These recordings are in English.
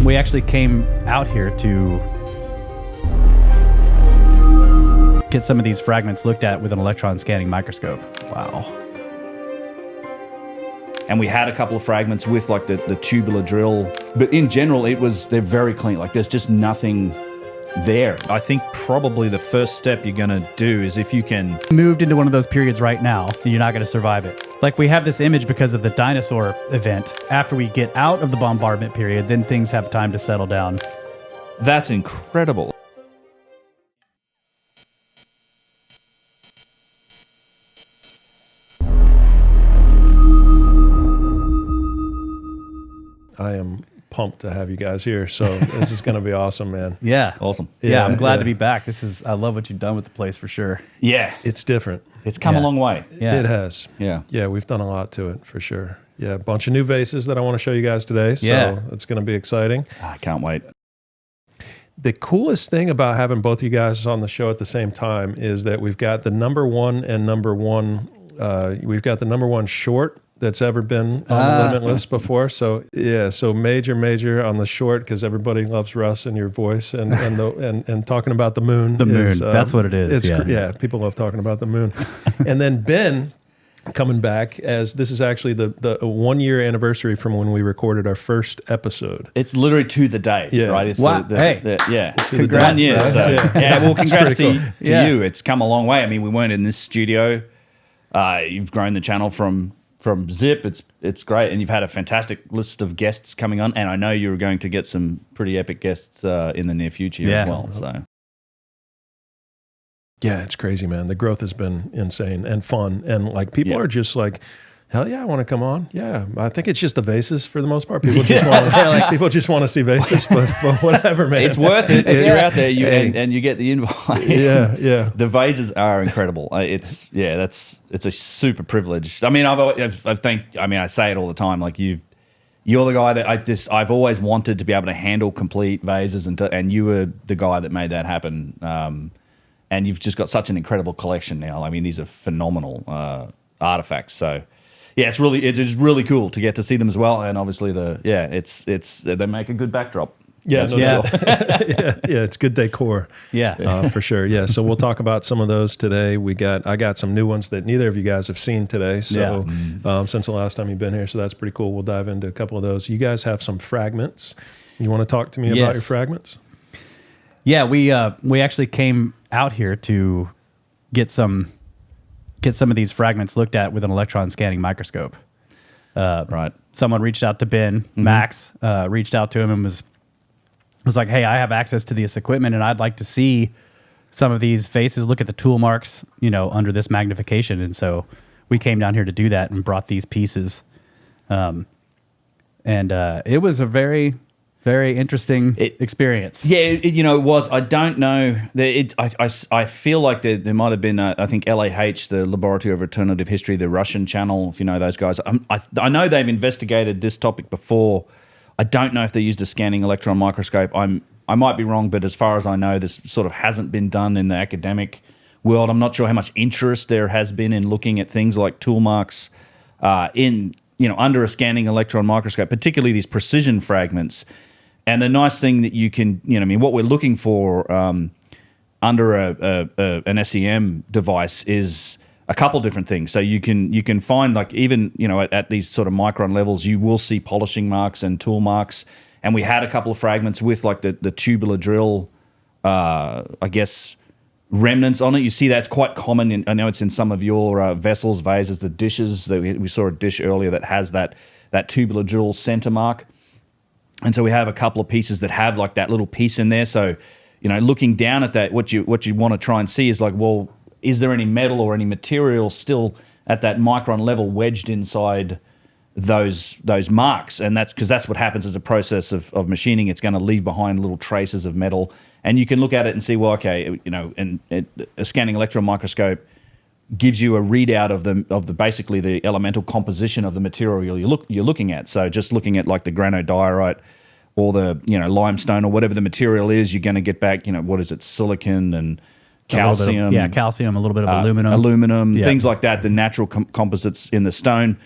We actually came out here to get some of these fragments looked at with an electron scanning microscope. Wow. And we had a couple of fragments with like the tubular drill, but in general, they're very clean. Like there's just nothing there. I think probably the first step you're gonna do is if you can moved into one of those periods right now, you're not gonna survive it. Like we have this image because of the dinosaur event. After we get out of the bombardment period, then things have time to settle down. That's incredible. I am pumped to have you guys here. So this is going to be awesome, man. Yeah. Awesome. Yeah, I'm glad to be back. I love what you've done with the place for sure. Yeah. It's different. It's come a long way. Yeah. It has. Yeah. Yeah, we've done a lot to it for sure. Yeah, a bunch of new vases that I want to show you guys today. So it's going to be exciting. I can't wait. The coolest thing about having both you guys on the show at the same time is that we've got the number one short that's ever been on the Limitless before. So yeah, so major on the short because everybody loves Russ and your voice and talking about the moon. The moon, that's what it is. Yeah, people love talking about the moon. And then Ben coming back as this is actually the 1 year anniversary from when we recorded our first episode. It's literally to the day, right? It's wow. Yeah. Congrats, 1 year. bro. So, yeah, well, congrats to cool. you. It's come a long way. I mean, we weren't in this studio. You've grown the channel from Zip. It's great, and you've had a fantastic list of guests coming on, and I know you're going to get some pretty epic guests in the near future as well. So yeah, it's crazy, man. The growth has been insane and fun, and like people are just like, hell yeah, I want to come on. Yeah, I think it's just the vases for the most part. People just want to, people just want to see vases, but whatever, man. It's worth it if you're out there and you get the invite. Yeah. The vases are incredible. It's a super privilege. I mean, I say it all the time. Like you're the guy that I've always wanted to be able to handle complete vases, and you were the guy that made that happen. And you've just got such an incredible collection now. I mean, these are phenomenal artifacts. So. Yeah, it is really cool to get to see them as well, and obviously they make a good backdrop. Yeah, it's good decor. Yeah, for sure. Yeah, so we'll talk about some of those today. I got some new ones that neither of you guys have seen today. So since the last time you've been here, so that's pretty cool. We'll dive into a couple of those. You guys have some fragments. You want to talk to me about your fragments? Yeah, we actually came out here to get some of these fragments looked at with an electron scanning microscope. Right. Someone reached out to Ben, Max, reached out to him and was like, hey, I have access to this equipment and I'd like to see some of these vases, look at the tool marks, under this magnification. And so we came down here to do that and brought these pieces. And it was a very, very interesting experience. Yeah, it was. I don't know. I feel like there might have been, I think, LAH, the Laboratory of Alternative History, the Russian channel, if you know those guys. I know they've investigated this topic before. I don't know if they used a scanning electron microscope. I might be wrong, but as far as I know, this sort of hasn't been done in the academic world. I'm not sure how much interest there has been in looking at things like tool marks under a scanning electron microscope, particularly these precision fragments. And the nice thing that you can, what we're looking for under an SEM device is a couple different things. So you can find, like, even at these sort of micron levels, you will see polishing marks and tool marks. And we had a couple of fragments with like the tubular drill, remnants on it. You see that's quite common. I know it's in some of your vessels, vases, the dishes. We saw a dish earlier that has that tubular drill center mark. And so we have a couple of pieces that have like that little piece in there. So, looking down at that, what you want to try and see is like, well, is there any metal or any material still at that micron level wedged inside those marks? And that's because that's what happens as a process of machining. It's going to leave behind little traces of metal. And you can look at it and see, well, okay, a scanning electron microscope gives you a readout of the basically the elemental composition of the material you're looking at. So just looking at like the granodiorite or the limestone or whatever the material is, you're going to get back what is it, silicon and calcium, calcium, a little bit of aluminum, things like that. The natural composites in the stone.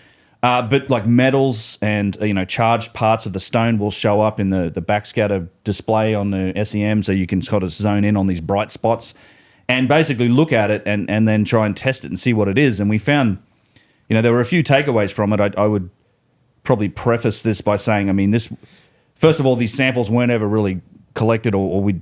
But like metals and charged parts of the stone will show up in the backscatter display on the SEM, so you can sort of zone in on these bright spots and basically look at it and then try and test it and see what it is. And we found, there were a few takeaways from it. I would probably preface this by saying, this, first of all, these samples weren't ever really collected, or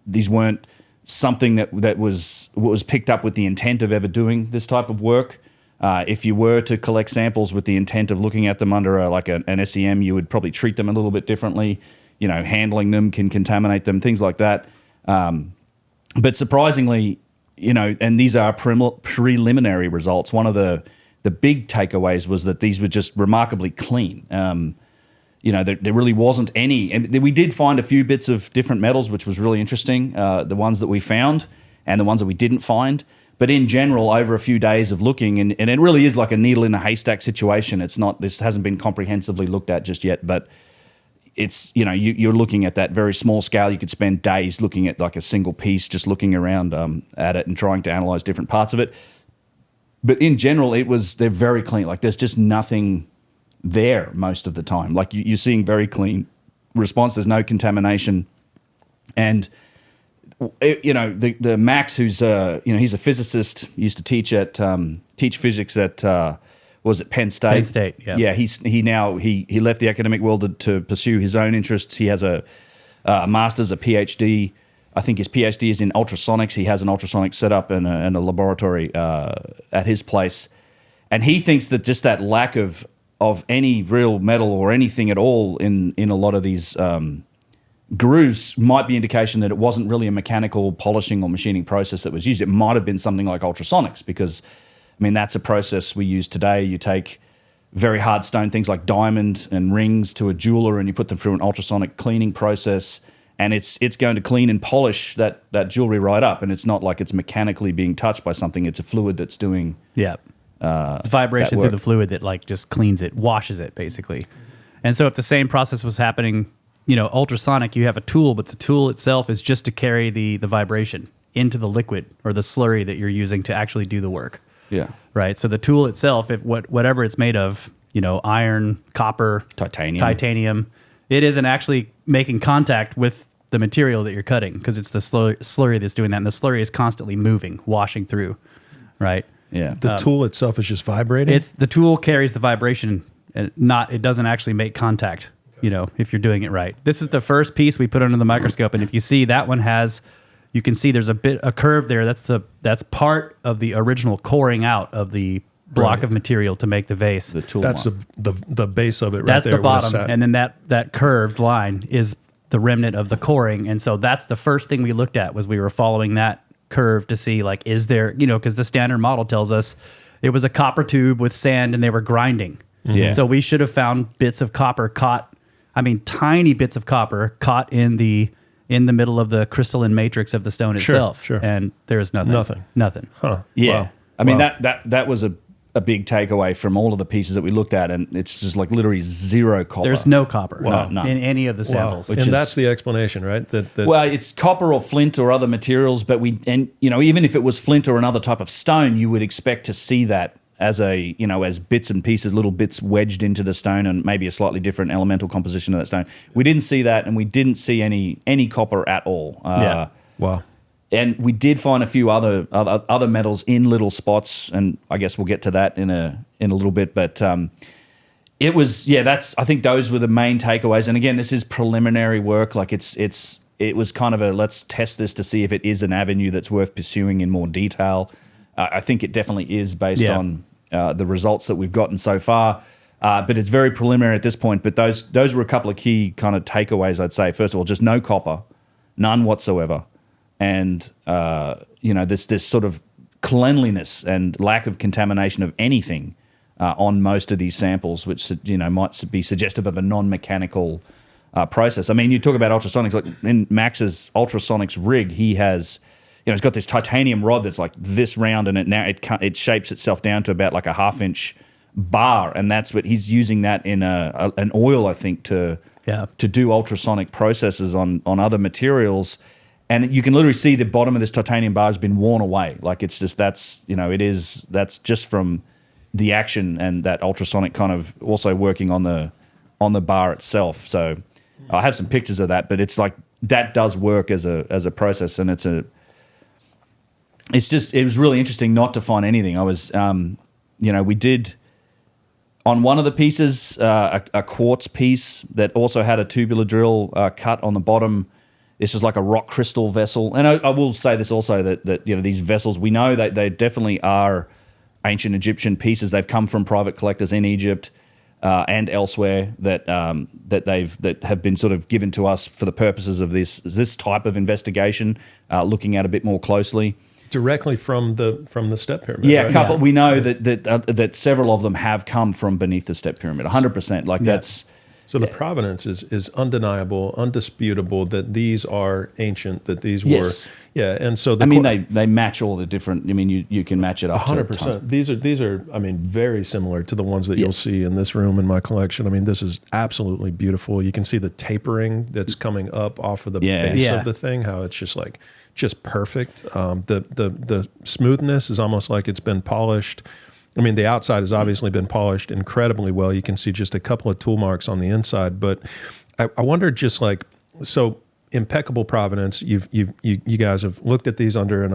these weren't something that was picked up with the intent of ever doing this type of work. If you were to collect samples with the intent of looking at them under an SEM, you would probably treat them a little bit differently. Handling them can contaminate them, things like that. But surprisingly, and these are preliminary results. One of the big takeaways was that these were just remarkably clean. There really wasn't any. And we did find a few bits of different metals, which was really interesting, the ones that we found and the ones that we didn't find. But in general, over a few days of looking, and it really is like a needle in a haystack situation. This hasn't been comprehensively looked at just yet, but it's, you're looking at that very small scale. You could spend days looking at like a single piece, just looking around at it and trying to analyze different parts of it. But in general, they're very clean. Like there's just nothing there most of the time. Like you're seeing very clean response. There's no contamination. And the Max, who's he's a physicist, used to teach physics at was it Penn State? Penn State, yeah. Yeah, he left the academic world to pursue his own interests. He has a master's, a PhD. I think his PhD is in ultrasonics. He has an ultrasonic setup in a laboratory at his place, and he thinks that just that lack of any real metal or anything at all in a lot of these grooves might be indication that it wasn't really a mechanical polishing or machining process that was used. It might have been something like ultrasonics, because that's a process we use today. You take very hard stone, things like diamond and rings, to a jeweler, and you put them through an ultrasonic cleaning process, and it's going to clean and polish that jewelry right up. And it's not like it's mechanically being touched by something. It's a fluid that's doing it's vibration through the fluid that like just cleans it, washes it basically. And so if the same process was happening, ultrasonic, you have a tool, but the tool itself is just to carry the vibration into the liquid or the slurry that you're using to actually do the work. Yeah. Right. So the tool itself, if whatever it's made of, iron, copper, titanium, it isn't actually making contact with the material that you're cutting, because it's the slurry that's doing that. And the slurry is constantly moving, washing through. Right. Yeah. The tool itself is just vibrating. The tool carries the vibration, and it doesn't actually make contact. If you're doing it right. This is the first piece we put under the microscope, and if you see that one you can see there's a curve there. That's part of the original coring out of the block of material to make the vase. The tool. That's the base of it. Right that's there. The bottom, and then that curved line is the remnant of the coring. And so that's the first thing we looked at, was we were following that curve to see, like, is there, because the standard model tells us it was a copper tube with sand and they were grinding. Yeah. So we should have found bits of copper tiny bits of copper caught in the middle of the crystalline matrix of the stone itself. Sure. And there's nothing. Huh. Yeah. Wow. That was a big takeaway from all of the pieces that we looked at, and it's just like literally zero copper. There's no copper No. in any of the samples. And that's the explanation, right? Well, it's copper or flint or other materials, but even if it was flint or another type of stone, you would expect to see that as as bits and pieces, little bits wedged into the stone, and maybe a slightly different elemental composition of that stone. We didn't see that, and we didn't see any copper at all. Wow. And we did find a few other metals in little spots, and I guess we'll get to that in a little bit. But it was I think those were the main takeaways. And again, this is preliminary work. Like it was kind of let's test this to see if it is an avenue that's worth pursuing in more detail. I think it definitely is based on the results that we've gotten so far. But it's very preliminary at this point. But those were a couple of key kind of takeaways, I'd say. First of all, just no copper, none whatsoever. And, this sort of cleanliness and lack of contamination of anything on most of these samples, which, might be suggestive of a non-mechanical process. I mean, you talk about ultrasonics, like in Max's ultrasonics rig, he has... it's got this titanium rod that's like this round, and it shapes itself down to about like a 1/2-inch bar, and that's what he's using that in an oil, I think, to do ultrasonic processes on other materials, and you can literally see the bottom of this titanium bar has been worn away. Like it's just that's just from the action and that ultrasonic kind of also working on the bar itself. So I have some pictures of that, but it's like that does work as a process, and it was really interesting not to find anything. I was we did on one of the pieces a quartz piece that also had a tubular drill cut on the bottom. This is like a rock crystal vessel, and I will say this also that these vessels, we know that they definitely are ancient Egyptian pieces. They've come from private collectors in Egypt and elsewhere that have been sort of given to us for the purposes of this type of investigation, looking at a bit more closely. Directly from the step pyramid. Yeah, right? a couple. We know that several of them have come from beneath the step pyramid. 100%. Like that's. So the provenance is undeniable, undisputable that these are ancient, that these Yes. were, and so they match all the different. I mean, you can match it up 100%. These are, I mean, very similar to the ones that you'll see in this room in my collection. I mean, this is absolutely beautiful. You can see the tapering that's coming up off of the base of the thing, how it's just perfect. The smoothness is almost like it's been polished. I mean, the outside has obviously been polished incredibly well. You can see just a couple of tool marks on the inside, but I wonder, just like, so impeccable provenance. You guys have looked at these under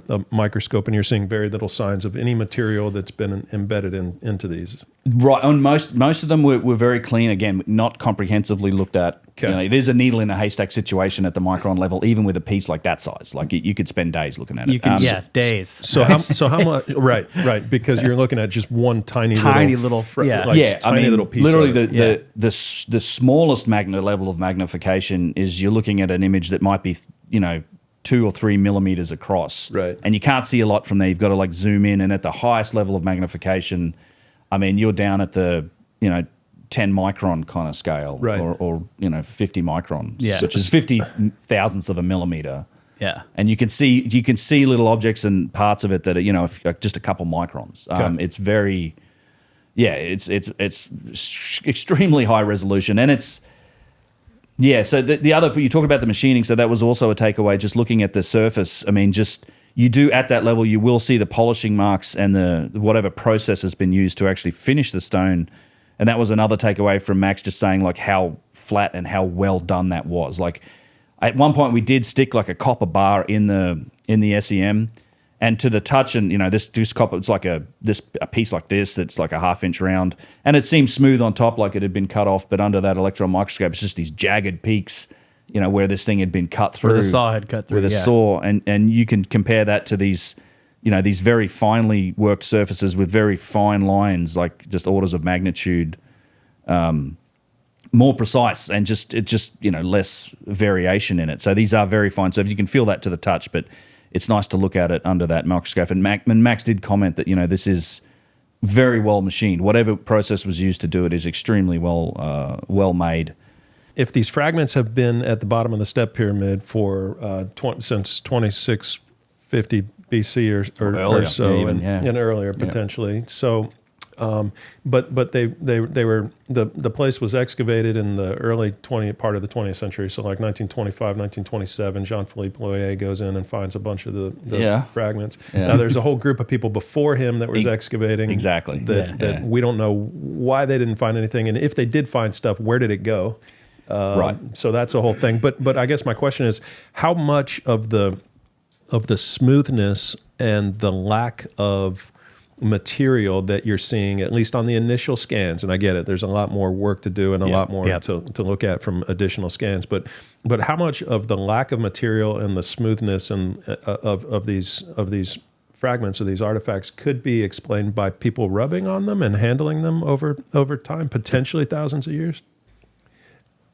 a microscope, and you're seeing very little signs of any material that's been embedded into these. Right. On most of them were very clean. Again, not comprehensively looked at. Okay. It is a needle in a haystack situation at the micron level, even with a piece like that size. Like you could spend days looking at it. You can, days. So how much? Right. Because you're looking at just one tiny little tiny little piece. Literally, the smallest level of magnification is you're looking at an image that might be 2 or 3 millimeters across. Right. And you can't see a lot from there. You've got to like zoom in, and at the highest level of magnification, I mean, you're down at the 10 micron kind of scale, right, or 50 microns, yeah, which is 50 thousandths of a millimeter. Yeah, and you can see little objects and parts of it that are just a couple microns. It's very, it's extremely high resolution, and it's So the other, you talk about the machining, so that was also a takeaway. Just looking at the surface, I mean, you do at that level, you will see the polishing marks and the whatever process has been used to actually finish the stone. And that was another takeaway from Max, just saying like how flat and how well done that was. Like at one point we did stick like a copper bar in the SEM, and to the touch, and this copper, it's like a piece like this that's like a 1/2 inch round, and it seemed smooth on top, like it had been cut off, but under that electron microscope, it's just these jagged peaks, where this thing had been cut through. Where the saw had cut through. With a saw, and you can compare that to these. These very finely worked surfaces with very fine lines, like just orders of magnitude more precise, and just less variation in it. So these are very fine. So if you can feel that to the touch, but it's nice to look at it under that microscope. And Max did comment that this is very well machined. Whatever process was used to do it is extremely well made. If these fragments have been at the bottom of the step pyramid for since 2650 BC or so, and earlier potentially. So, but they were the place was excavated in the early part of the 20th century. So like 1925, 1927, Jean-Philippe Loyer goes in and finds a bunch of the fragments. Yeah. Now there's a whole group of people before him that was excavating. Exactly. That we don't know why they didn't find anything, and if they did find stuff, where did it go? Right. So that's a whole thing. But I guess my question is, how much of the smoothness and the lack of material that you're seeing, at least on the initial scans, and I get it, there's a lot more work to do and a lot more to look at from additional scans, but how much of the lack of material and the smoothness and of these fragments or these artifacts could be explained by people rubbing on them and handling them over time, potentially thousands of years?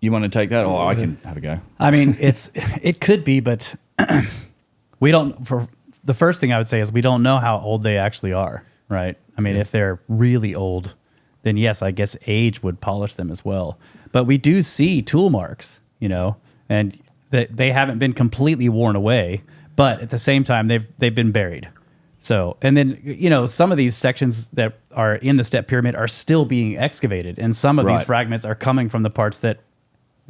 You want to take that, or I can have a go? I mean, it could be, but we don't. For the first thing I would say is we don't know how old they actually are, right? I mean, if they're really old, then yes, I guess age would polish them as well. But we do see tool marks, and they haven't been completely worn away. But at the same time, they've been buried. So, and then some of these sections that are in the step pyramid are still being excavated, and some of these fragments are coming from the parts that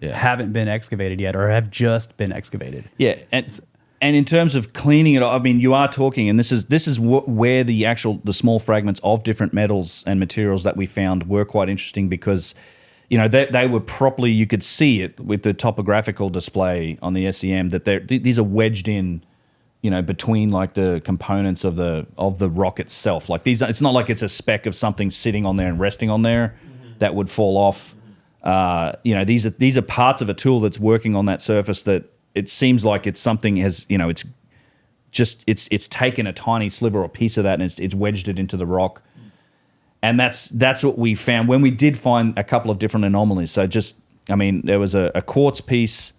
haven't been excavated yet or have just been excavated. Yeah, and And in terms of cleaning it, I mean, you are talking, and this is where the small fragments of different metals and materials that we found were quite interesting because, you know, they were properly, you could see it with the topographical display on the SEM that these are wedged in, you know, between like the components of the rock itself. Like these, it's not like it's a speck of something sitting on there and resting on there that would fall off. You know, these are parts of a tool that's working on that surface that it seems like it's something has, you know, it's taken a tiny sliver or piece of that and it's wedged it into the rock. And that's what we found when we did find a couple of different anomalies. So I mean, there was a quartz piece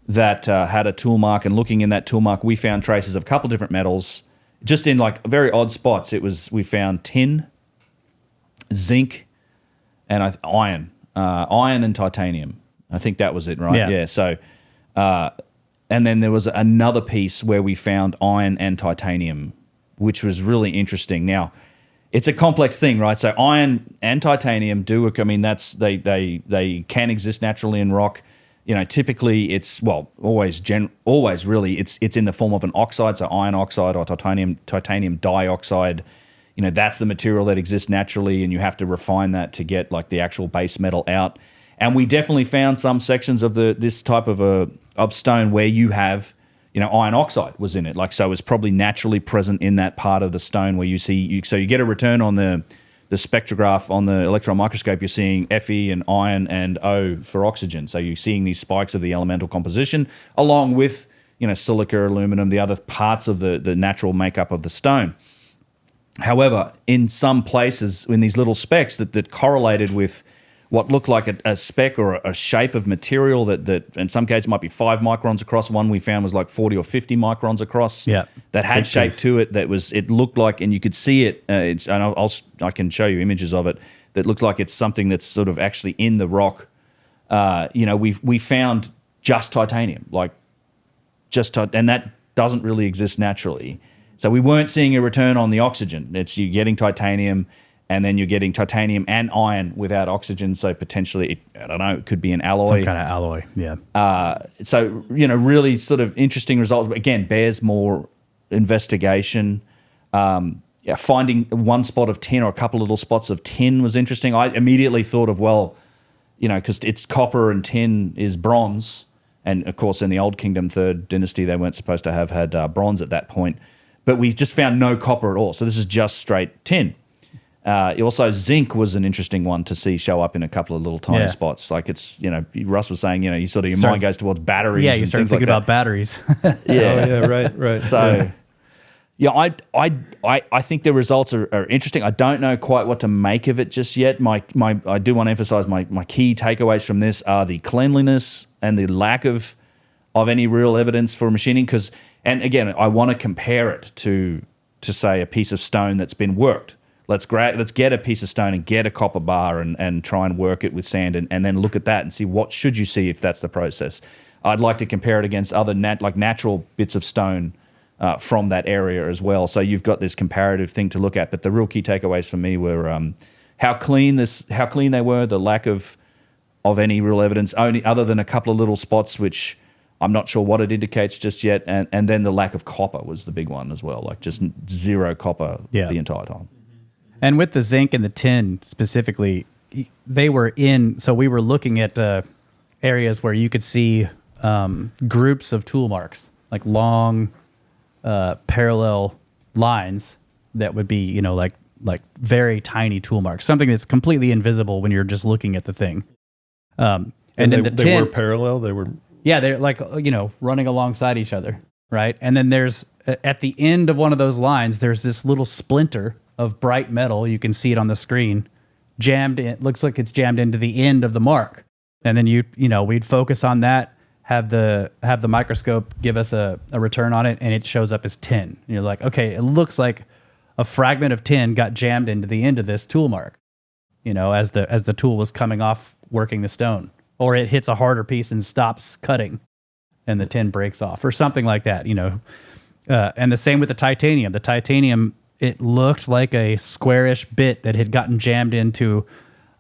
that had a tool mark, and looking in that tool mark, we found traces of a couple of different metals, just in like very odd spots. We found tin, zinc, and iron and titanium. I think that was it, right? Yeah. So, and then there was another piece where we found iron and titanium, which was really interesting. Now, it's a complex thing, right? So iron and titanium they can exist naturally in rock. You know, typically it's always really it's in the form of an oxide, so iron oxide or titanium dioxide. You know, that's the material that exists naturally, and you have to refine that to get like the actual base metal out. And we definitely found some sections of this type of stone where you have, you know, iron oxide was in it. Like, so it's probably naturally present in that part of the stone where so you get a return on the spectrograph on the electron microscope. You're seeing Fe and iron and O for oxygen. So you're seeing these spikes of the elemental composition along with, you know, silica, aluminum, the other parts of the natural makeup of the stone. However, in some places, in these little specks that correlated with what looked like a speck or a shape of material that in some cases might be 5 microns across. One we found was like 40 or 50 microns across. Yeah, that had shape to it. It looked like, and you could see it. I can show you images of it. That looks like it's something that's sort of actually in the rock. You know, we found just titanium, and that doesn't really exist naturally. So we weren't seeing a return on the oxygen. You're getting titanium, and then you're getting titanium and iron without oxygen. So potentially, it could be an alloy. Some kind of alloy, yeah. So, you know, really sort of interesting results. But again, bears more investigation. Finding one spot of tin or a couple little spots of tin was interesting. I immediately thought of, you know, because it's copper and tin is bronze. And, of course, in the Old Kingdom, 3rd dynasty, they weren't supposed to have had bronze at that point. But we just found no copper at all. So this is just straight tin. Also, zinc was an interesting one to see show up in a couple of little tiny spots. Like it's, you know, Russ was saying, you know, your mind goes towards batteries. Yeah, you start thinking about batteries. Right. So, I think the results are interesting. I don't know quite what to make of it just yet. I do want to emphasize my key takeaways from this are the cleanliness and the lack of any real evidence for machining. And again, I want to compare it to say a piece of stone that's been worked. Let's get a piece of stone and get a copper bar and try and work it with sand and then look at that and see what should you see if that's the process. I'd like to compare it against other natural bits of stone from that area as well. So you've got this comparative thing to look at. But the real key takeaways for me were how clean they were, the lack of any real evidence, only other than a couple of little spots which I'm not sure what it indicates just yet, and then the lack of copper was the big one as well, like just zero copper the entire time. And with the zinc and the tin specifically, they were so we were looking at areas where you could see groups of tool marks, like long parallel lines that would be, you know, like very tiny tool marks, something that's completely invisible when you're just looking at the thing. And then they were parallel. They're like, you know, running alongside each other, right? And then there's at the end of one of those lines, there's this little splinter of bright metal. You can see it on the screen, jammed in. Looks like it's jammed into the end of the mark. And then we'd focus on that, have the microscope give us a return on it, and it shows up as tin. And you're like, okay, it looks like a fragment of tin got jammed into the end of this tool mark, you know, as the tool was coming off working the stone, or it hits a harder piece and stops cutting, and the tin breaks off, or something like that, you know. And the same with the titanium. The titanium, it looked like a squarish bit that had gotten jammed into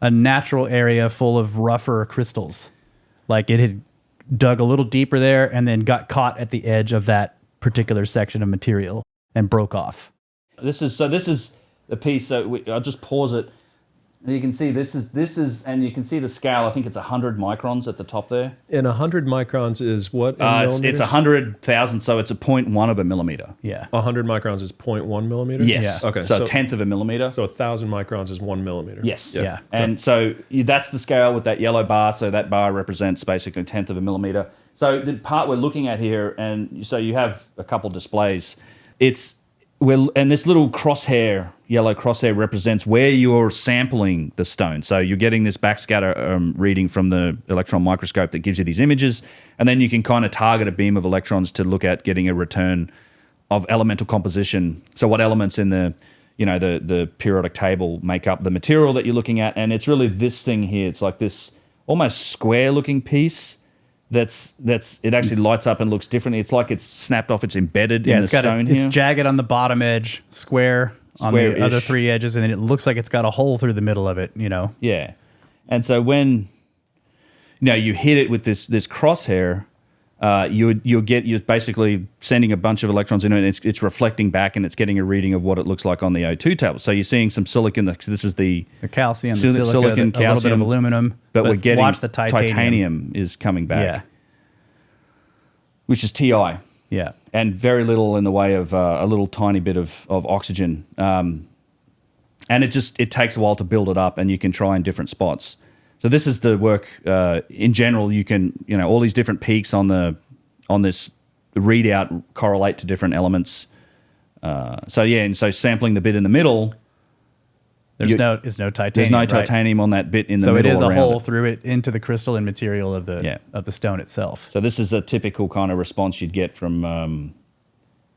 a natural area full of rougher crystals. Like it had dug a little deeper there and then got caught at the edge of that particular section of material and broke off. This is the piece. So I'll just pause it. You can see this is, and you can see the scale. I think it's 100 microns at the top there. And 100 microns is what in It's millimeters? 100,000, so it's a 0.1 of a millimeter. Yeah. 100 microns is 0.1 millimeter? Yes. Yeah. Okay. So a tenth of a millimeter. So 1,000 microns is 1 millimeter. Yes. Yeah. And so that's the scale with that yellow bar. So that bar represents basically a tenth of a millimeter. So the part we're looking at here, and so you have a couple displays. And this little crosshair, yellow crosshair, represents where you're sampling the stone. So you're getting this backscatter reading from the electron microscope that gives you these images, and then you can kind of target a beam of electrons to look at getting a return of elemental composition. So what elements in the periodic table make up the material that you're looking at? And it's really this thing here. It's like this almost square-looking piece. It actually lights up and looks differently. It's like it's snapped off. It's embedded in the stone here. It's jagged on the bottom edge, square on the other three edges, and then it looks like it's got a hole through the middle of it. Yeah, and so when you hit it with this crosshair, you're basically sending a bunch of electrons in it, and it's reflecting back, and it's getting a reading of what it looks like on the O2 table. So you're seeing some silicon. This is the calcium, the silica, silicon, a little bit of aluminum, but we're getting watch the titanium is coming back, which is Ti. Yeah, and very little in the way of a little tiny bit of oxygen, and it takes a while to build it up, and you can try in different spots. So this is the work. In general, you can all these different peaks on this readout correlate to different elements. And so sampling the bit in the middle, there's no titanium. There's no right? titanium on that bit in the so middle. So it is a around hole it. through it into the crystalline material of the stone itself. So this is a typical kind of response you'd get from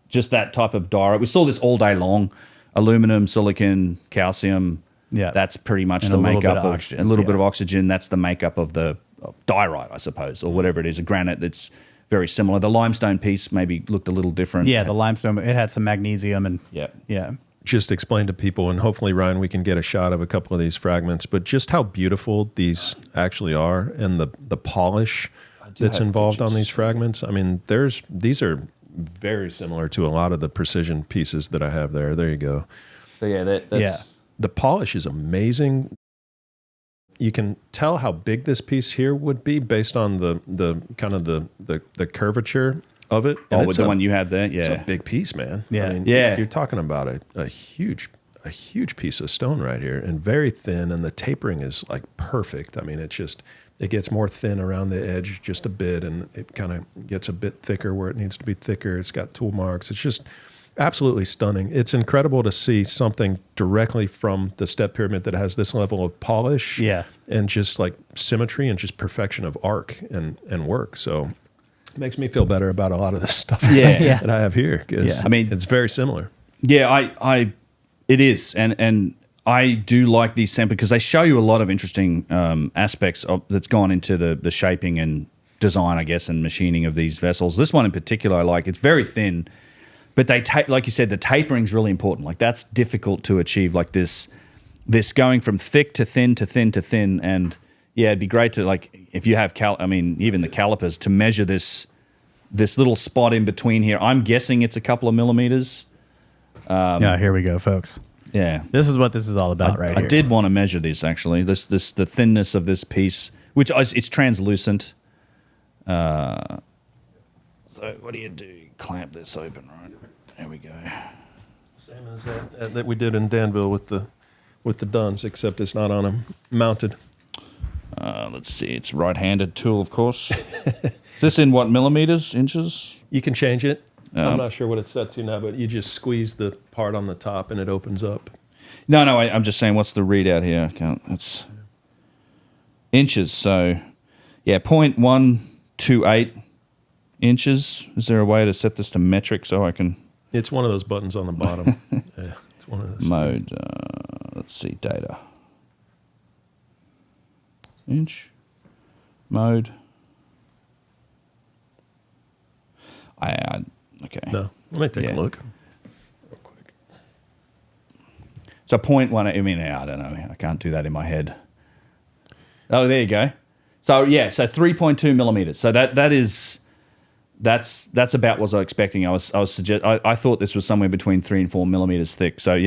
just that type of diorite. We saw this all day long: aluminum, silicon, calcium. Yeah, that's pretty much and the makeup of oxygen. A little bit of oxygen. That's the makeup of the diorite, I suppose, or whatever it is. A granite that's very similar. The limestone piece maybe looked a little different. Yeah, the limestone. It had some magnesium and yeah. Just explain to people, and hopefully, Ryan, we can get a shot of a couple of these fragments, but just how beautiful these actually are, and the polish that's involved on these fragments. I mean, these are very similar to a lot of the precision pieces that I have there. There you go. So that's the polish is amazing. You can tell how big this piece here would be based on the kind of the curvature of it. And with the one you had there, it's a big piece, man. Yeah, I mean, yeah. You're talking about a huge piece of stone right here, and very thin, and the tapering is like perfect. I mean, it gets more thin around the edge just a bit, and it kind of gets a bit thicker where it needs to be thicker. It's got tool marks. It's just absolutely stunning. It's incredible to see something directly from the step pyramid that has this level of polish, and just like symmetry and just perfection of arc and work. So it makes me feel better about a lot of this stuff that I have here, because I mean, it's very similar. Yeah, it is, and I do like these samples because they show you a lot of interesting aspects that's gone into the shaping and design, I guess, and machining of these vessels. This one in particular, I like. It's very thin. But like you said, the tapering is really important. Like that's difficult to achieve. Like this going from thick to thin to thin to thin, and it'd be great to like if you have even the calipers to measure this little spot in between here. I'm guessing it's a couple of millimeters. Here we go, folks. Yeah, this is what this is all about, right here. I did want to measure this actually. The thinness of this piece, which it's translucent. So what do? You clamp this open, right? There we go. Same as that we did in Danville with the Duns, except it's not on them mounted. Let's see. It's right-handed tool, of course. Is this in what, millimeters, inches? You can change it. I'm not sure what it's set to now, but you just squeeze the part on the top and it opens up. No, I'm just saying, what's the readout here? It's inches. So, 0.128 inches. Is there a way to set this to metric so I can... It's one of those buttons on the bottom. It's one of those. Mode. Let's see, data. Inch. Mode. Okay. No, let me take a look. Real quick. So 0.1, I don't know. I can't do that in my head. Oh, there you go. So 3.2 millimeters. So that's about what I was expecting. I thought this was somewhere between 3 and 4 millimeters thick. So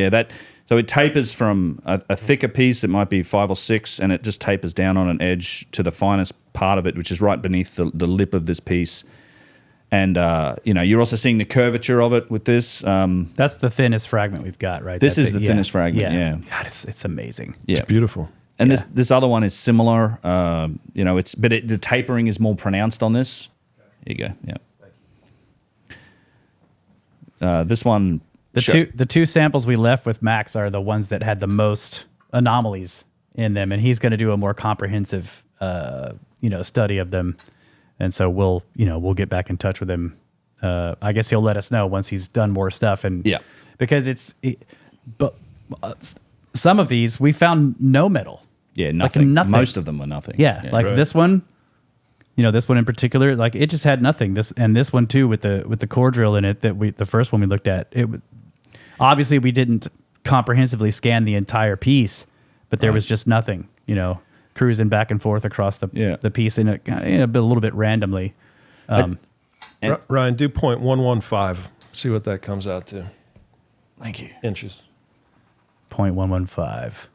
so it tapers from a thicker piece that might be 5 or 6, and it just tapers down on an edge to the finest part of it, which is right beneath the lip of this piece. And you're also seeing the curvature of it with this. That's the thinnest fragment we've got, right? This is the thinnest fragment. Yeah. God, it's amazing. It's beautiful. And this other one is similar. The tapering is more pronounced on this. Here you go. Yeah. This one. The two samples we left with Max are the ones that had the most anomalies in them, and he's going to do a more comprehensive, study of them. And so we'll get back in touch with him. I guess he'll let us know once he's done more stuff. And because but some of these we found no metal. Yeah, nothing. Like nothing. Most of them were nothing. Yeah, this one, this one in particular, like it just had nothing. This one too with the core drill in it the first one we looked at. Obviously we didn't comprehensively scan the entire piece, but there was just nothing. Cruising back and forth across the piece in a little bit randomly. Ryan, do 0.115. See what that comes out to. Thank you. Inches. 0.115.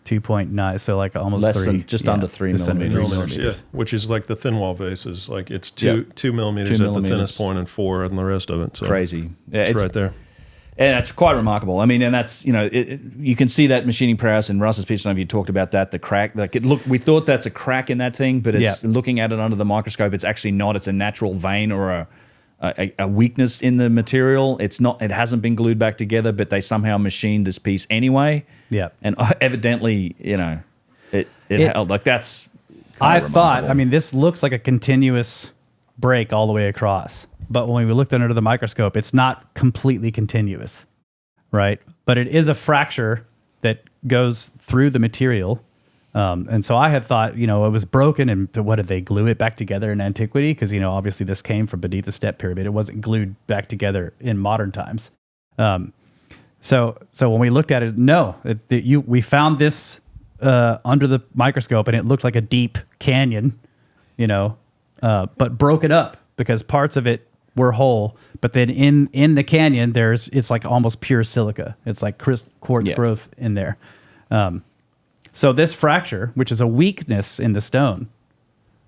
2.9, so like almost less 3. Than just under 3 millimeters. Yeah, which is like the thin wall vases. Like it's 2 millimeters at the thinnest point and 4 and the rest of it. So crazy. Yeah, it's right there. And it's quite remarkable. I mean, and that's, you can see that machining prowess in Russ's piece. I don't know if you talked about that, the crack. Like we thought that's a crack in that thing, but it's looking at it under the microscope, it's actually not. It's a natural vein or a weakness in the material. It's not. It hasn't been glued back together, but they somehow machined this piece anyway. Yeah. And evidently, it held. Like that's I thought, this looks like a continuous break all the way across. But when we looked under the microscope, it's not completely continuous, right? But it is a fracture that goes through the material. And so I had thought, it was broken, and what, did they glue it back together in antiquity? Because, obviously this came from beneath the step pyramid. It wasn't glued back together in modern times. So when we looked at it, we found this under the microscope, and it looked like a deep canyon, but broken up because parts of it were whole, but then in the canyon it's like almost pure silica. It's like quartz growth in there. So this fracture, which is a weakness in the stone,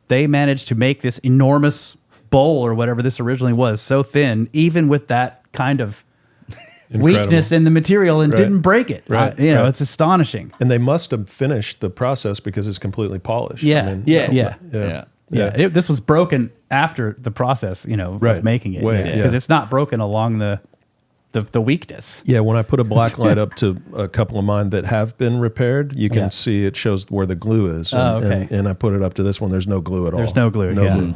they managed to make this enormous bowl or whatever this originally was so thin, even with that kind of weakness in the material, and didn't break it. It's astonishing. And they must have finished the process because it's completely polished. This was broken after the process, of making it, because it's not broken along the weakness. Yeah, when I put a black light up to a couple of mine that have been repaired, you can see it shows where the glue is. And I put it up to this one. There's no glue at all. There's no glue. No glue.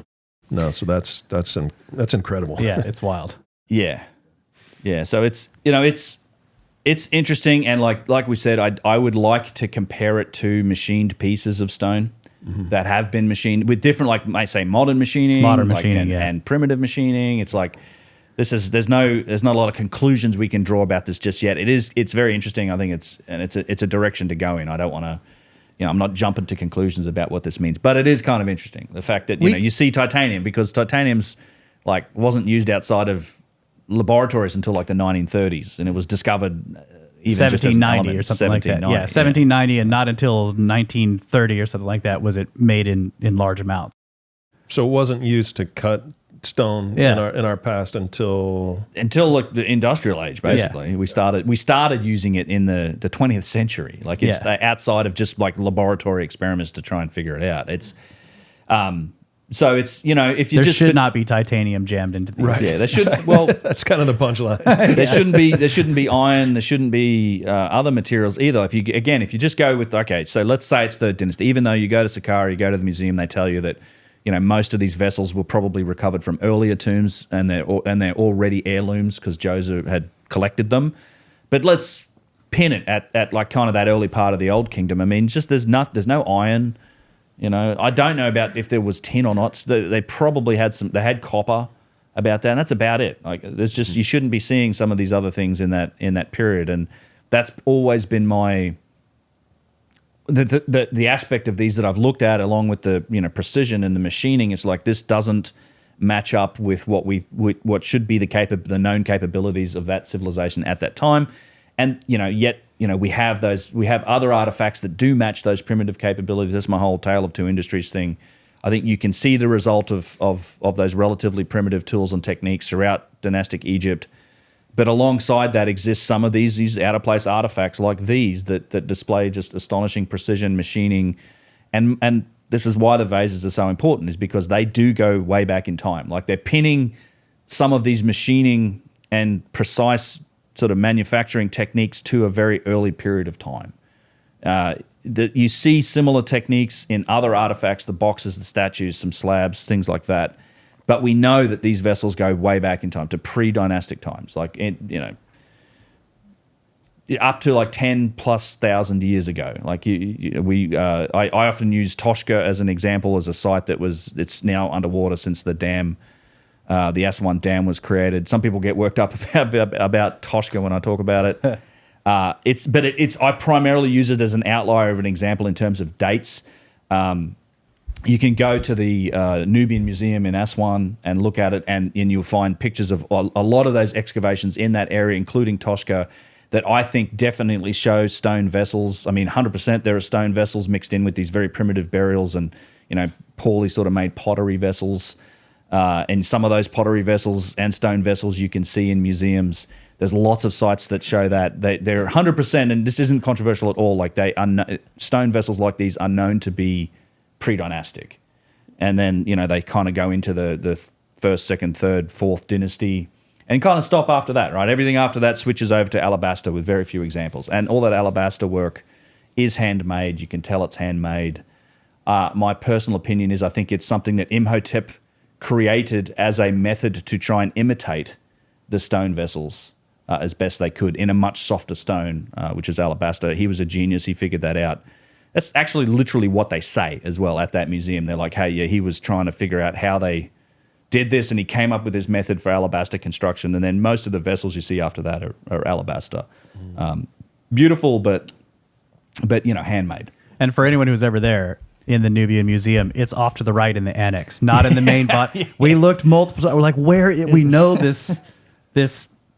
No, so that's incredible. Yeah, it's wild. Yeah. So it's interesting, and like we said, I would like to compare it to machined pieces of stone. That have been machined with different, like I say, modern machining, and primitive machining. It's like there's not a lot of conclusions we can draw about this just yet. It's very interesting. I think it's a direction to go in. I don't want to, I'm not jumping to conclusions about what this means, but it is kind of interesting. The fact that you see titanium, because titanium's wasn't used outside of laboratories until like the 1930s, and it was discovered. Even 1790 or something like that. 1790, and not until 1930 or something like that was it made in large amounts. So it wasn't used to cut stone in our past until like the industrial age, basically. We started using it in the 20th century. Like it's outside of just like laboratory experiments to try and figure it out. It's so it's if you should not be titanium jammed into these. Right. Yeah, there should. Well, that's kind of the punchline. There shouldn't be iron. There shouldn't be other materials either. If you just go with so let's say it's Third Dynasty. Even though you go to Saqqara, you go to the museum, they tell you that most of these vessels were probably recovered from earlier tombs, and they're already heirlooms because Joseph had collected them. But let's pin it at like kind of that early part of the Old Kingdom. I mean, just there's no iron. I don't know about if there was tin or not. So they probably had some. They had copper about that, and that's about it. Like there's just you shouldn't be seeing some of these other things in that period, and that's always been my the aspect of these that I've looked at, along with the precision and the machining, is like this doesn't match up with what should be the known capabilities of that civilization at that time, and yet we have other artifacts that do match those primitive capabilities. That's my whole tale of two industries thing. I think you can see the result of those relatively primitive tools and techniques throughout dynastic Egypt. But alongside that exists some of these out-of-place artifacts like these that display just astonishing precision, machining, and this is why the vases are so important, is because they do go way back in time. Like they're pinning some of these machining and precise sort of manufacturing techniques to a very early period of time. That you see similar techniques in other artifacts, the boxes, the statues, some slabs, things like that. But we know that these vessels go way back in time to pre-dynastic times, like up to like 10,000+ years ago. Like I often use Toshka as an example, as a site it's now underwater since the dam, the Aswan Dam was created. Some people get worked up about Toshka when I talk about it. I primarily use it as an outlier of an example in terms of dates. You can go to the Nubian Museum in Aswan and look at it, and you'll find pictures of a lot of those excavations in that area, including Toshka, that I think definitely show stone vessels. I mean, 100% there are stone vessels mixed in with these very primitive burials and poorly sort of made pottery vessels. And some of those pottery vessels and stone vessels you can see in museums. There's lots of sites that show that they're 100%, and this isn't controversial at all. Like stone vessels like these are known to be pre-dynastic, and then they kind of go into the first, second, third, fourth dynasty, and kind of stop after that. Right, everything after that switches over to alabaster with very few examples, and all that alabaster work is handmade. You can tell it's handmade. My personal opinion is I think it's something that Imhotep created as a method to try and imitate the stone vessels as best they could in a much softer stone, which is alabaster. He was a genius. He figured that out. That's actually literally what they say as well at that museum. They're like, hey, yeah, he was trying to figure out how they did this, and he came up with his method for alabaster construction, and then most of the vessels you see after that are alabaster. Beautiful, but handmade. And for anyone who's ever there, in the Nubian Museum, it's off to the right in the annex, not in the main bot. Yeah. We looked multiple times. We're like, we know this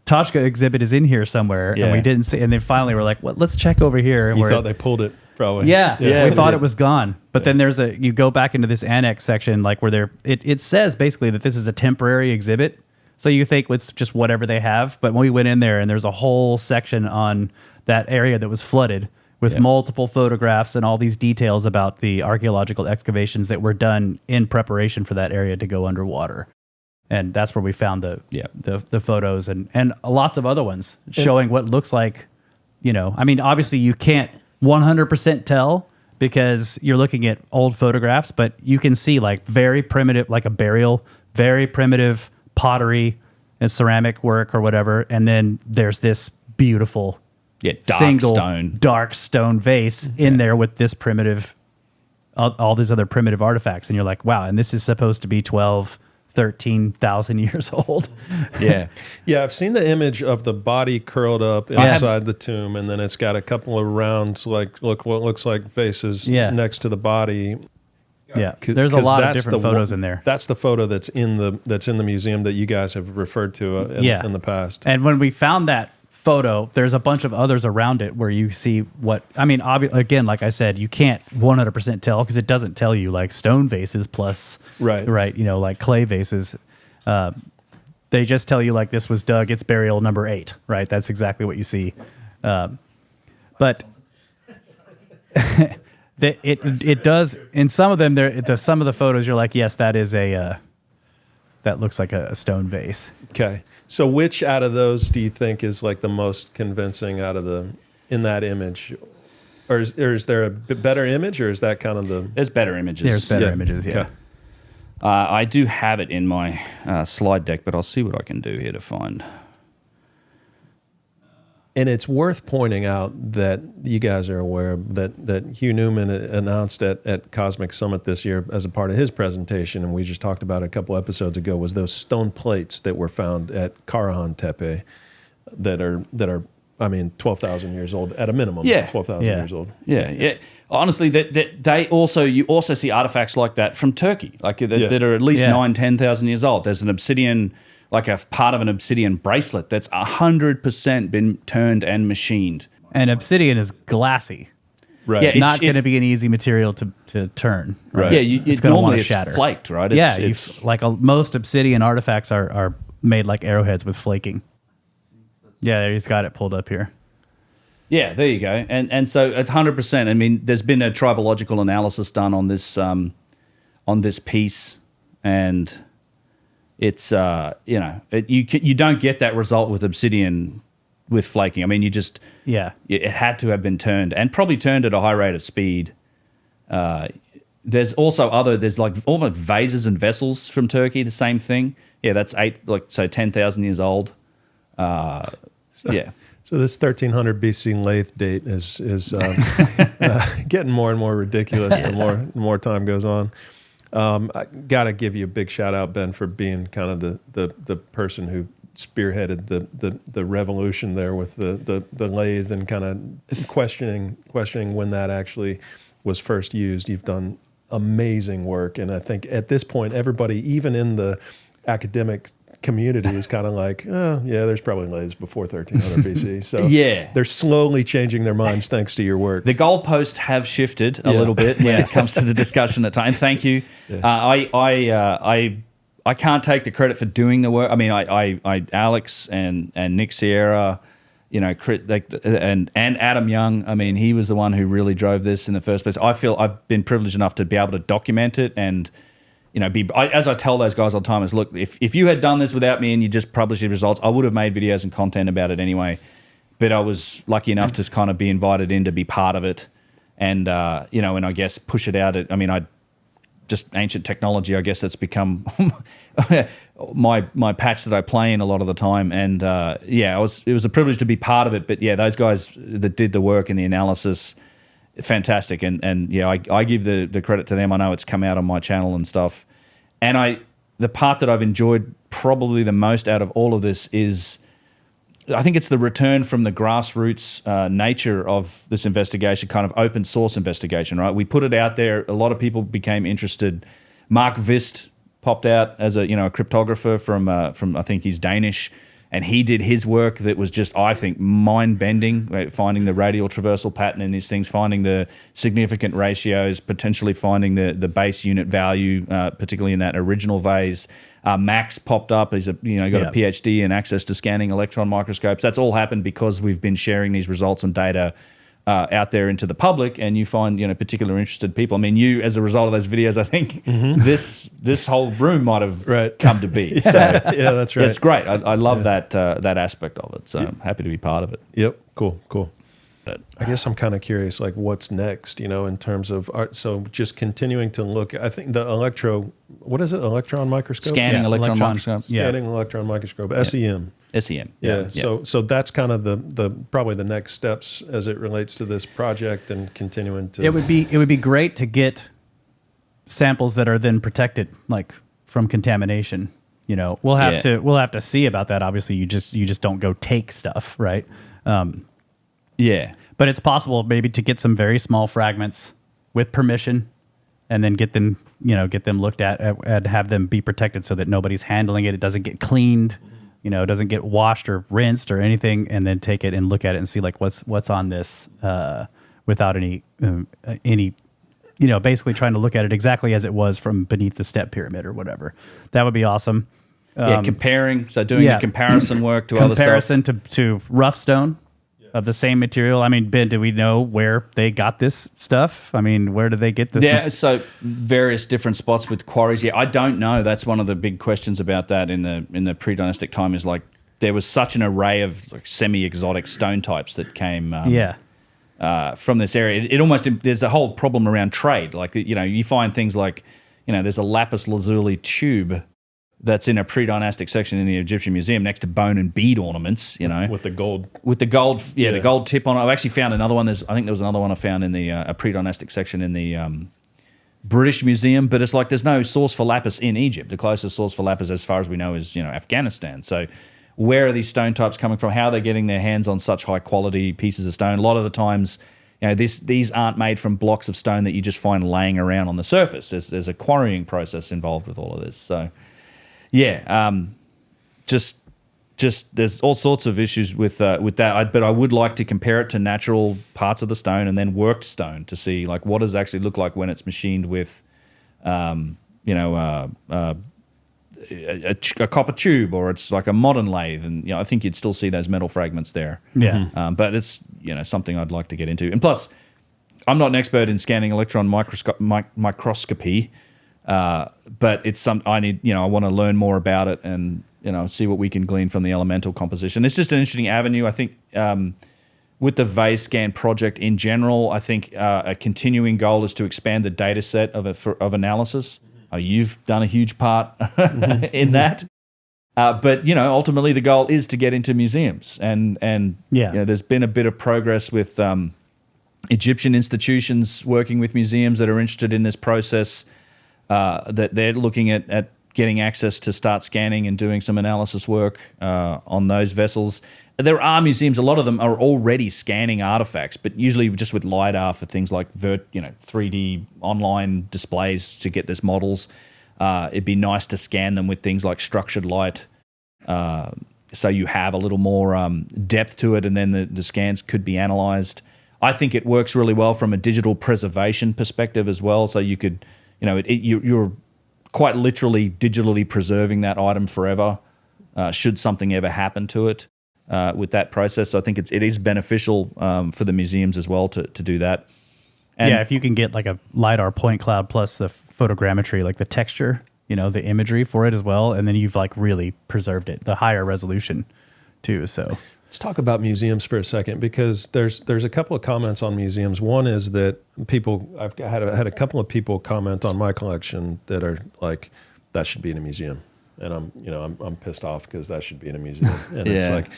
Toshka exhibit is in here somewhere, and we didn't see. And then finally, we're like, let's check over here. And you thought they pulled it, probably. Yeah, we thought it was gone. But then you go back into this annex section, like where it says basically that this is a temporary exhibit. So you think it's just whatever they have. But when we went in there, and there's a whole section on that area that was flooded, with multiple photographs and all these details about the archaeological excavations that were done in preparation for that area to go underwater. And that's where we found the photos and lots of other ones showing what looks like, I mean, obviously you can't 100% tell because you're looking at old photographs, but you can see like very primitive, like a burial, very primitive pottery and ceramic work or whatever. And then there's this beautiful dark stone vase in there with this primitive, all these other primitive artifacts. And you're like, wow, and this is supposed to be 13,000 years old. Yeah. I've seen the image of the body curled up inside the tomb, and then it's got a couple of rounds, like what looks like faces next to the body. Yeah, there's a lot of different photos in there. That's the photo that's in the museum that you guys have referred to in the past. And when we found that photo, there's a bunch of others around it where you see again, like I said, you can't 100% tell because it doesn't tell you like stone vases plus right, like clay vases. They just tell you like this was dug, it's burial number 8, right? That's exactly what you see. But it does in some of them. Some of the photos, you're like, yes, that is that looks like a stone vase. Okay. So which out of those do you think is like the most convincing in that image? Or is there a better image, or is that kind of the... There's better images. There's better images, yeah. Okay. I do have it in my slide deck, but I'll see what I can do here to find. And it's worth pointing out that you guys are aware that Hugh Newman announced at Cosmic Summit this year as a part of his presentation, and we just talked about it a couple episodes ago, was those stone plates that were found at Karahan Tepe that are I mean, 12,000 years old at a minimum. Yeah. 12,000 Yeah. years old. Yeah. Honestly, you also see artifacts like that from Turkey, like that are at least 10,000 years old. There's an obsidian, like a part of an obsidian bracelet that's 100% been turned and machined. And obsidian is glassy. Right. Yeah, Not going to be an easy material to turn. Right. Yeah, It's gonna normally wanna it's shatter. flaked, right? It's like most obsidian artifacts are made like arrowheads with flaking. Yeah, he's got it pulled up here. Yeah, there you go. And so at 100%, I mean, there's been a tribological analysis done on this piece, and it's you don't get that result with obsidian with flaking. I mean, it had to have been turned, and probably turned at a high rate of speed. There's also there's like almost vases and vessels from Turkey, the same thing. Yeah, that's 10,000 years old. Yeah. So this 1300 BC lathe date is getting more and more ridiculous the more time goes on. I got to give you a big shout out, Ben, for being kind of the person who spearheaded the revolution there with the lathe and kind of questioning when that actually was first used. You've done amazing work, and I think at this point, everybody, even in the academic community, is kind of like, oh, yeah, there's probably lathes before 1300 BC. So they're slowly changing their minds thanks to your work. The goalposts have shifted a little bit when it comes to the discussion at time. Thank you. Yeah. I can't take the credit for doing the work. I mean, Alex and Nick Sierra, and Adam Young. I mean, he was the one who really drove this in the first place. I feel I've been privileged enough to be able to document it and, as I tell those guys all the time, is look, if you had done this without me and you just published the results, I would have made videos and content about it anyway. But I was lucky enough to kind of be invited in to be part of it, and and I guess push it out. Just ancient technology, I guess that's become my patch that I play in a lot of the time. And it was a privilege to be part of it. But those guys that did the work and the analysis, fantastic. And I give the credit to them. I know it's come out on my channel and stuff. And the part that I've enjoyed probably the most out of all of this is, I think it's the return from the grassroots nature of this investigation, kind of open source investigation, right? We put it out there. A lot of people became interested. Mark Vist popped out as a cryptographer from I think he's Danish, and he did his work that was just, I think, mind-bending, right? Finding the radial traversal pattern in these things, finding the significant ratios, potentially finding the base unit value, particularly in that original vase. Max popped up. He's got a PhD and access to scanning electron microscopes. That's all happened because we've been sharing these results and data out there into the public, and you find particular interested people. I mean, you, as a result of those videos, I think this whole room might have come to be. So yeah, that's right. It's great. I love that aspect of it. So I'm happy to be part of it. Yep. Cool. I guess I'm kind of curious, like, what's next, in terms of art. So just continuing to look, I think the electron microscope? Scanning electron microscope. Scanning electron microscope, SEM. SEM. Yeah. So that's kind of the probably the next steps as it relates to this project and continuing to. It would be great to get samples that are then protected, like from contamination. We'll have to see about that. Obviously, you just don't go take stuff, right? But it's possible maybe to get some very small fragments with permission, and then get them looked at and have them be protected so that nobody's handling it. It doesn't get cleaned. It doesn't get washed or rinsed or anything, and then take it and look at it and see like what's on this without any basically trying to look at it exactly as it was from beneath the step pyramid or whatever. That would be awesome. Comparing. So doing a comparison work to other stuff. Comparison to rough stone of the same material. I mean, Ben, do we know where they got this stuff? I mean, where did they get this? Yeah, so various different spots with quarries. Yeah, I don't know. That's one of the big questions about that in the pre-dynastic time, is like there was such an array of like semi-exotic stone types that came from this area. It almost, there's a whole problem around trade. Like, you find things like, there's a lapis lazuli tube that's in a pre-dynastic section in the Egyptian Museum next to bone and bead ornaments, with the gold, the gold tip on it. I've actually found another one. I think there was another one I found in the a pre-dynastic section in the British Museum, but it's like there's no source for lapis in Egypt. The closest source for lapis, as far as we know, is Afghanistan. So where are these stone types coming from? How are they getting their hands on such high quality pieces of stone? A lot of the times, these aren't made from blocks of stone that you just find laying around on the surface. There's a quarrying process involved with all of this. So, just there's all sorts of issues with that. But I would like to compare it to natural parts of the stone and then worked stone to see like what does it actually look like when it's machined with, a copper tube, or it's like a modern lathe, and I think you'd still see those metal fragments there. Yeah. But it's something I'd like to get into. And plus, I'm not an expert in scanning electron microscopy, but it's I want to learn more about it and see what we can glean from the elemental composition. It's just an interesting avenue. I think with the Vase Scan project in general, I think a continuing goal is to expand the data set of analysis. You've done a huge part in that. But, ultimately the goal is to get into museums. And there's been a bit of progress with Egyptian institutions working with museums that are interested in this process, that they're looking at getting access to start scanning and doing some analysis work on those vessels. There are museums, a lot of them are already scanning artifacts, but usually just with LiDAR for things like 3D online displays to get this models. It'd be nice to scan them with things like structured light, so you have a little more depth to it, and then the scans could be analyzed. I think it works really well from a digital preservation perspective as well, so you could, you're quite literally digitally preserving that item forever should something ever happen to it. With that process, so I think it is beneficial for the museums as well to do that. And if you can get like a LiDAR point cloud plus the photogrammetry, like the texture, the imagery for it as well, and then you've like really preserved it, the higher resolution too. So let's talk about museums for a second, because there's a couple of comments on museums. One is that I've had a couple of people comment on my collection that are like, that should be in a museum. And I'm pissed off because that should be in a museum. And it's like,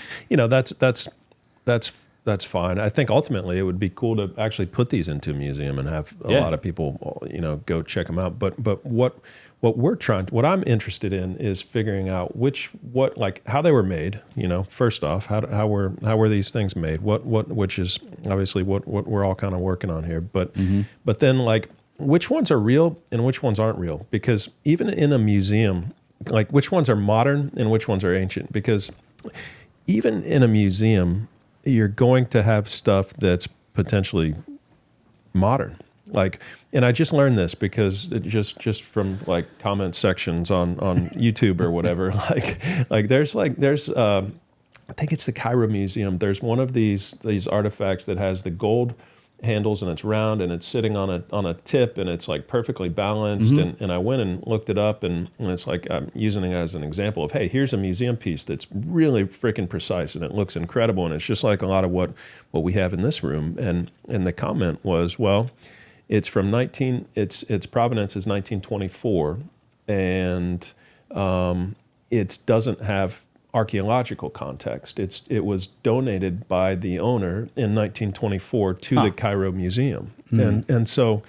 that's fine. I think ultimately it would be cool to actually put these into a museum and have a lot of people, go check them out. But what I'm interested in is figuring out how they were made. First off, how were these things made? Which is obviously what we're all kind of working on here. But but then like which ones are real and which ones aren't real? Because even in a museum, like which ones are modern and which ones are ancient? Because even in a museum, you're going to have stuff that's potentially modern. Like, and I just learned this because it just from like comment sections on YouTube or whatever. like there's I think it's the Cairo Museum. There's one of these artifacts that has the gold handles and it's round and it's sitting on a tip and it's like perfectly balanced. And I went and looked it up and it's like I'm using it as an example of, hey, here's a museum piece that's really freaking precise and it looks incredible and it's just like a lot of what we have in this room. And the comment was, well, it's from its provenance is 1924 and it doesn't have archaeological context. It was donated by the owner in 1924 to the Cairo Museum, and so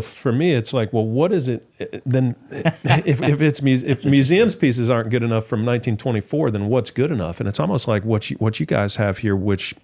for me it's like, well, what is it then? if museums pieces aren't good enough from 1924, then what's good enough? And it's almost like what you guys have here, which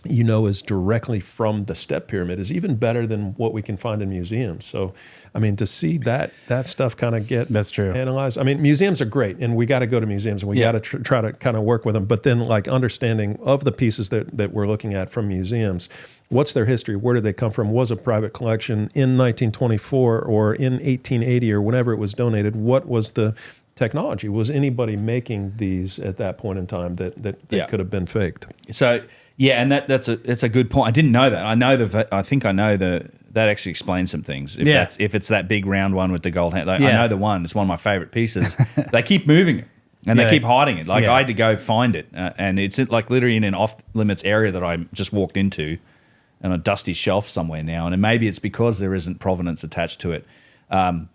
is directly from the step pyramid, is even better than what we can find in museums. So, I mean, to see that stuff kind of get That's true. analyzed. I mean, museums are great, and we got to go to museums, and we got to try to kind of work with them. But then, like, understanding of the pieces that we're looking at from museums, what's their history? Where did they come from? Was a private collection in 1924 or in 1880 or whenever it was donated? What was the technology? Was anybody making these at that point in time that could have been faked? So... yeah, and that's a good point. I didn't know that. I think I know that actually explains some things. If it's that big round one with the gold hand, I know the one. It's one of my favorite pieces. They keep moving it and they keep hiding it. Like I had to go find it, and it's like literally in an off limits area that I just walked into, on a dusty shelf somewhere now. And maybe it's because there isn't provenance attached to it. And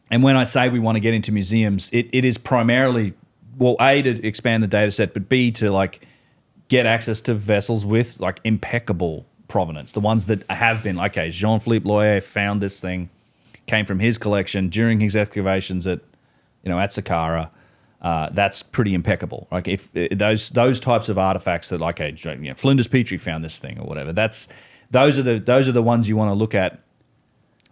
when I say we want to get into museums, it is primarily, well, A, to expand the data set, but B, to like get access to vessels with like impeccable provenance, the ones that have been, okay, Jean-Philippe Loyer found this thing, came from his collection during his excavations at Saqqara. that's pretty impeccable. Like if those types of artifacts that, like, Flinders Petrie found this thing or whatever, those are the ones you want to look at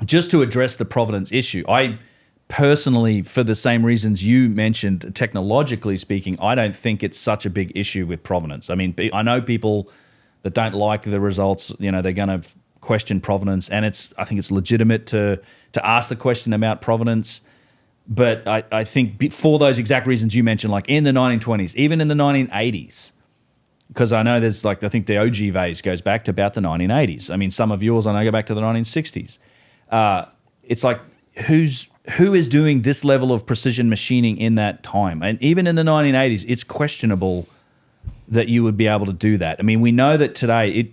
just to address the provenance issue. I personally, for the same reasons you mentioned, technologically speaking, I don't think it's such a big issue with provenance. I mean, I know people that don't like the results. They're going to question provenance, and I think it's legitimate to ask the question about provenance. But I think for those exact reasons you mentioned, like in the 1920s, even in the 1980s, because I know there's I think the OG vase goes back to about the 1980s. I mean, some of yours I know go back to the 1960s. It's like, who is doing this level of precision machining in that time? And even in the 1980s, it's questionable that you would be able to do that. I mean, we know that today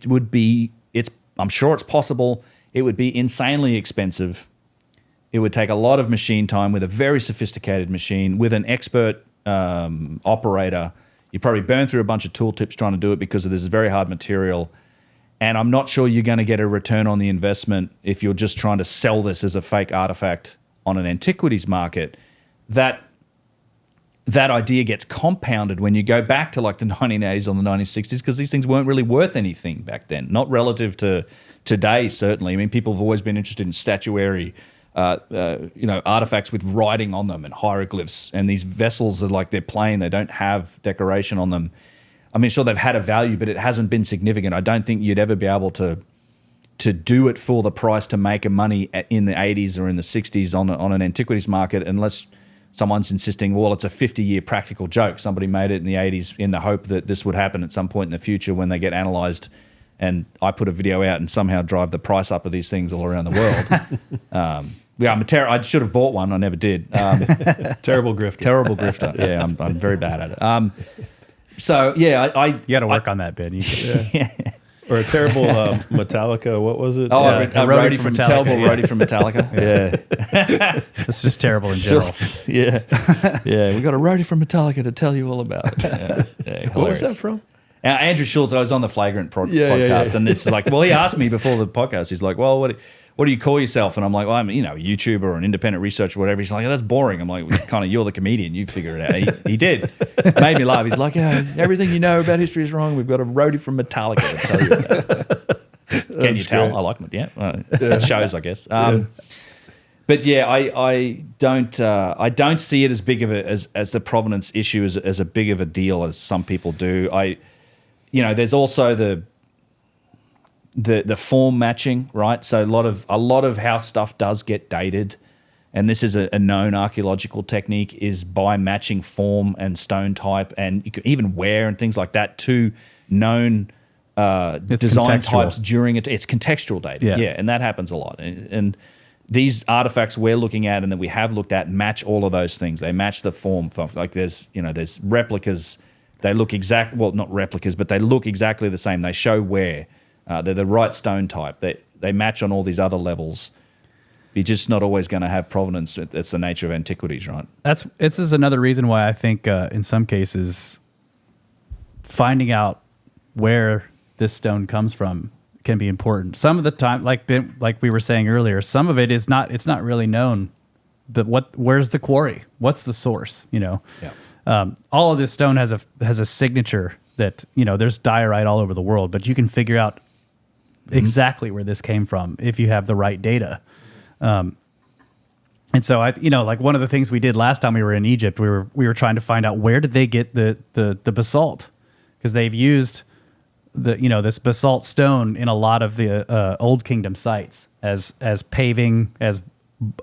I'm sure it's possible. It would be insanely expensive. It would take a lot of machine time with a very sophisticated machine, with an expert operator. You probably burn through a bunch of tooltips trying to do it because this is very hard material. And I'm not sure you're going to get a return on the investment if you're just trying to sell this as a fake artifact on an antiquities market. That idea gets compounded when you go back to like the 1980s or the 1960s, because these things weren't really worth anything back then, not relative to today, certainly. I mean, people have always been interested in statuary, artifacts with writing on them and hieroglyphs, and these vessels are like they're plain, they don't have decoration on them. I mean, sure, they've had a value, but it hasn't been significant. I don't think you'd ever be able to do it for the price to make a money in the 80s or in the 60s on an antiquities market, unless someone's insisting, well, it's a 50-year practical joke. Somebody made it in the 80s in the hope that this would happen at some point in the future when they get analysed, and I put a video out and somehow drive the price up of these things all around the world. I should have bought one. I never did. Terrible grifter. Terrible grifter. Yeah, I'm very bad at it. So, yeah, you got to work on that, Ben. Yeah. Or a terrible Metallica. What was it? Oh, a roadie from Metallica. Terrible roadie from Metallica. Yeah. It's just terrible in general. Yeah. We got a roadie from Metallica to tell you all about it. Yeah, what was that from? Andrew Schultz. I was on the Flagrant podcast, and it's like, well, he asked me before the podcast. He's like, well, what do you call yourself? And I'm like, well, I'm a YouTuber or an independent researcher or whatever. He's like, oh, that's boring. I'm like, well, kind of, you're the comedian. You figure it out. He did. Made me laugh. He's like, yeah, everything you know about history is wrong. We've got a roadie from Metallica to tell you about. Can you tell? I like it. Yeah. It shows, I guess. But yeah, I don't see it as big of as the provenance issue as a big of a deal as some people do. There's also the form matching, right? So a lot of how stuff does get dated, and this is a known archaeological technique, is by matching form and stone type and even wear and things like that to known design types during it. It's contextual dating, yeah, and that happens a lot. And these artifacts we're looking at and that we have looked at match all of those things. They match the form. Like there's replicas. They look not replicas, but they look exactly the same. They show wear. They're the right stone type. They match on all these other levels. You're just not always going to have provenance. It's the nature of antiquities, right? This is another reason why I think in some cases finding out where this stone comes from can be important. Some of the time, like we were saying earlier, some of it is not. It's not really known. Where's the quarry? What's the source? Yeah. All of this stone has a signature that there's diorite all over the world, but you can figure out exactly where this came from if you have the right data. And so like one of the things we did last time we were in Egypt, we were trying to find out where did they get the basalt, because they've used this basalt stone in a lot of the Old Kingdom sites as paving, as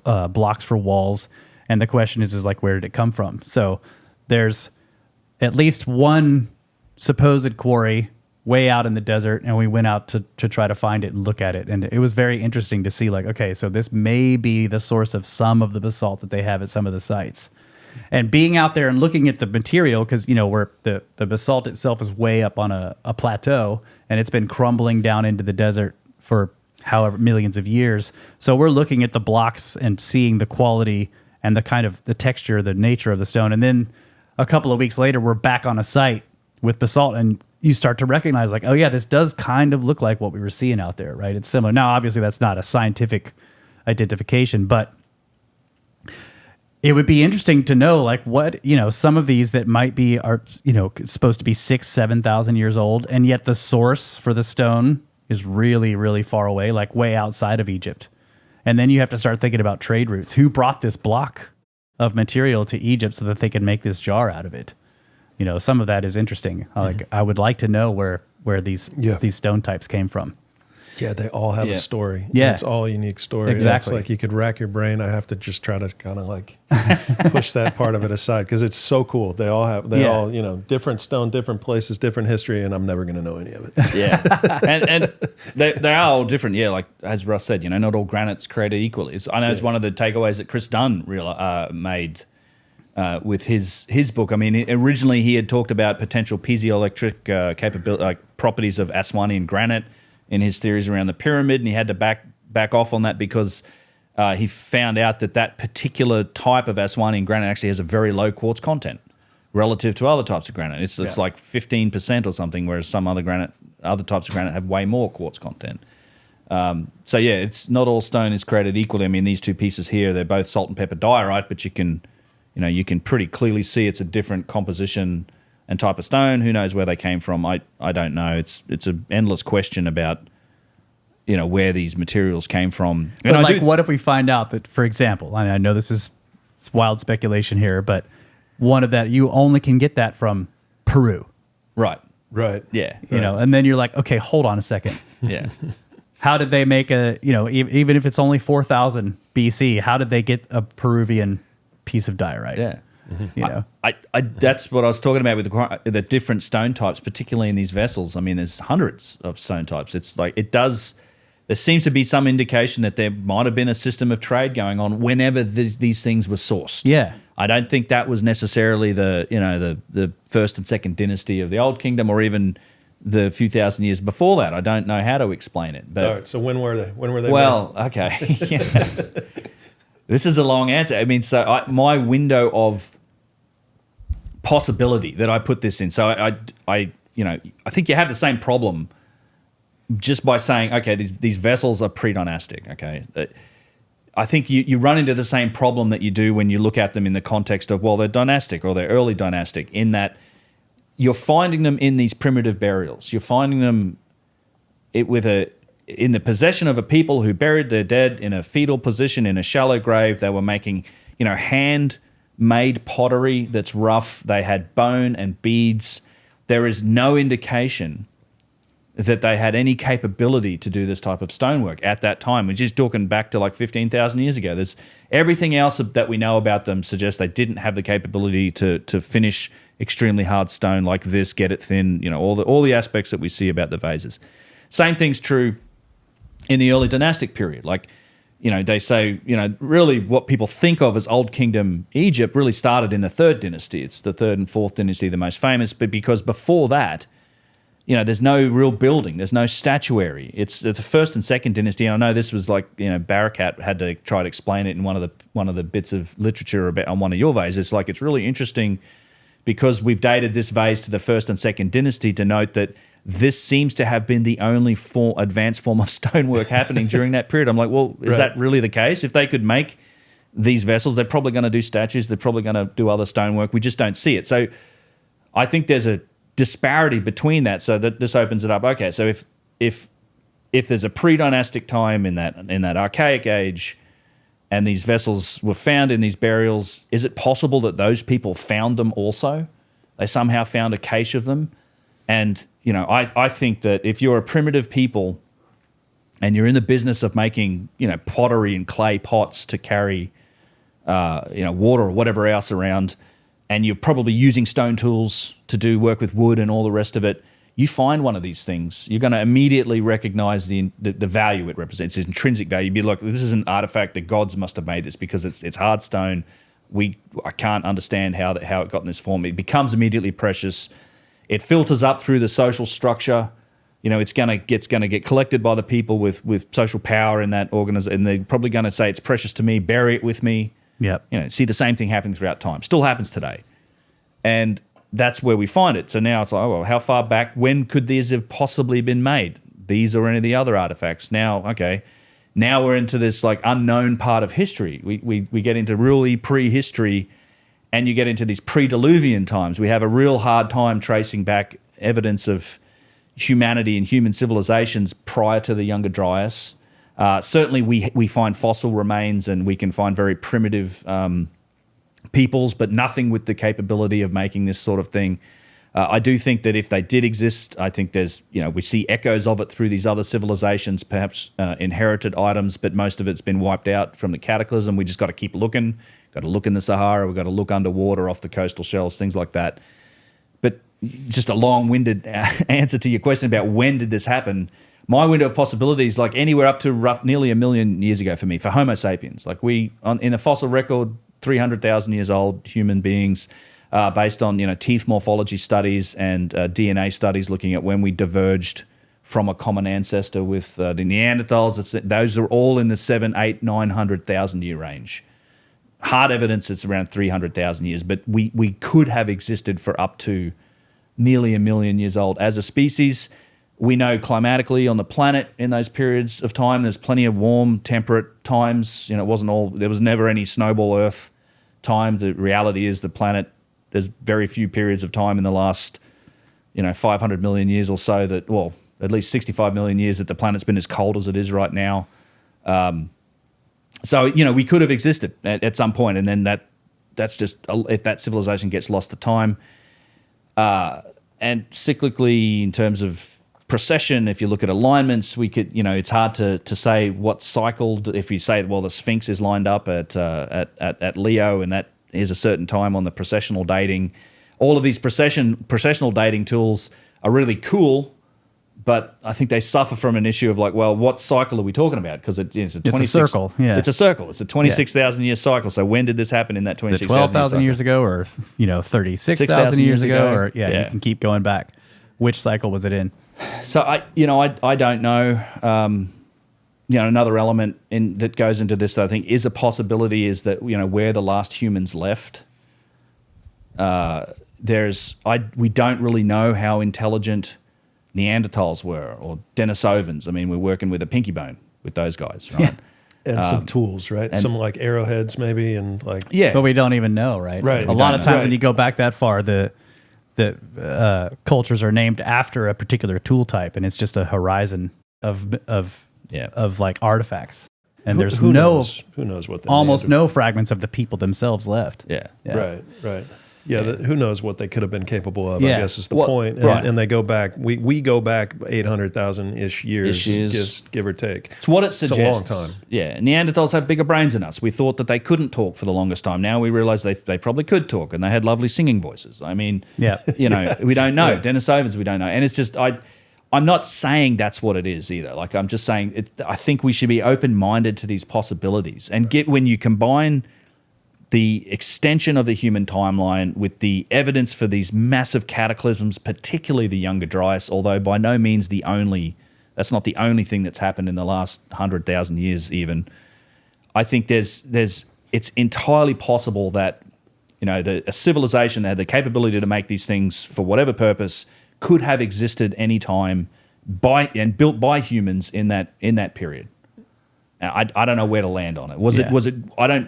blocks for walls, and the question is like, where did it come from? So there's at least one supposed quarry way out in the desert, and we went out to try to find it and look at it. And it was very interesting to see, like, okay, so this may be the source of some of the basalt that they have at some of the sites. And being out there and looking at the material, because, where the basalt itself is way up on a plateau, and it's been crumbling down into the desert for however millions of years. So we're looking at the blocks and seeing the quality and the kind of the texture, the nature of the stone. And then a couple of weeks later, we're back on a site with basalt, and you start to recognize, like, oh yeah, this does kind of look like what we were seeing out there, right? It's similar. Now, obviously, that's not a scientific identification, but It would be interesting to know, like, what, some of these that might be are, supposed to be 6,000-7,000 years old, and yet the source for the stone is really, really far away, like way outside of Egypt. And then you have to start thinking about trade routes. Who brought this block of material to Egypt so that they could make this jar out of it? Some of that is interesting. Like, I would like to know where these stone types came from. Yeah, they all have a story. Yeah. It's all a unique story. Exactly. It's like you could rack your brain. I have to just try to kind of like push that part of it aside because it's so cool. They all have, different stone, different places, different history, and I'm never going to know any of it. Yeah. and they are all different. Yeah, like as Russ said, not all granite's created equally. I know it's one of the takeaways that Chris Dunn made with his book. I mean, originally he had talked about potential piezoelectric capability, properties of Aswanian granite in his theories around the pyramid, and he had to back off on that because he found out that particular type of Aswanian granite actually has a very low quartz content relative to other types of granite. It's like 15% or something, whereas some other types of granite have way more quartz content. So yeah, it's not all stone is created equally. I mean, these two pieces here, they're both salt and pepper diorite, but you can pretty clearly see it's a different composition and type of stone. Who knows where they came from? I don't know. It's an endless question about where these materials came from. But what if we find out that, for example, I know this is wild speculation here, but one of that you only can get that from Peru, right? Yeah, and then you're like, okay, hold on a second. Yeah, how did they make even if it's only 4,000 BC? How did they get a Peruvian piece of diorite? Yeah. I that's what I was talking about with the different stone types, particularly in these vessels. I mean, there's hundreds of stone types. It's like there seems to be some indication that there might have been a system of trade going on whenever these things were sourced. Yeah. I don't think that was necessarily the first and second dynasty of the Old Kingdom, or even the few thousand years before that. I don't know how to explain it. But all right, so when were they? Well, okay. This is a long answer. I mean, so my window of possibility that I put this in. So I think you have the same problem just by saying, okay, these vessels are pre-dynastic. Okay, I think you run into the same problem that you do when you look at them in the context of, well, they're dynastic or they're early dynastic, in that you're finding them in these primitive burials. You're finding them in the possession of a people who buried their dead in a fetal position in a shallow grave. They were making, hand-made pottery that's rough. They had bone and beads. There is no indication that they had any capability to do this type of stonework at that time. We're just talking back to like 15,000 years ago. There's everything else that we know about them suggests they didn't have the capability to finish extremely hard stone like this, get it thin, all the aspects that we see about the vases. Same thing's true in the early dynastic period. Like, they say, really what people think of as Old Kingdom Egypt really started in the third dynasty. It's the third and fourth dynasty, the most famous, but because before that, there's no real building, there's no statuary. It's the first and second dynasty. And I know this was like, Barakat had to try to explain it in one of the bits of literature about on one of your vases. It's like, it's really interesting because we've dated this vase to the first and second dynasty to note that this seems to have been the only advanced form of stonework happening during that period. I'm like, well, is that really the case? If they could make these vessels, they're probably going to do statues. They're probably going to do other stonework. We just don't see it. So I think there's a disparity between that. So that this opens it up. Okay, so if there's a pre-dynastic time in that archaic age, and these vessels were found in these burials, is it possible that those people found them also? They somehow found a cache of them. And, I think that if you're a primitive people and you're in the business of making, pottery and clay pots to carry, water or whatever else around, and you're probably using stone tools to do work with wood and all the rest of it, you find one of these things, you're going to immediately recognize the value it represents, its intrinsic value. You'd be like, this is an artifact. The gods must have made this because it's hard stone. I can't understand how it got in this form. It becomes immediately precious. It filters up through the social structure. It's gonna get collected by the people with social power in that organization, and they're probably going to say it's precious to me. Bury it with me. Yep. See the same thing happening throughout time. Still happens today, and that's where we find it. So now it's like, oh well, how far back? When could these have possibly been made? These or any of the other artifacts? Now, okay, Now we're into this like unknown part of history. We get into really prehistory, and you get into these pre-Diluvian times. We have a real hard time tracing back evidence of humanity and human civilizations prior to the Younger Dryas. Certainly we find fossil remains, and we can find very primitive peoples, but nothing with the capability of making this sort of thing. I do think that if they did exist, I think there's, we see echoes of it through these other civilizations, perhaps inherited items, but most of it's been wiped out from the cataclysm. We just got to keep looking. Got to look in the Sahara. We've got to look underwater off the coastal shelves, things like that. But just a long-winded answer to your question about when did this happen. My window of possibilities, like anywhere up to nearly 1 million years ago for me, for Homo sapiens. Like in the fossil record, 300,000 years old human beings, based on teeth morphology studies and DNA studies looking at when we diverged from a common ancestor with the Neanderthals. Those are all in the 700,000, 800,000, 900,000 year range. Hard evidence it's around 300,000 years, but we could have existed for up to nearly 1 million years old as a species. We know climatically on the planet in those periods of time, there's plenty of warm, temperate times. There was never any snowball Earth time. The reality is the planet, there's very few periods of time in the last, 500 million years or so that, well, at least 65 million years that the planet's been as cold as it is right now. So, we could have existed at some point, and then that's just, if that civilization gets lost to time. And cyclically, in terms of precession, if you look at alignments, we could, it's hard to say what cycled. If you say, well, the Sphinx is lined up at Leo, and that is a certain time on the precessional dating. All of these precessional dating tools are really cool, but I think they suffer from an issue of like, well, what cycle are we talking about? Because it's a circle. Yeah, it's a circle. It's a 26,000 year cycle. So when did this happen in that 26,000 12,000 years ago, or 36,000 years ago, or you can keep going back. Which cycle was it in? So I don't know. Another element that goes into this that I think is a possibility is that where the last humans left. We don't really know how intelligent Neanderthals were or Denisovans. I mean, we're working with a pinky bone with those guys, right? And some tools, right? Some like arrowheads maybe, and like... Yeah. But we don't even know, right? Right. A lot of times when you go back that far, the cultures are named after a particular tool type, and it's just a horizon of like artifacts. And there's who knows what almost no fragments of the people themselves left. Yeah. Right. Yeah, who knows what they could have been capable of, Yeah. I guess is the point. And they go back, we go back 800,000-ish years, just give or take. It's what it suggests. It's a long time. Yeah, Neanderthals have bigger brains than us. We thought that they couldn't talk for the longest time. Now we realize they probably could talk, and they had lovely singing voices. I mean, we don't know. Denisovans, we don't know. And it's just, I'm not saying that's what it is either. Like, I'm just saying, I think we should be open-minded to these possibilities. And when you combine the extension of the human timeline with the evidence for these massive cataclysms, particularly the Younger Dryas, although by no means that's not the only thing that's happened in the last 100,000 years even. I think it's entirely possible that a civilization that had the capability to make these things for whatever purpose could have existed any time and built by humans in that period. Now, I don't know where to land on it. Was it?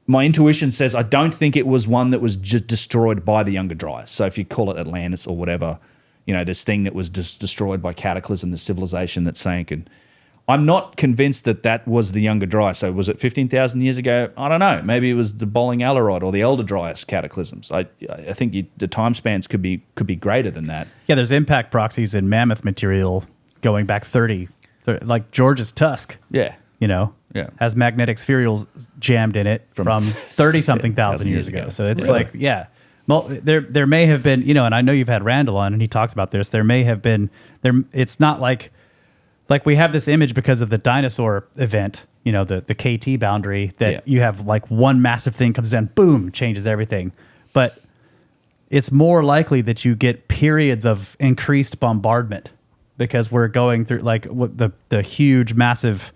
My intuition says I don't think it was one that was just destroyed by the Younger Dryas. So if you call it Atlantis or whatever, this thing that was just destroyed by cataclysm, the civilization that sank. And I'm not convinced that was the Younger Dryas. So was it 15,000 years ago? I don't know. Maybe it was the Bolling Alarod or the Elder Dryas cataclysms. I think the time spans could be greater than that. Yeah, there's impact proxies in mammoth material going back 30 like George's tusk. Yeah. Has magnetic spherules jammed in it from 30-something thousand years ago. So it's well, there may have been, and I know you've had Randall on, and he talks about this. There may have been it's not like we have this image because of the dinosaur event, the KT boundary that you have like one massive thing comes down, boom, changes everything. But it's more likely that you get periods of increased bombardment because we're going through like what the huge, massive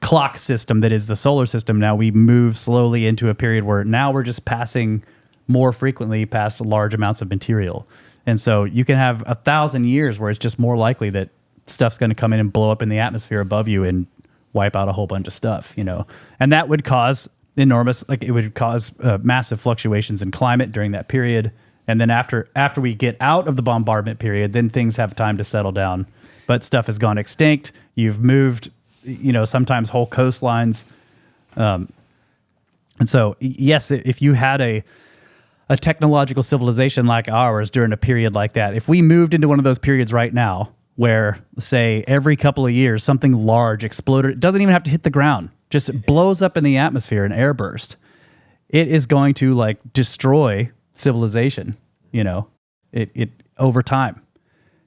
clock system that is the solar system. Now we move slowly into a period where now we're just passing more frequently past large amounts of material. And so you can have 1,000 years where it's just more likely that stuff's going to come in and blow up in the atmosphere above you in wipe out a whole bunch of stuff, and that would cause massive fluctuations in climate during that period. And then after we get out of the bombardment period, then things have time to settle down. But stuff has gone extinct. You've moved, sometimes whole coastlines. And so, yes, if you had a technological civilization like ours during a period like that, if we moved into one of those periods right now where, say, every couple of years something large exploded, it doesn't even have to hit the ground, just blows up in the atmosphere, an airburst, it is going to destroy civilization, it over time.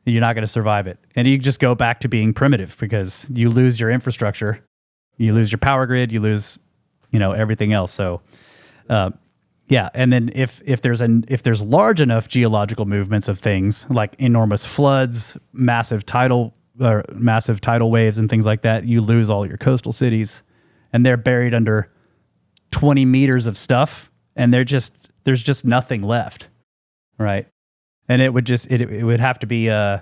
You're not going to survive it. And you just go back to being primitive because you lose your infrastructure, you lose your power grid, you lose, everything else. So, yeah. And then if there's large enough geological movements of things like enormous floods, massive tidal waves and things like that, you lose all your coastal cities and they're buried under 20 meters of stuff. And there's just nothing left. Right. And it would have to be an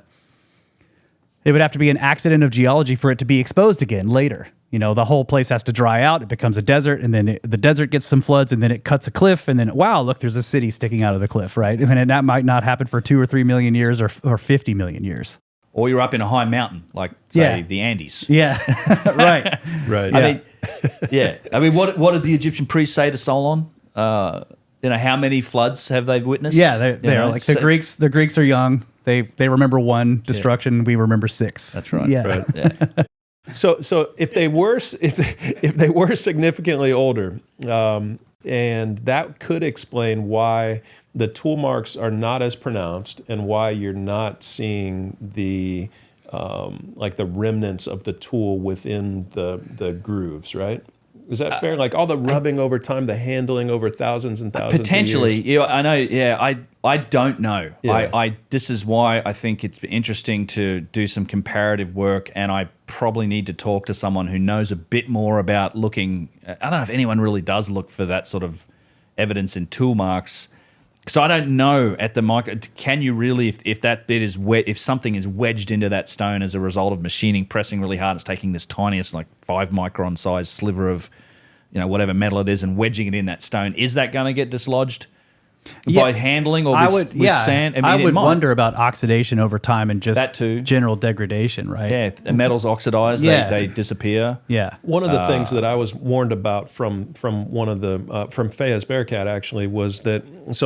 accident of geology for it to be exposed again later. The whole place has to dry out. It becomes a desert, and then the desert gets some floods, and then it cuts a cliff, and then wow, look, there's a city sticking out of the cliff, right? And that might not happen for 2 or 3 million years or 50 million years. Or you're up in a high mountain, like say the Andes. Yeah, right, right. I mean, what did the Egyptian priests say to Solon? How many floods have they witnessed? Yeah, they're like the Greeks. The Greeks are young. They remember one destruction. Yeah. We remember 6. That's right. Yeah. Right. Yeah. So if they were significantly older, and that could explain why the tool marks are not as pronounced and why you're not seeing the the remnants of the tool within the grooves, right? Is that fair? Like all the rubbing over time, the handling over thousands and thousands potentially, of years? I know. Yeah, I don't know. Yeah. This is why I think it's interesting to do some comparative work, and I probably need to talk to someone who knows a bit more about looking. I don't know if anyone really does look for that sort of evidence in tool marks. So I don't know at the micro. Can you really, if that bit is if something is wedged into that stone as a result of machining, pressing really hard, it's taking this tiniest 5 micron size sliver of, whatever metal it is, and wedging it in that stone, is that going to get dislodged by handling or with sand? I would wonder about oxidation over time and just that too. General degradation, right? Yeah, the metals oxidize, they disappear. Yeah. One of the things that I was warned about from one of the from Fayez Bearcat actually was that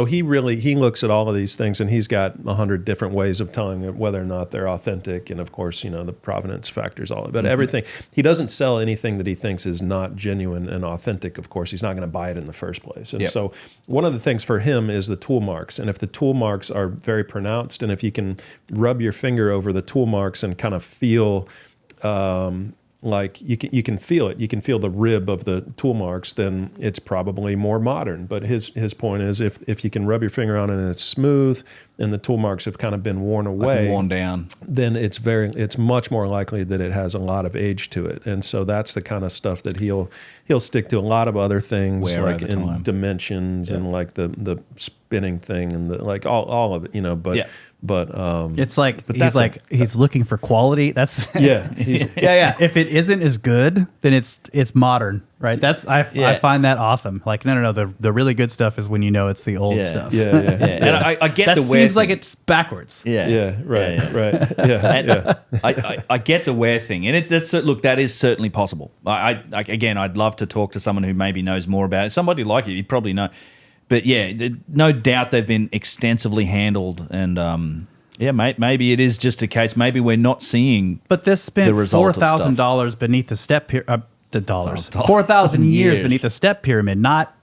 he looks at all of these things and he's got 100 different ways of telling whether or not they're authentic, and of course the provenance factors, all but everything. He doesn't sell anything that he thinks is not genuine and authentic. Of course, he's not going to buy it in the first place. And so one of the things for him is the tool marks, and if the tool marks are very pronounced, and if you can rub your finger over the tool marks and kind of feel you can feel it, you can feel the rib of the tool marks, then it's probably more modern. But his point is if you can rub your finger on it and it's smooth and the tool marks have kind of been worn away, worn down, then it's much more likely that it has a lot of age to it. And so that's the kind of stuff that he'll stick to. A lot of other things like in dimensions and like the spinning thing and all of it, but it's he's looking for quality. That's If it isn't as good, then it's modern, right? I find that awesome. No, the really good stuff is when it's the old stuff. And I get that the seems like it's backwards. Right. I get the wear thing, and that is certainly possible. I'd love to talk to someone who maybe knows more about it. Somebody like you, you'd probably know. But no doubt they've been extensively handled, and maybe it is just a case. Maybe we're not seeing. But this spent $4,000 beneath the step pyramid. 4,000 years beneath the step pyramid, not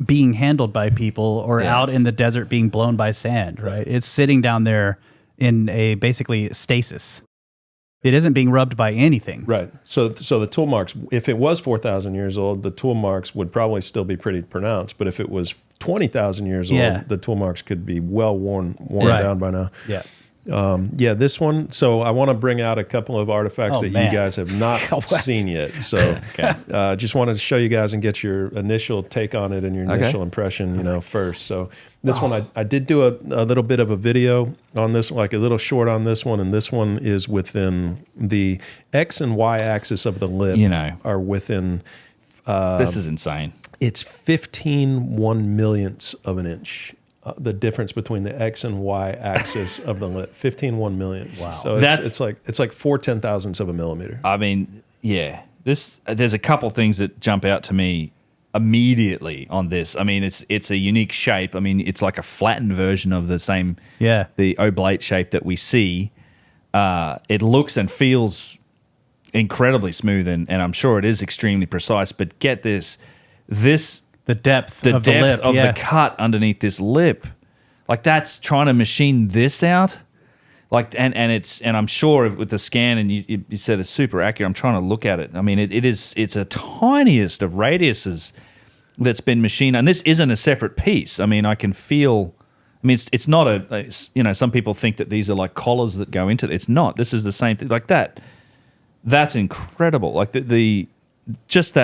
being handled by people or out in the desert being blown by sand. Right? It's sitting down there in a basically stasis. It isn't being rubbed by anything. Right. So the tool marks, if it was 4,000 years old, the tool marks would probably still be pretty pronounced. But if it was 20,000 years old, the tool marks could be well worn down by now. Yeah. This one. So I want to bring out a couple of artifacts that you guys have not seen yet. So just wanted to show you guys and get your initial take on it and your initial impression, first. So This one, I did do a little bit of a video on this, like a little short on this one, and this one is within the X and Y axis of the lip. Are within. This is insane. It's 15 1/millionths of an inch. The difference between the X and Y axis of the lip, 15 1/millionths. Wow. So it's like 4/10,000ths of a millimeter. I mean, yeah. There's a couple things that jump out to me immediately on this. I mean, it's a unique shape. I mean, it's like a flattened version of the oblate shape that we see. It looks and feels incredibly smooth, and I'm sure it is extremely precise. But get this the depth of the cut underneath this lip, like that's trying to machine this out. Like and I'm sure with the scan, and you said it's super accurate. I'm trying to look at it. I mean, it's a tiniest of radiuses that's been machined, and this isn't a separate piece. I mean, I can feel. I mean, it's not some people think that these are like collars that go into it. It's not. This is the same thing. Like that. That's incredible. Like just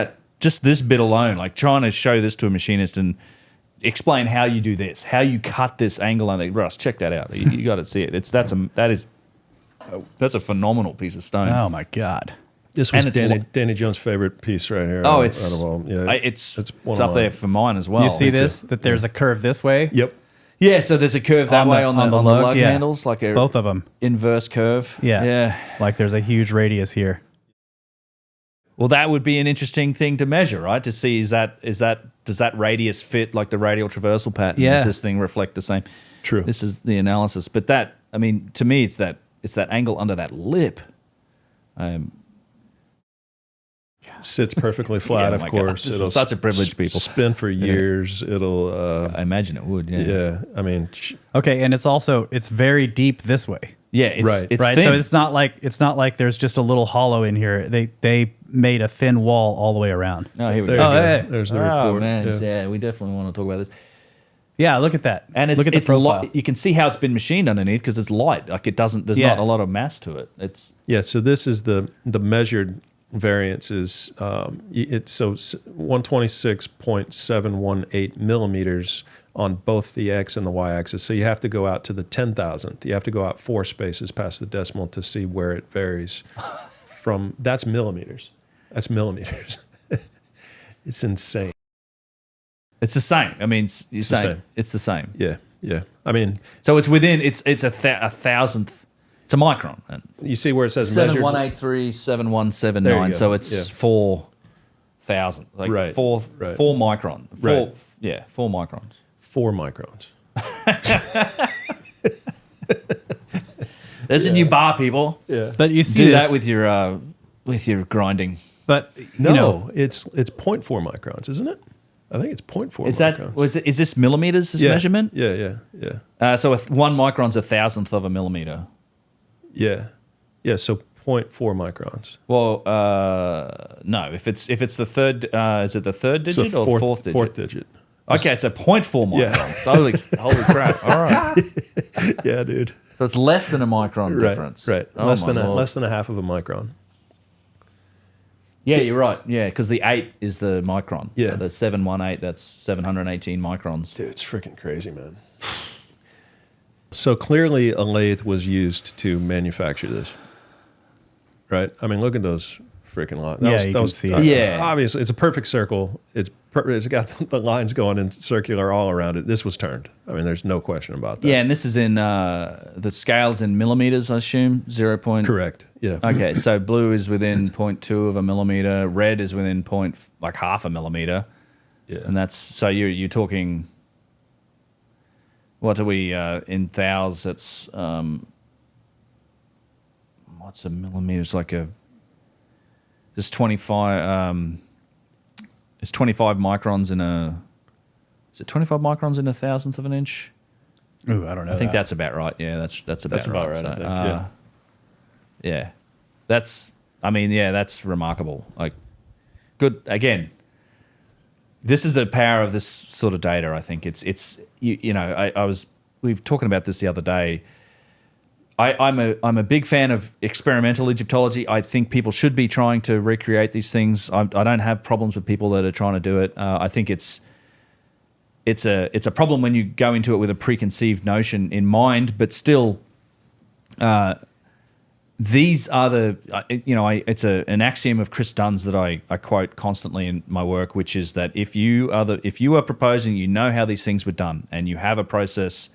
this bit alone. Like trying to show this to a machinist and explain how you do this, how you cut this angle on it. Russ, check that out. You got to see it. That's a phenomenal piece of stone. Oh my God. This was Danny Jones' favorite piece right here. Oh, it's up there for mine as well. You see this? That there's a curve this way. Yep. Yeah, so there's a curve that way on the lug handles, like both of them inverse curve. Yeah. Like there's a huge radius here. Well, that would be an interesting thing to measure, right? To see does that radius fit like the radial traversal pattern? Yeah. Does this thing reflect the same? True. This is the analysis, but that, I mean, to me, it's that angle under that lip. Sits perfectly flat, of course. This is such a privilege, people. Spin for years. It'll. I imagine it would. Yeah. Yeah. I mean. Okay, and it's very deep this way. Yeah. It's right. Thin. So it's not like there's just a little hollow in here. They made a thin wall all the way around. Oh, here we go. go. Hey. There's the report. Oh man, yeah, we definitely want to talk about this. Yeah, look at that. And look at the profile. You can see how it's been machined underneath because it's light. Like it doesn't. There's not a lot of mass to it. It's So this is the measured variance is it's so 126.718 millimeters on both the X and the Y axis. So you have to go out to the 10,000th. You have to go out 4 spaces past the decimal to see where it varies from. That's millimeters. That's millimeters. It's insane. It's the same. I mean, it's the same. It's the same. Yeah. I mean, so it's within. It's a thousandth. It's a micron. You see where it says measured? 71837179. So it's 4,000. Like four micron. Four microns. 4 microns. There's a new bar, people. Yeah. But you see that with your grinding. But it's 0.4 microns, isn't it? I think it's 0.4 microns. Is this millimeters, this measurement? Yeah. So 1 micron's a thousandth of a millimeter. Yeah, so 0.4 microns. Well, no. If it's the third, is it the third digit or fourth digit? Fourth digit. Okay, so 0.4 microns. Yeah. Holy crap! All right. Yeah, dude. So it's less than a micron difference. Right. Less than a half of a micron. Yeah, you're right. Yeah, because the 8 is the micron. Yeah. So the 718, that's 718 microns. Dude, it's freaking crazy, man. So clearly a lathe was used to manufacture this, right? I mean, look at those freaking lines. You can see it. Yeah. Obviously, it's a perfect circle. It's got the lines going in circular all around it. This was turned. I mean, there's no question about that. Yeah, and this is in, the scale's in millimeters, I assume, 0. Correct, yeah. Okay, so blue is within 0.2 of a millimeter. Red is within half a millimeter. Yeah. And that's, so you're talking... What are we in thous? It's what's a millimeter? It's like it's 25. It's 25 microns in a. Is it 25 microns in a thousandth of an inch? Ooh, I don't know. I think that's about right. Yeah, that's about right. I think. Yeah, that's. I mean, yeah, that's remarkable. Like, good again. This is the power of this sort of data. I think it's we were talking about this the other day. I'm a big fan of experimental Egyptology. I think people should be trying to recreate these things. I don't have problems with people that are trying to do it. I think it's it's a problem when you go into it with a preconceived notion in mind, but still, these are it's an axiom of Chris Dunn's that I quote constantly in my work, which is that if you are proposing, you know how these things were done, and you have a process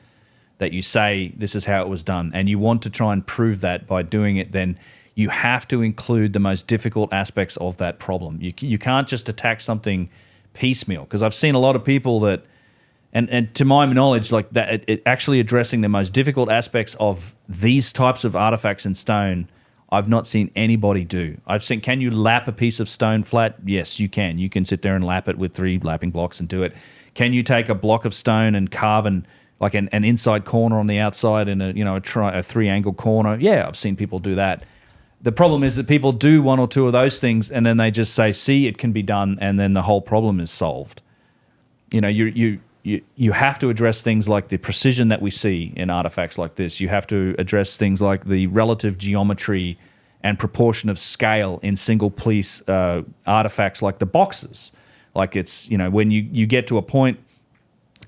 that you say this is how it was done, and you want to try and prove that by doing it, then you have to include the most difficult aspects of that problem. You can't just attack something piecemeal, because I've seen a lot of people that, and to my knowledge, like that, it actually addressing the most difficult aspects of these types of artifacts in stone, I've not seen anybody do. I've seen, can you lap a piece of stone flat? Yes, you can. You can sit there and lap it with 3 lapping blocks and do it. Can you take a block of stone and carve an inside corner on the outside in a 3-angle corner? Yeah, I've seen people do that. The problem is that people do 1 or 2 of those things, and then they just say, "See, it can be done," and then the whole problem is solved. You have to address things like the precision that we see in artifacts like this. You have to address things like the relative geometry and proportion of scale in single piece artifacts like the boxes. Like it's, when you get to a point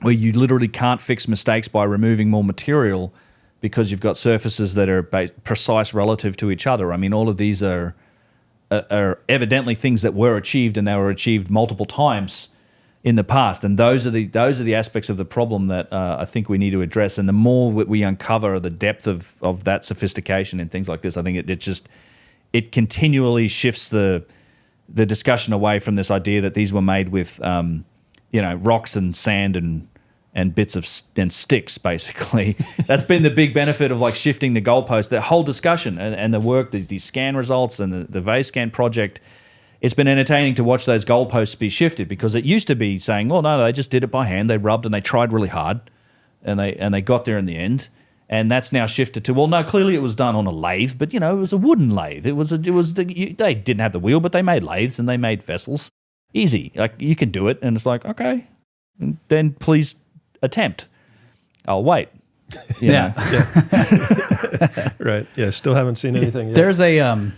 where you literally can't fix mistakes by removing more material because you've got surfaces that are precise relative to each other. I mean, all of these are evidently things that were achieved, and they were achieved multiple times in the past, and those are the aspects of the problem that I think we need to address. And the more we uncover the depth of that sophistication in things like this, I think it continually shifts the discussion away from this idea that these were made with rocks and sand and bits of and sticks. Basically, that's been the big benefit of like shifting the goalpost. The whole discussion and the work, these scan results and the Vase Scan project. It's been entertaining to watch those goalposts be shifted, because it used to be saying, "Well, no, they just did it by hand. They rubbed and they tried really hard, and they got there in the end." And that's now shifted to, "Well, no, clearly it was done on a lathe, but it was a wooden lathe. They didn't have the wheel, but they made lathes and they made vessels. Easy, like you can do it." And it's like, okay, then please attempt. I'll wait. Yeah. Right. Yeah. Still haven't seen anything yet. There's a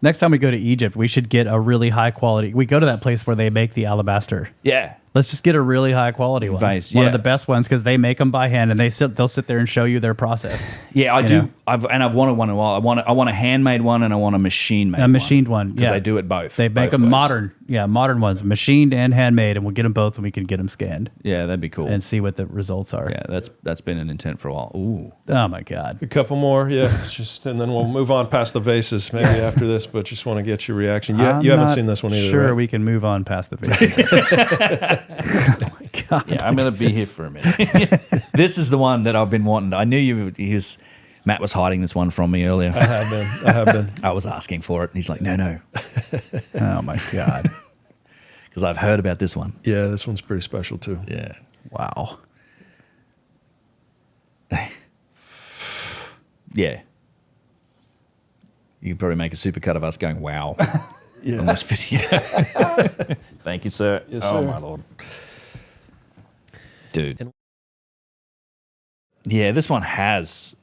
next time we go to Egypt, we should get a really high quality. We go to that place where they make the alabaster. Yeah. Let's just get a really high quality one. Vase, one of the best ones, because they make them by hand, and they'll sit there and show you their process. Yeah, I do. I've wanted one in a while. I want a handmade one, and I want a machine made. A machined one, because they do it both. They make them modern ones, machined and handmade, and we'll get them both, and we can get them scanned. Yeah, that'd be cool. And see what the results are. Yeah, that's been an intent for a while. Ooh. Oh my God. A couple more, yeah. And then we'll move on past the vases maybe after this, but just want to get your reaction. You haven't seen this one either, Sure, right? we can move on past the vases. Oh my God. Yeah, I'm going to be here for a minute. This is the one that I've been wanting. I knew Matt was hiding this one from me earlier. I have been. I was asking for it, and he's like, no. Oh my God. Because I've heard about this one. Yeah, this one's pretty special too. Yeah. Wow. Yeah. You could probably make a supercut of us going, wow, Yeah. on this video. Thank you, sir. Yes, oh, sir. my Lord. Dude. Yeah, this one has,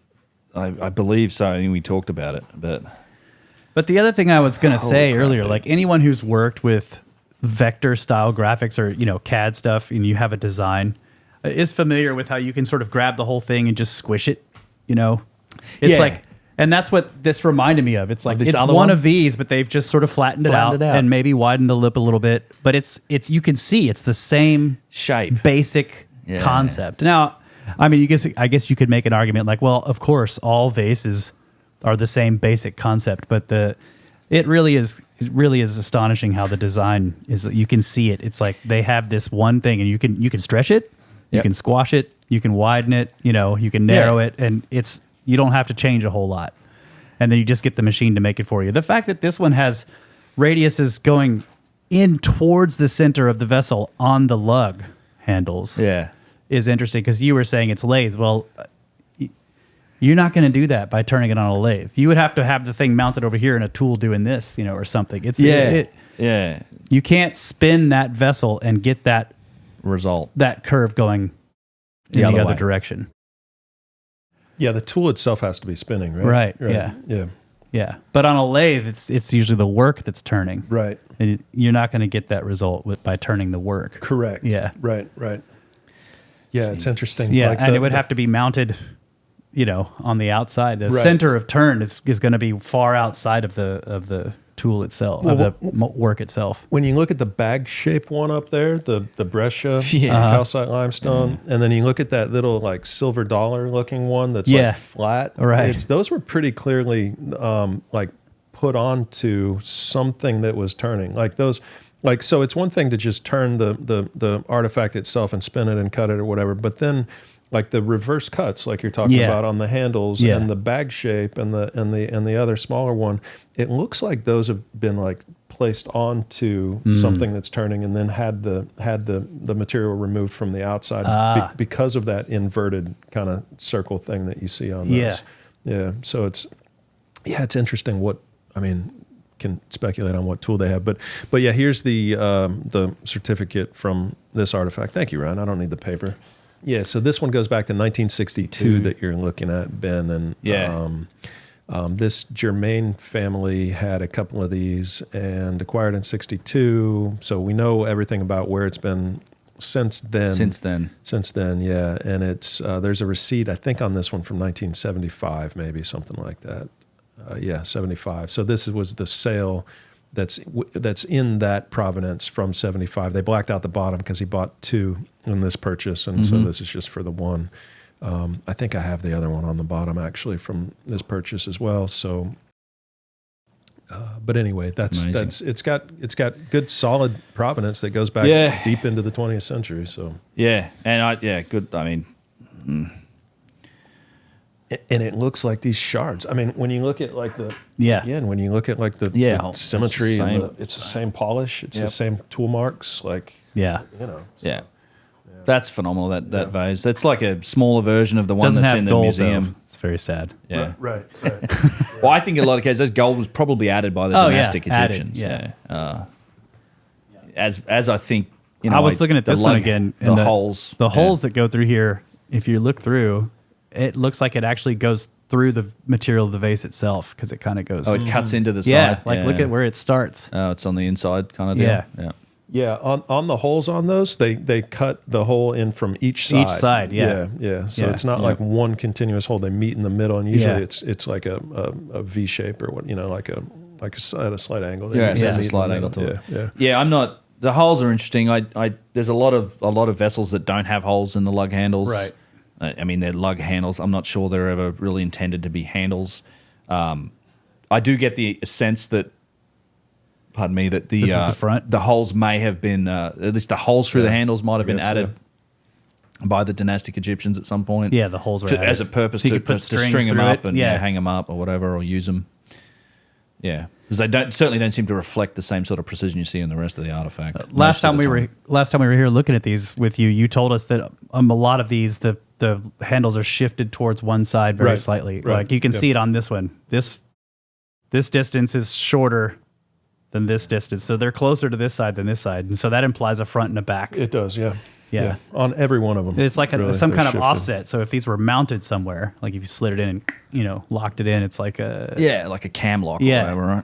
I believe so. I think we talked about it, But the other thing I was going to say crap, earlier, dude. like anyone who's worked with vector style graphics or, CAD stuff, and you have a design, is familiar with how you can sort of grab the whole thing and just squish it, It's Yeah. like, and that's what this reminded me of. It's like, this it's other one one? of these, but they've just sort of flattened it out and maybe widened the lip a little bit. But it's you can see it's the same shape. basic concept. Now, I mean, I guess you could make an argument like, well, of course, all vases are the same basic concept, but it really is astonishing how the design is. You can see it. It's like they have this one thing, and you can stretch it, you can squash it, you can widen it, you can narrow it, and you don't have to change a whole lot. And then you just get the machine to make it for you. The fact that this one has radiuses going in towards the center of the vessel on the lug handles is interesting, because you were saying it's lathe. Well, you're not going to do that by turning it on a lathe. You would have to have the thing mounted over here and a tool doing this, or something. You can't spin that vessel and get that result, that curve going in the other direction. Yeah, the tool itself has to be spinning, right? Right. Yeah. Yeah. But on a lathe, it's usually the work that's turning. Right. And you're not going to get that result by turning the work. Correct. Yeah. Right. Yeah, it's interesting. Yeah, Like and it would have to be mounted, on the outside. The Right. center of turn is going to be far outside of the tool itself, of the work itself. When you look at the bag shape one up there, the Brescia Yeah. calcite limestone, and then you look at that little like silver dollar looking one that's Yeah. like flat. Right. Those were pretty clearly like put onto something that was turning. Like those, like, so it's one thing to just turn the artifact itself and spin it and cut it or whatever, but then like the reverse cuts, like you're talking about on the handles and the bag shape and the other smaller one, it looks like those have been like placed onto something that's turning and then had the material removed from the outside because of that inverted kind of circle thing that you see on those. Yeah. So it's interesting can speculate on what tool they have, but yeah, here's the certificate from this artifact. Thank you, Ryan. I don't need the paper. Yeah, so this one goes back to 1962 that you're looking at, Ben, and this Germain family had a couple of these and acquired in 62, so we know everything about where it's been since then. Since then, yeah, and it's there's a receipt, I think, on this one from 1975, maybe something like that. 75. So this was the sale that's in that provenance from 75. They blacked out the bottom because he bought two in this purchase, and so this is just for the one. I think I have the other one on the bottom actually from this purchase as well. So, but anyway, it's got good solid provenance that goes back deep into the 20th century. So good. I mean. And it looks like these shards. I mean, when you look at like the when you look at like the symmetry, it's the same polish, it's the same tool marks. Like that's phenomenal. That vase. That's like a smaller version of the one that's in the museum. Though. It's very sad. Yeah, right. Well, I think in a lot of cases, gold was probably added by the dynastic Egyptians. As I think, I was looking at this one again. The holes that go through here. If you look through, it looks like it actually goes through the material of the vase itself because it kind of goes. Oh, it cuts into the side. Yeah, look at where it starts. Oh, it's on the inside kind of deal. Yeah. On the holes on those, they cut the hole in from each side. Each side, yeah. So it's not like one continuous hole. They meet in the middle, and usually it's like a V shape or what, like at a slight angle. Yeah, it has a slight angle to it. Yeah, I'm not. The holes are interesting. There's a lot of vessels that don't have holes in the lug handles. Right. I mean, they're lug handles. I'm not sure they're ever really intended to be handles. I do get the sense that, pardon me, that This is the front? the holes may have been, at least the holes through the handles might have been added by the dynastic Egyptians at some point. Yeah, the holes were added. As a purpose so to string them up and hang them up or whatever, or use them. Yeah, because they certainly don't seem to reflect the same sort of precision you see in the rest of the artifact. Last time we were here looking at these with you, you told us that a lot of these the handles are shifted towards one side very slightly. Right. Like you can see it on this one. This distance is shorter than this distance, so they're closer to this side than this side, and so that implies a front and a back. It does, yeah. Yeah. On every one of them. It's like some kind of shifted. offset. So if these were mounted somewhere, like if you slid it in and locked it in, it's like a like a cam lock or whatever, right?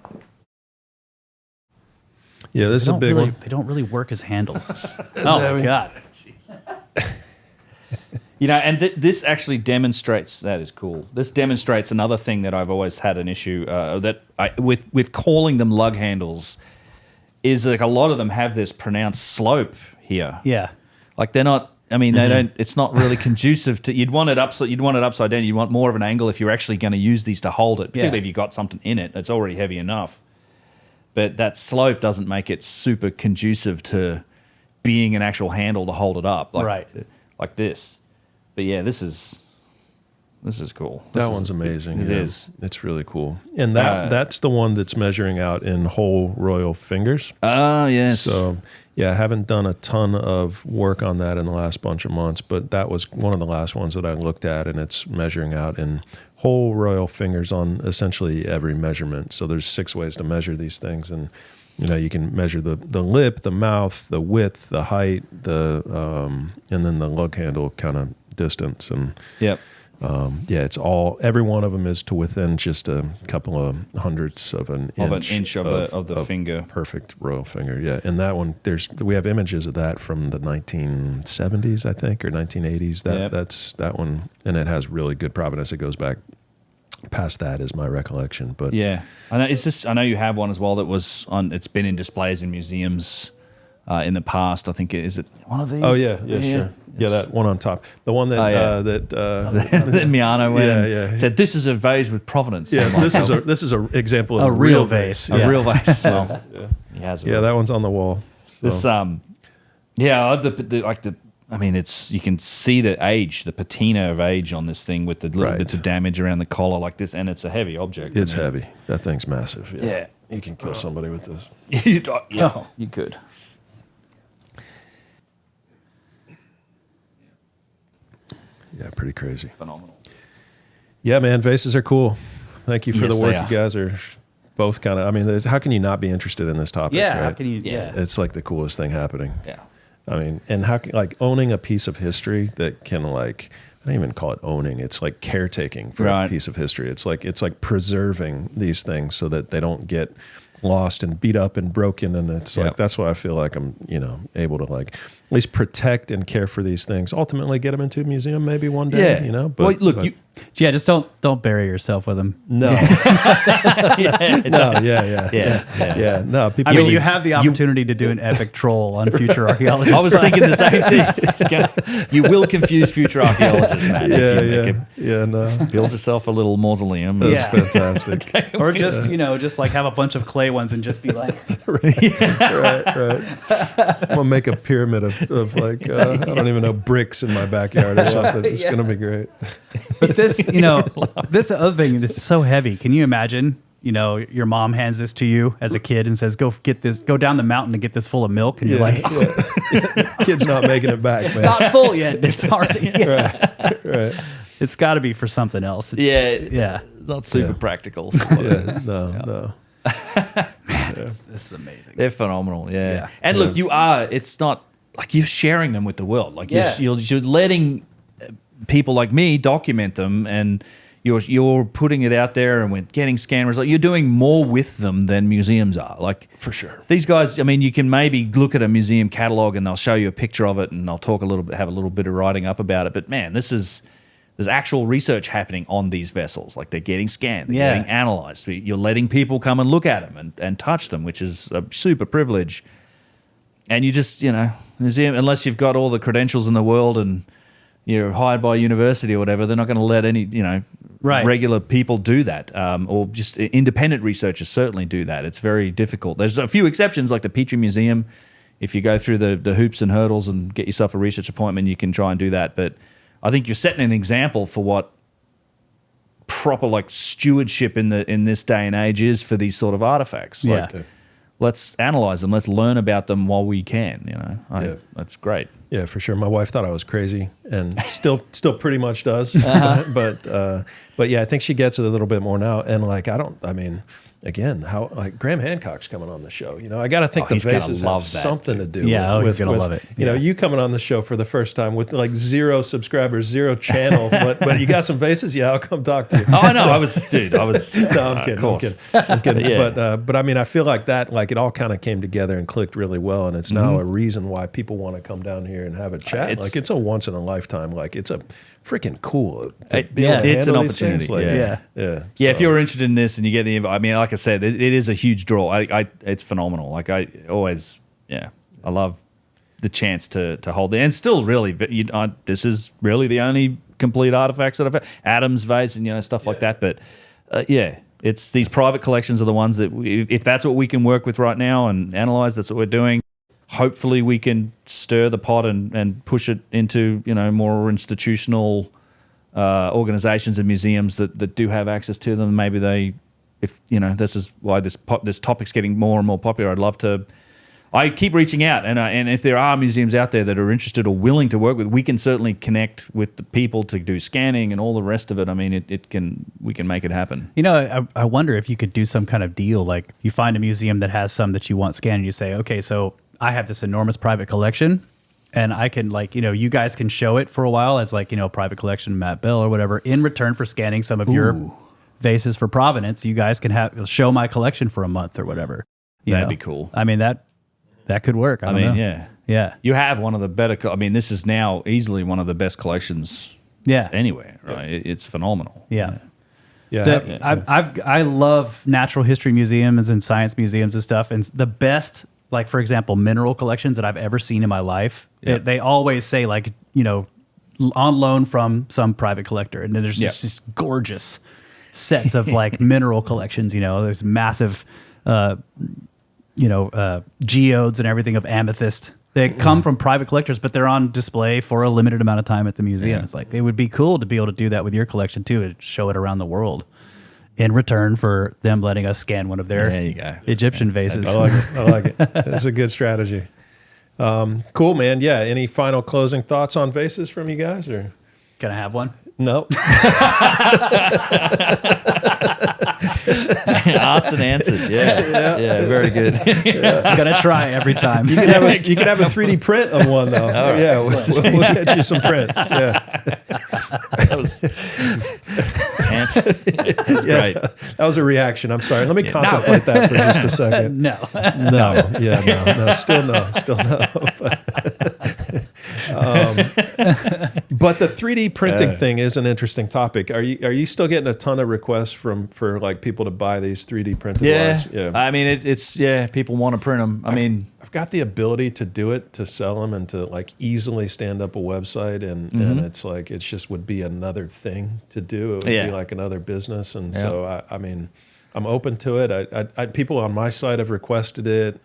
Yeah, this is a big one. They don't really work as handles. Oh my God. And this actually demonstrates, that is cool. This demonstrates another thing that I've always had an issue with calling them lug handles, is like a lot of them have this pronounced slope here. Yeah. Like they're not. I mean, they don't. It's not really conducive to. You'd want it upside. You'd want it upside down. You'd want more of an angle if you're actually going to use these to hold it. Particularly if you've got something in it that's already heavy enough. But that slope doesn't make it super conducive to being an actual handle to hold it up. Like this. But yeah, this is cool. That one's amazing. It is. It's really cool. And that's the one that's measuring out in whole royal fingers. Oh, yes. So, yeah, I haven't done a ton of work on that in the last bunch of months, but that was one of the last ones that I looked at, and it's measuring out in whole royal fingers on essentially every measurement. So there's 6 ways to measure these things, and you can measure the lip, the mouth, the width, the height, and then the lug handle kind of distance, and Yeah, it's all, every one of them is to within just a couple of hundredths of an inch of the finger. Perfect royal finger. Yeah, and that one, we have images of that from the 1970s, I think, or 1980s. That's that one, and it has really good provenance. It goes back past that, is my recollection. But yeah, I know. I know you have one as well that was on. It's been in displays in museums in the past. I think is it one of these? Oh yeah, sure. Yeah, that one on top. The one that that Miano went said, "This is a vase with provenance." Yeah, this is a example of a real vase. A real vase. Well, he has. Yeah, that one's on the wall. So. This I love the I mean, you can see the age, the patina of age on this thing with the little bits of damage around the collar like this, and it's a heavy object. It's heavy. That thing's massive. Yeah. You can kill somebody with this. You could. Yeah, pretty crazy. Phenomenal. Yeah, man, vases are cool. Thank you for the work they are. you guys are both kind of, I mean, how can you not be interested in this topic? Yeah, right? how can you? Yeah, It's like the coolest thing happening. Yeah. I mean, and how can, like, owning a piece of history that can, like, I don't even call it owning. It's like caretaking for a piece of history. It's like preserving these things so that they don't get lost and beat up and broken. And it's like, that's why I feel like I'm, able to, like, at least protect and care for these things. Ultimately get them into a museum maybe one day, But well, look, just don't bury yourself with them. No. No, No, people. I mean, you have the opportunity to do an epic troll on future archaeologists. I was thinking the same thing. You will confuse future archaeologists, man. No. Build yourself a little mausoleum. That's fantastic. Or just, just like have a bunch of clay ones and just be like, right. I'm gonna make a pyramid of like I don't even know, bricks in my backyard or something. It's gonna be great. But this, this other thing, this is so heavy. Can you imagine? Your mom hands this to you as a kid and says, "Go down the mountain and get this full of milk," and you're like, "Kid's not making it back. It's not full yet. It's already right. It's got to be for something else." It's not super practical. No. Man, this is amazing. They're phenomenal. Yeah. And look, it's not like you're sharing them with the world. Like you're letting people like me document them, and you're putting it out there, and we're getting scan results. You're doing more with them than museums are. Like, for sure. These guys, I mean, you can maybe look at a museum catalog and they'll show you a picture of it, and they'll talk a little bit, have a little bit of writing up about it. But man, there's actual research happening on these vessels. Like, they're getting scanned, they're getting analyzed. You're letting people come and look at them and touch them, which is a super privilege. And you just, museum, unless you've got all the credentials in the world and you're hired by a university or whatever, they're not going to let any, regular people do that. Or just independent researchers certainly do that. It's very difficult. There's a few exceptions, like the Petrie Museum. If you go through the hoops and hurdles and get yourself a research appointment, you can try and do that. But I think you're setting an example for what proper, like, stewardship in this day and age is for these sort of artifacts. Let's analyze them. Let's learn about them while we can. That's great. Yeah, for sure. My wife thought I was crazy, and still pretty much does. But yeah, I think she gets it a little bit more now. And like, again, how, like, Graham Hancock's coming on the show. I got to think the vases have something to do. Yeah, he's gonna love it. You coming on the show for the first time with like 0 subscribers, 0 channel, but you got some vases. Yeah, I'll come talk to you. Oh no, I was. No, I'm kidding. I'm kidding. Yeah. But I mean, I feel like that, like, it all kind of came together and clicked really well, and it's now a reason why people want to come down here and have a chat. It's a once in a lifetime. Like, it's a freaking cool. It's an opportunity. If you're interested in this and you get the invite, I mean, like I said, it is a huge draw. It's phenomenal. Like, I always, I love the chance to hold it. And still, really, this is really the only complete artifacts that I've had. Adam's vase and stuff like that. But it's these private collections are the ones that if that's what we can work with right now and analyze, that's what we're doing. Hopefully we can stir the pot and push it into more institutional organizations and museums that do have access to them. Maybe this is why this topic's getting more and more popular. I'd love to. I keep reaching out, and if there are museums out there that are interested or willing to work with, we can certainly connect with the people to do scanning and all the rest of it. I mean, we can make it happen. I wonder if you could do some kind of deal. Like, you find a museum that has some that you want scanned, and you say, okay, so I have this enormous private collection. and I can like, you guys can show it for a while as like, private collection, Matt Bell or whatever, in return for scanning some of your vases for provenance. You guys can show my collection for a month or whatever. That'd be cool. I mean, that could work. I don't know. Yeah. Yeah. You have one of the better, this is now easily one of the best collections anywhere, right? It's phenomenal. Yeah. Yeah. I love natural history museums and science museums and stuff. And the best, like, for example, mineral collections that I've ever seen in my life, they always say, like, on loan from some private collector. And then there's just gorgeous sets of, like, mineral collections. There's massive, geodes and everything of amethyst. They come from private collectors, but they're on display for a limited amount of time at the museum. Yeah. It's like, it would be cool to be able to do that with your collection too, and show it around the world in return for them letting us scan one of their Egyptian vases. I like it. That's a good strategy. Cool, man. Yeah. Any final closing thoughts on vases from you guys? Or can I have one? No. Asked and answered. Yeah, very good. I'm gonna try every time. You can have a 3D print of one though. Right, we'll get you some prints. Yeah, that was great. That was a reaction. I'm sorry. Let me contemplate that for just a second. No. Still no. But the 3D printing thing is an interesting topic. Are you still getting a ton of requests for like people to buy these 3D printed ones? Yeah. I mean, it's people want to print them. I've got the ability to do it, to sell them, and to like easily stand up a website, and it's like it just would be another thing to do. It would be like another business, and so I mean, I'm open to it. I people on my site have requested it.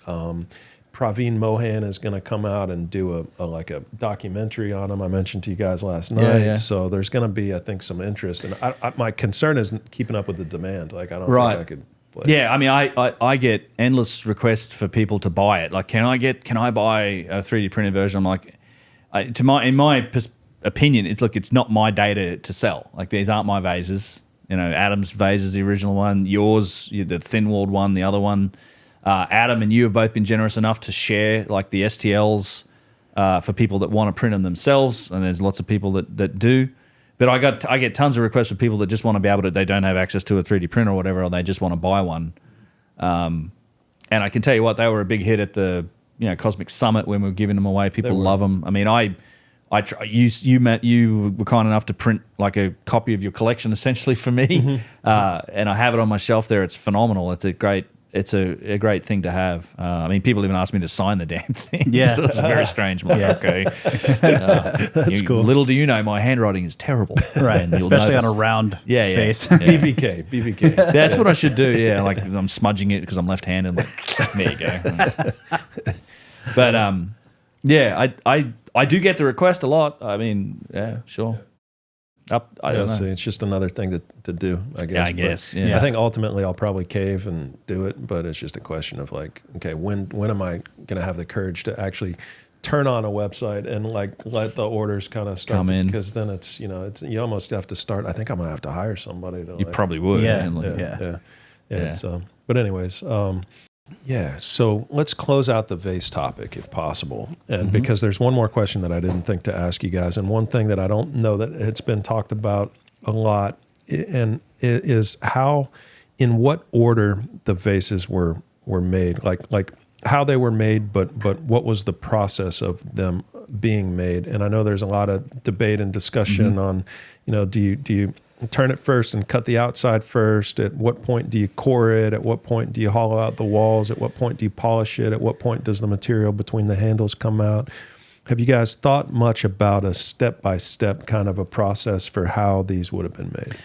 Praveen Mohan is going to come out and do a documentary on him. I mentioned to you guys last night. So there's going to be, I think, some interest. And my concern is keeping up with the demand. Like, I don't think I could play. Yeah, I mean, I get endless requests for people to buy it. Like, can I buy a 3D printed version? I'm like, in my opinion, it's not my data to sell. Like, these aren't my vases. Adam's vase is the original one. Yours, the thin-walled one, the other one. Adam and you have both been generous enough to share like the STLs for people that want to print them themselves, and there's lots of people that do. But I get tons of requests for people that just want to be able to. They don't have access to a 3D printer or whatever, or they just want to buy one. And I can tell you what, they were a big hit at the Cosmic Summit when we were giving them away. People love them. I mean, you were kind enough to print like a copy of your collection essentially for me, and I have it on my shelf there. It's phenomenal. It's a great thing to have. I mean, people even ask me to sign the damn thing. Yeah. So it's very strange. I'm like, okay. That's cool. Little do you know, my handwriting is terrible. Right. Especially on a round face. BVK. That's what I should do, like I'm smudging it because I'm left-handed. Like, there you go. But, I do get the request a lot. I mean, yeah, sure. I don't know. See, it's just another thing to do, I guess. Yeah, I guess. I think ultimately I'll probably cave and do it, but it's just a question of like, okay, when am I going to have the courage to actually turn on a website and like let the orders kind of start come in? Because then it's you almost have to start. I think I'm going to have to hire somebody to. You probably would. Yeah. So, but anyways. So let's close out the vase topic if possible. And because there's one more question that I didn't think to ask you guys, and one thing that I don't know that it's been talked about a lot, and is how, in what order the vases were made, like how they were made, but what was the process of them being made. And I know there's a lot of debate and discussion on, do you turn it first and cut the outside first? At what point do you core it? At what point do you hollow out the walls? At what point do you polish it? At what point does the material between the handles come out? Have you guys thought much about a step-by-step kind of a process for how these would have been made?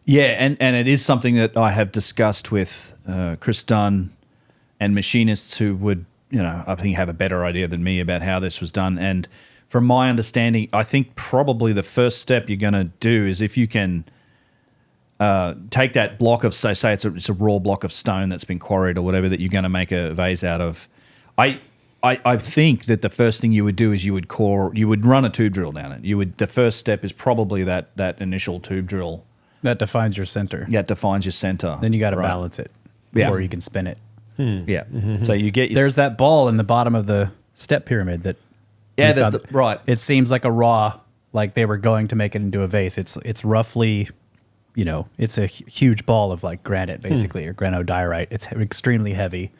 Yeah, and it is something that I have discussed with Chris Dunn and machinists who would, I think have a better idea than me about how this was done. And from my understanding, I think probably the first step you're going to do is if you can take that block of, say it's a raw block of stone that's been quarried or whatever that you're going to make a vase out of. I think that the first thing you would do is you would run a tube drill down it. The first step is probably that initial tube drill. That defines your center. Yeah, it defines your center. Then you got to balance it before you can spin it. Yeah. So you get there's that ball in the bottom of the step pyramid that Yeah, We found right. It seems like a raw, like they were going to make it into a vase. It's roughly, it's a huge ball of like granite, basically, or granodiorite. It's extremely heavy.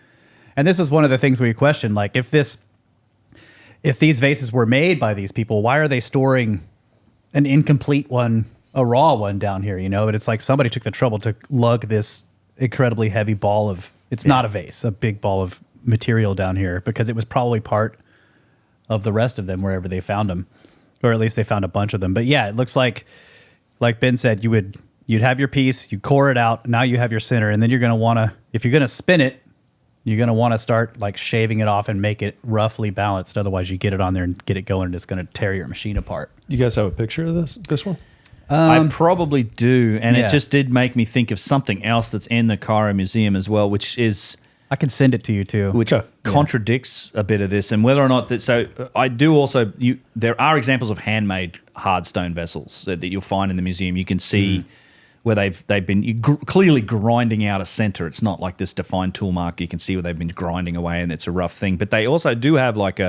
And this is one of the things we questioned. Like, if these vases were made by these people, why are they storing an incomplete one, a raw one down here? But it's like somebody took the trouble to lug this incredibly heavy ball of, it's not a vase, a big ball of material down here, because it was probably part of the rest of them wherever they found them, or at least they found a bunch of them. But yeah, it looks like Ben said, you'd have your piece, you core it out, now you have your center, and then you're going to want to, if you're going to spin it, you're going to want to start like shaving it off and make it roughly balanced. Otherwise, you get it on there and get it going, and it's going to tear your machine apart. You guys have a picture of this one? I probably do, and yeah. it just did make me think of something else that's in the Cairo Museum as well, which is... I can send it to you too. Which contradicts a bit of this, and whether or not that. So I do also. There are examples of handmade hard stone vessels that you'll find in the museum. You can see where they've been clearly grinding out a center. It's not like this defined tool mark. You can see where they've been grinding away, and it's a rough thing. But they also do have like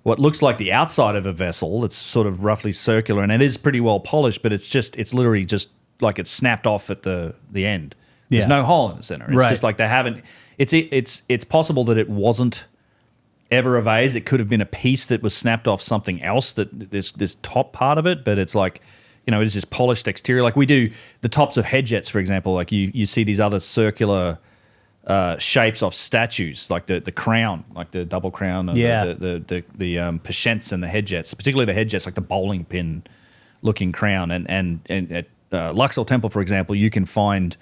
what looks like the outside of a vessel. It's sort of roughly circular, and it is pretty well polished. But it's literally just like it's snapped off at the end. There's no hole in the center. It's just like they haven't. It's possible that it wasn't ever a vase. It could have been a piece that was snapped off something else, that this top part of it, but it's like, it is this polished exterior. Like we do the tops of head jets, for example. Like you see these other circular shapes of statues, like the crown, like the double crown, or the pashents and the head jets, particularly the head jets, like the bowling pin looking crown. And at Luxor Temple, for example, you can find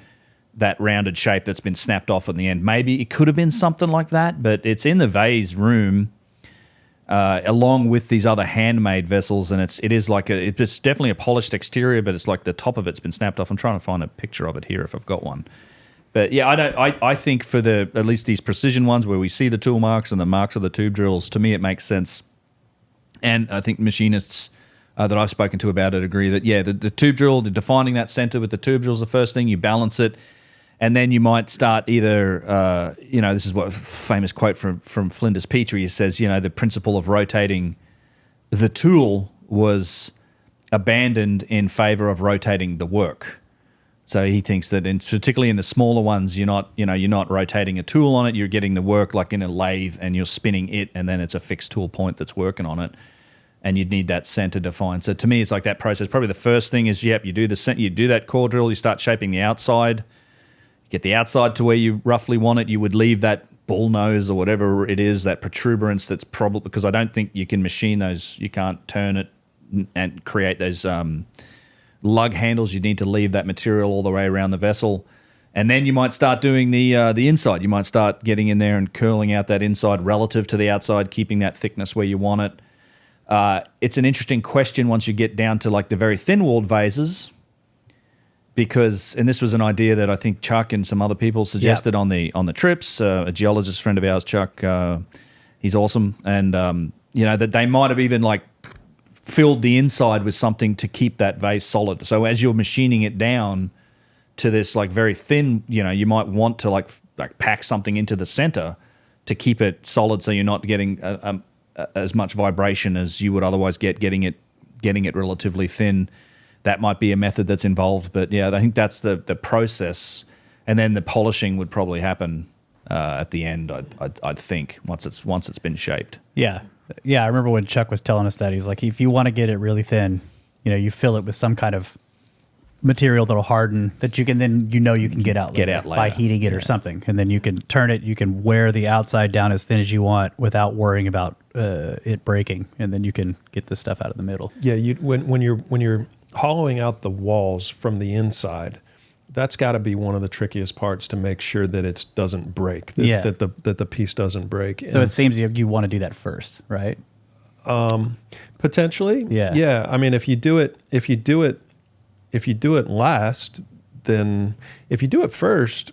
that rounded shape that's been snapped off at the end. Maybe it could have been something like that, but it's in the vase room along with these other handmade vessels, and it's definitely a polished exterior, but it's like the top of it's been snapped off. I'm trying to find a picture of it here if I've got one. But yeah, I think for at least these precision ones where we see the tool marks and the marks of the tube drills, to me it makes sense. And I think machinists that I've spoken to about it agree that, the tube drill, defining that center with the tube drill is the first thing. You balance it. And then you might start either, this is what a famous quote from Flinders Petrie. He says, the principle of rotating the tool was abandoned in favor of rotating the work. So he thinks that, particularly in the smaller ones, you're not rotating a tool on it. You're getting the work like in a lathe, and you're spinning it, and then it's a fixed tool point that's working on it. And you'd need that center defined. So to me, it's like that process. Probably the first thing is, you do that core drill. You start shaping the outside. Get the outside to where you roughly want it. You would leave that bull nose or whatever it is, that protuberance that's probably, because I don't think you can machine those. You can't turn it and create those lug handles. You need to leave that material all the way around the vessel. And then you might start doing the inside. You might start getting in there and curling out that inside relative to the outside, keeping that thickness where you want it. It's an interesting question once you get down to like the very thin-walled vases, because, and this was an idea that I think Chuck and some other people suggested on the trips. A geologist friend of ours, Chuck, he's awesome, and that they might have even like filled the inside with something to keep that vase solid. So as you're machining it down to this like very thin, you might want to like pack something into the center to keep it solid, so you're not getting as much vibration as you would otherwise getting it relatively thin. That might be a method that's involved, but yeah, I think that's the process, and then the polishing would probably happen at the end. I'd think once it's been shaped. Yeah. I remember when Chuck was telling us that, he's like, if you want to get it really thin, you fill it with some kind of material that'll harden that you can then you can get out later by heating it or something, and then you can turn it. You can wear the outside down as thin as you want without worrying about it breaking, and then you can get the stuff out of the middle. Yeah, when you're hollowing out the walls from the inside, that's got to be one of the trickiest parts to make sure that it doesn't break. That the piece doesn't break. So it seems you want to do that first, right? Potentially. Yeah. I mean, if you do it last, then if you do it first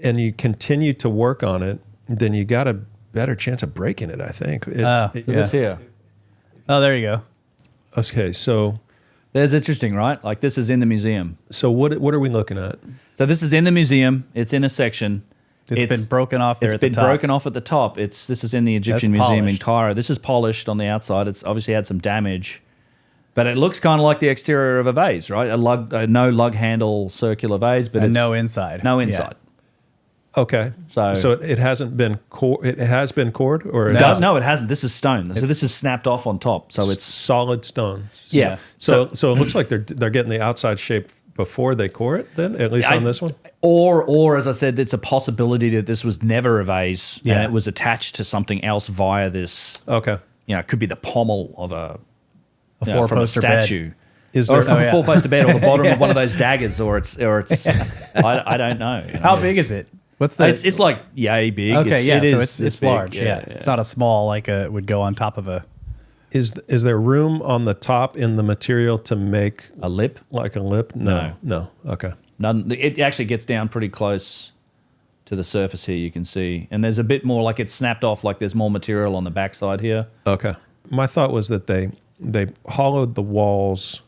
and you continue to work on it, then you got a better chance of breaking it, I think. This here. Oh, there you go. Okay, so there's interesting, right? Like this is in the museum. So what are we looking at? So this is in the museum. It's in a section, It's been broken off there It's at the been top. broken off at the top. This is in the Egyptian That's Museum in polished. Cairo. This is polished on the outside. It's obviously had some damage, but it looks kind of like the exterior of a vase, right? A no lug handle circular vase, but And it's no inside. no Yeah. inside. Okay. So it hasn't been it has been cored, or it No. hasn't? No, it hasn't. This is stone. So It's- this is snapped off on top. So it's solid stone. yeah. So it looks like they're getting the outside shape before they core it. Then at least on this one. Or as I said, it's a possibility that this was never a vase and Yeah. it was attached to something else via this. Okay. It could be the pommel of a from a four-poster bed. statue. Is Or there? from a four-poster bed, or the bottom of one of those daggers, or it's. I don't know. How big is it? What's the? It's like yay big. okay, It's, yeah. it So is it's this big. large. Yeah, it's not a small like it would go on top of a. Is there room on the top in the material to make a lip. like a lip? No. Okay. None. It actually gets down pretty close to the surface here. You can see, and there's a bit more like it's snapped off. Like there's more material on the backside here. Okay. My thought was that they hollowed the walls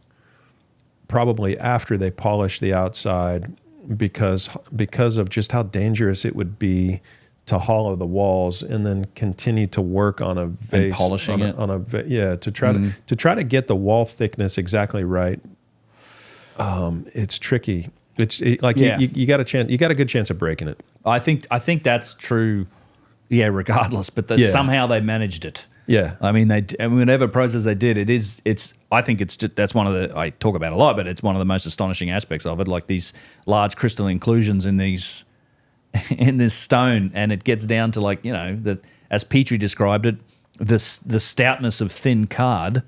probably after they polished the outside because of just how dangerous it would be to hollow the walls and then continue to work on a vase polishing it. To try to get the wall thickness exactly right. It's tricky. You got a chance. You got a good chance of breaking it. I think that's true. Yeah, regardless, but somehow they managed it. Yeah. I mean, whatever process they did, I think that's one of the, I talk about a lot, but it's one of the most astonishing aspects of it. Like these large crystal inclusions in this stone, and it gets down to like, as Petrie described it, the stoutness of thin card,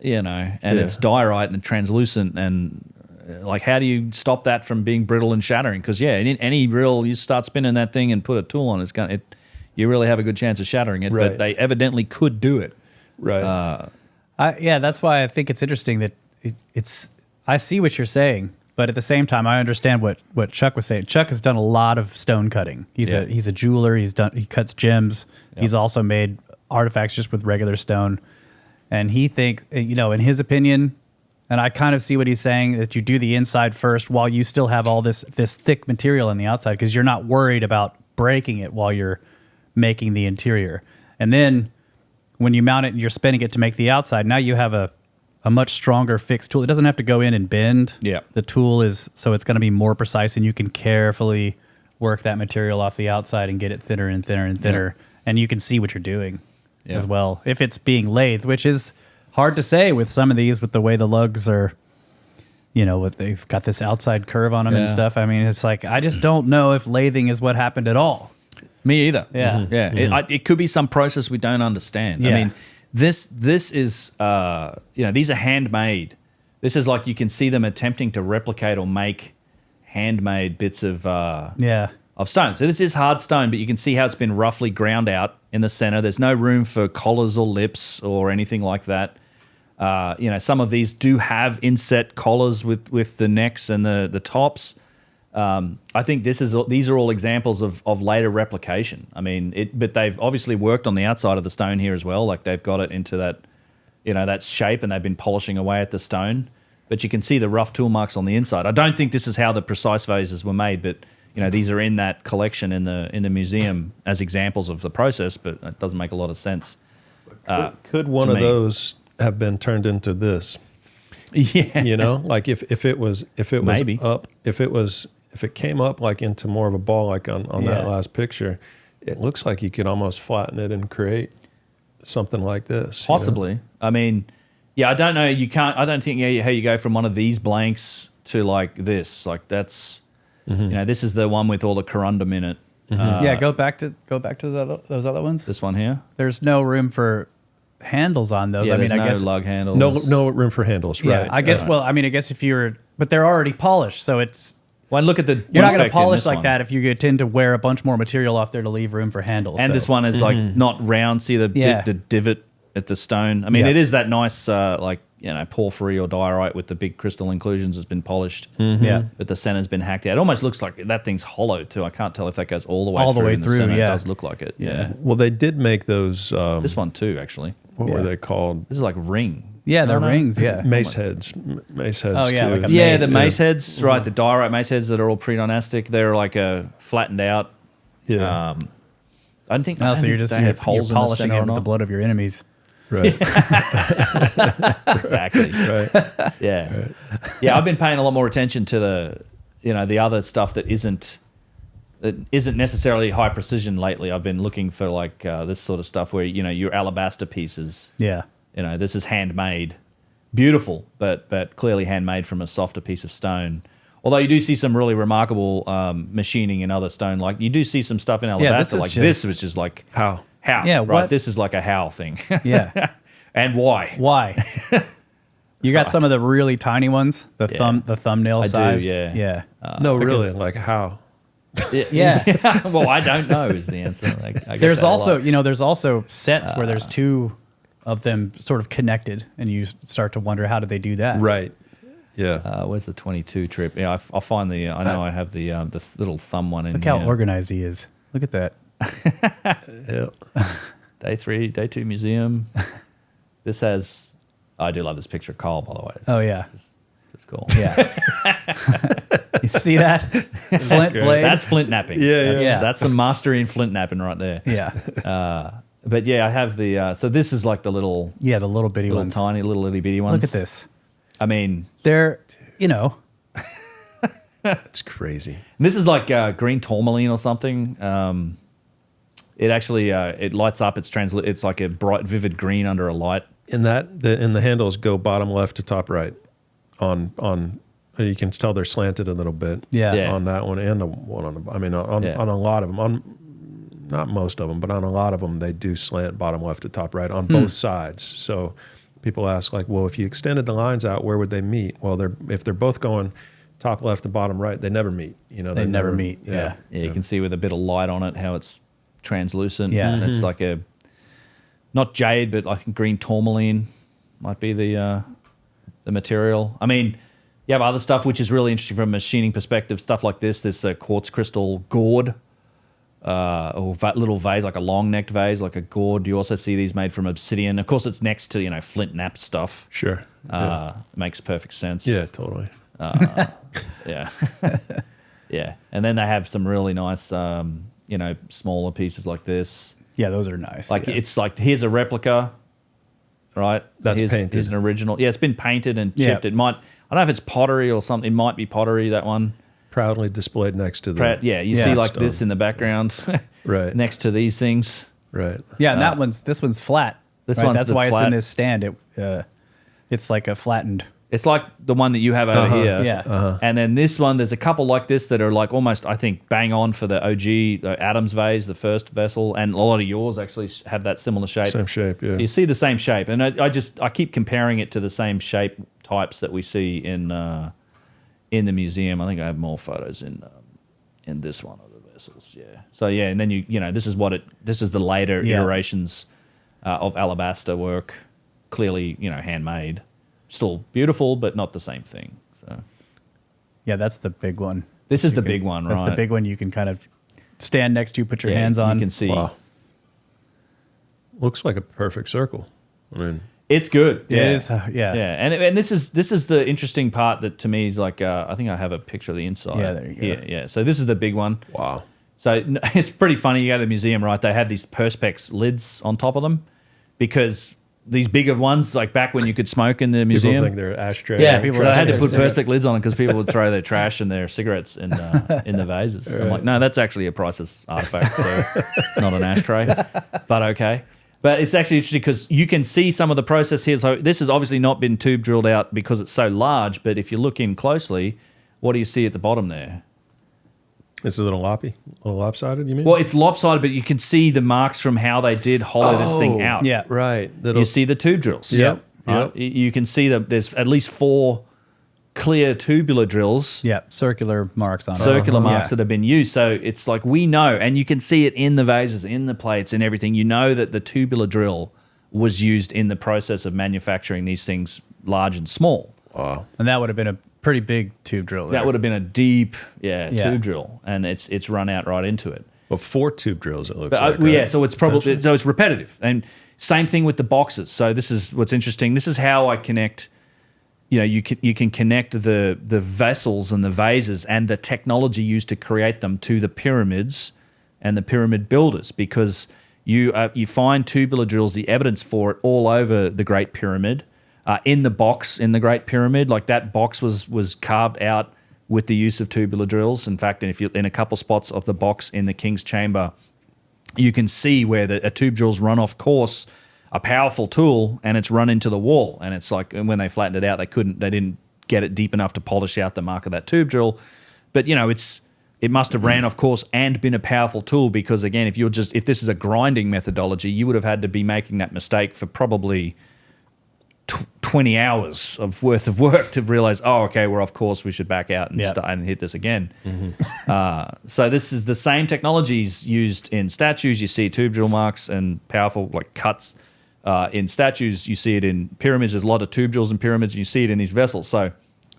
and it's diorite and translucent, and like, how do you stop that from being brittle and shattering? Because in any drill, you start spinning that thing and put a tool on, you really have a good chance of shattering it. Right. But they evidently could do it. Right. That's why I think it's interesting that it's. I see what you're saying, but at the same time, I understand what Chuck was saying. Chuck has done a lot of stone cutting. He's a jeweler. He cuts gems. Yep. He's also made artifacts just with regular stone, and he thinks, in his opinion, and I kind of see what he's saying, that you do the inside first while you still have all this thick material on the outside, because you're not worried about breaking it while you're making the interior. And then when you mount it and you're spinning it to make the outside, now you have a much stronger fixed tool. It doesn't have to go in and bend. Yeah. The tool is, so it's going to be more precise, and you can carefully work that material off the outside and get it thinner and thinner and thinner. Yeah. And you can see what you're doing as well. If it's being lathed, which is hard to say with some of these, with the way the lugs are, they've got this outside curve on them and stuff. I mean, it's like, I just don't know if lathing is what happened at all. Me either. Yeah. Mm-hmm. Yeah. Mm-hmm. It could be some process we don't understand. Yeah. I mean, this is, these are handmade. This is like, you can see them attempting to replicate or make handmade bits of stone. So this is hard stone, but you can see how it's been roughly ground out in the center. There's no room for collars or lips or anything like that. Some of these do have inset collars with the necks and the tops. I think these are all examples of later replication. I mean, but they've obviously worked on the outside of the stone here as well. Like they've got it into that, that shape, and they've been polishing away at the stone. But you can see the rough tool marks on the inside. I don't think this is how the precise vases were made, but these are in that collection in the museum as examples of the process. But it doesn't make a lot of sense. Could one of those have been turned into this? Yeah, like if it was Maybe. up, if it came up like into more of a ball, like on that last picture, it looks like you could almost flatten it and create something like this. Possibly. I mean, I don't know. You can't. I don't think how you go from one of these blanks to like this. Like that's, this is the one with all the corundum in it. Mm-hmm. Go back to those other ones. This one here. There's no room for handles on those. Yeah, I mean, I guess lug handles. No room for handles. Right. I guess. Well, I mean, I guess if you're, but they're already polished, so it's. Well, look at the. You're not going to polish this like one. that if you tend to wear a bunch more material off there to leave room for handles. And this one is like not round. See the divot at the stone. I mean, it is that nice porphyry or diorite with the big crystal inclusions has been polished. Mm-hmm. Yeah, but the center's been hacked out. It almost looks like that thing's hollow too. I can't tell if that goes all the way through. The center. It does look like it. Yeah. Well, they did make those. This one too, actually. What were they called? This is like ring. Yeah, they're rings. Yeah, mace heads. Mace heads. Oh, yeah, too. like a Yeah, the mace heads, right? The diorite mace heads that are all pre-dynastic. They're like flattened out. Yeah. I don't think. I No, don't so think you're just they have holes in the polishing center it or with the not. blood of your enemies. Right. Exactly. Right. Yeah, yeah. I've been paying a lot more attention to the other stuff that isn't necessarily high precision lately. I've been looking for like this sort of stuff where your alabaster pieces. Yeah. This is handmade, beautiful, but clearly handmade from a softer piece of stone. Although you do see some really remarkable machining in other stone, like you do see some stuff in alabaster, is like this, just- which is like How? Yeah, right. what- This is like a how thing. Yeah. And why? Why? You got some of the really tiny ones, the thumbnail I do, size. yeah. Yeah. No, really. Like how? Yeah. Well, I don't know is the answer. Like, I get There's that a also, lot. there's also sets where there's two of them sort of connected, and you start to wonder how did they do that? Right. Yeah. Where's the 22 trip? Yeah, I'll find the. I know I have the little thumb one in. Look how here. organized he is. Look at that. Yeah. Day 3, day 2 museum. This has. I do love this picture of Carl, by the way. Oh yeah. It's cool. Yeah. You see that flint blade? That's flint napping. Yeah, yeah. That's some mastery in flint napping right there. Yeah. But yeah, I have the. So this is like the little Yeah, the little bitty ones. tiny, little itty bitty ones. Look at this. I mean, They're, That's crazy. this is like green tourmaline or something. It actually it lights up. It's like a bright, vivid green under a light. In the handles go bottom left to top right. On you can tell they're slanted a little bit. Yeah. Yeah. On that one and the one on the. I mean on a lot of them. On not most of them, but on a lot of them they do slant bottom left to top right on both sides. So people ask like, well, if you extended the lines out, where would they meet? Well, if they're both going top left and bottom right, they never meet. They never meet. Yeah. Yeah, you can see with a bit of light on it how it's translucent. Yeah. And it's like a not jade, but I think green tourmaline might be the material. I mean, you have other stuff which is really interesting from a machining perspective. Stuff like this. There's a quartz crystal gourd, or little vase, like a long-necked vase, like a gourd. You also see these made from obsidian. Of course, it's next to flint knap stuff. Sure. Makes perfect sense. Yeah, totally. Yeah. Yeah. And then they have some really nice, smaller pieces like this. Yeah, those are nice. Like yeah. it's like, here's a replica, right? That's here's, painted. Here's an original. Yeah, it's been painted and Yeah. chipped. It might, I don't know if it's pottery or something. It might be pottery, that one. Proudly displayed next to the. Yeah, you Yeah. see like Stone. this in the background Right. next to these things. Right. Yeah, and this one's flat. This right? one's That's the why it's flat. in this stand. It's like a flattened. It's like the one that you have over here. Yeah. And then this one, there's a couple like this that are like almost, I think, bang on for the OG, the Adams vase, the first vessel, and a lot of yours actually have that similar shape. Same shape. Yeah. You see the same shape, and I keep comparing it to the same shape types that we see in the museum. I think I have more photos in this one of the vessels. Yeah. So yeah, and then this is the later Yeah. iterations of alabaster work, clearly handmade. Still beautiful, but not the same thing. So Yeah, that's the big one. this is the big one, right? That's the big one you can kind of stand next to, put your Yeah, hands on. You can see. Wow. Looks like a perfect circle. I mean, It's good. It yeah. is, yeah. Yeah, and this is the interesting part that to me is like I think I have a picture of the inside. Yeah, there you go. Yeah. So this is the big one. wow. So it's pretty funny. You go to the museum, right? They have these Perspex lids on top of them because these bigger ones, like back when you could smoke in the People museum. think they're ashtray. Yeah, people So they had to their put cigarette. Perspex lids on it because people would throw their trash and their cigarettes in the vases. I'm like, no, that's actually a priceless artifact, so not an ashtray, but okay. But it's actually interesting because you can see some of the process here. So this has obviously not been tube drilled out because it's so large, but if you look in closely, what do you see at the bottom there? It's a little lopsided, you mean? Well, it's lopsided, but you can see the marks from how they did hollow this thing out. Yeah. Right. You see the tube drills. Yep. Right? Yep. You can see that there's at least 4 clear tubular drills. Yeah, circular marks on it. Circular marks Yeah. that have been used. So it's like we know, and you can see it in the vases, in the plates, and everything. You know that the tubular drill was used in the process of manufacturing these things large and small. Wow. And that would have been a pretty big tube drill. That would have been a deep, Yeah. tube drill, and it's run out right into it. Well, 4 tube drills, it looks But like. yeah, right? so it's probably it's repetitive, and same thing with the boxes. So this is what's interesting. This is how I connect. You can connect the vessels and the vases and the technology used to create them to the pyramids and the pyramid builders, because you find tubular drills, the evidence for it all over the Great Pyramid, in the box in the Great Pyramid. Like that box was carved out with the use of tubular drills. In fact, and if you in a couple spots of the box in the King's Chamber, you can see where a tube drill's run off course, a powerful tool, and it's run into the wall. And it's like, and when they flattened it out, they didn't get it deep enough to polish out the mark of that tube drill. But it must have ran off course and been a powerful tool, because again, if this is a grinding methodology, you would have had to be making that mistake for probably 20 hours worth of work to realize, oh, okay, we're off course, we should back out and start and hit this again. So this is the same technologies used in statues. You see tube drill marks and powerful like cuts in statues. You see it in pyramids. There's a lot of tube drills in pyramids, and you see it in these vessels. So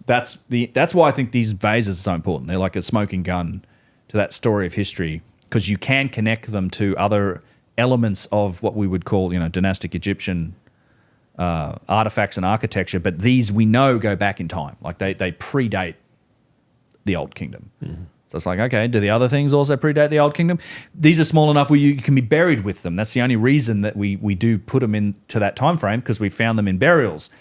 that's why I think these vases are so important. They're like a smoking gun to that story of history, because you can connect them to other elements of what we would call, dynastic Egyptian artifacts and architecture. But these we know go back in time. Like they predate the Old Kingdom. So it's like, okay, do the other things also predate the Old Kingdom? These are small enough where you can be buried with them. That's the only reason that we do put them into that time frame, because we found them in burials.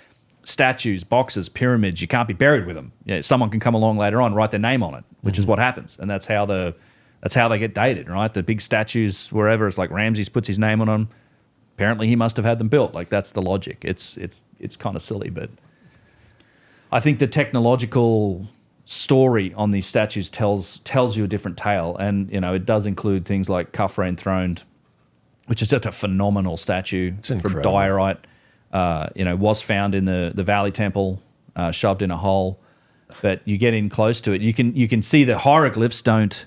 Statues, boxes, pyramids, you can't be buried with them. Someone can come along later on, write their name on it, which is what happens. And that's how they get dated, right? The big statues, wherever, it's like Ramses puts his name on them. Apparently he must have had them built. Like that's the logic. It's kind of silly, but I think the technological story on these statues tells you a different tale. And, it does include things like Khafre enthroned, which is just a phenomenal statue from diorite. Was found in the Valley Temple, shoved in a hole. But you get in close to it, you can see the hieroglyphs don't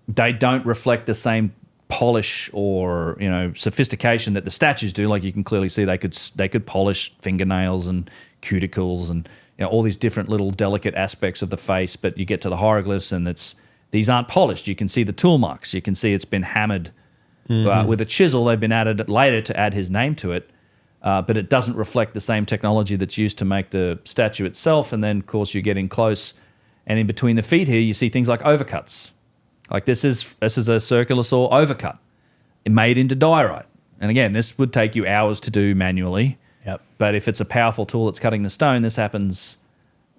reflect the same polish or sophistication that the statues do. Like you can clearly see they could polish fingernails and cuticles and all these different little delicate aspects of the face. But you get to the hieroglyphs and these aren't polished. You can see the tool marks. You can see it's been hammered with a chisel. They've been added later to add his name to it. But it doesn't reflect the same technology that's used to make the statue itself. And then, of course, you're getting close. And in between the feet here, you see things like overcuts. Like this is a circular saw overcut made into diorite. And again, this would take you hours to do manually. Yep. But if it's a powerful tool that's cutting the stone, this happens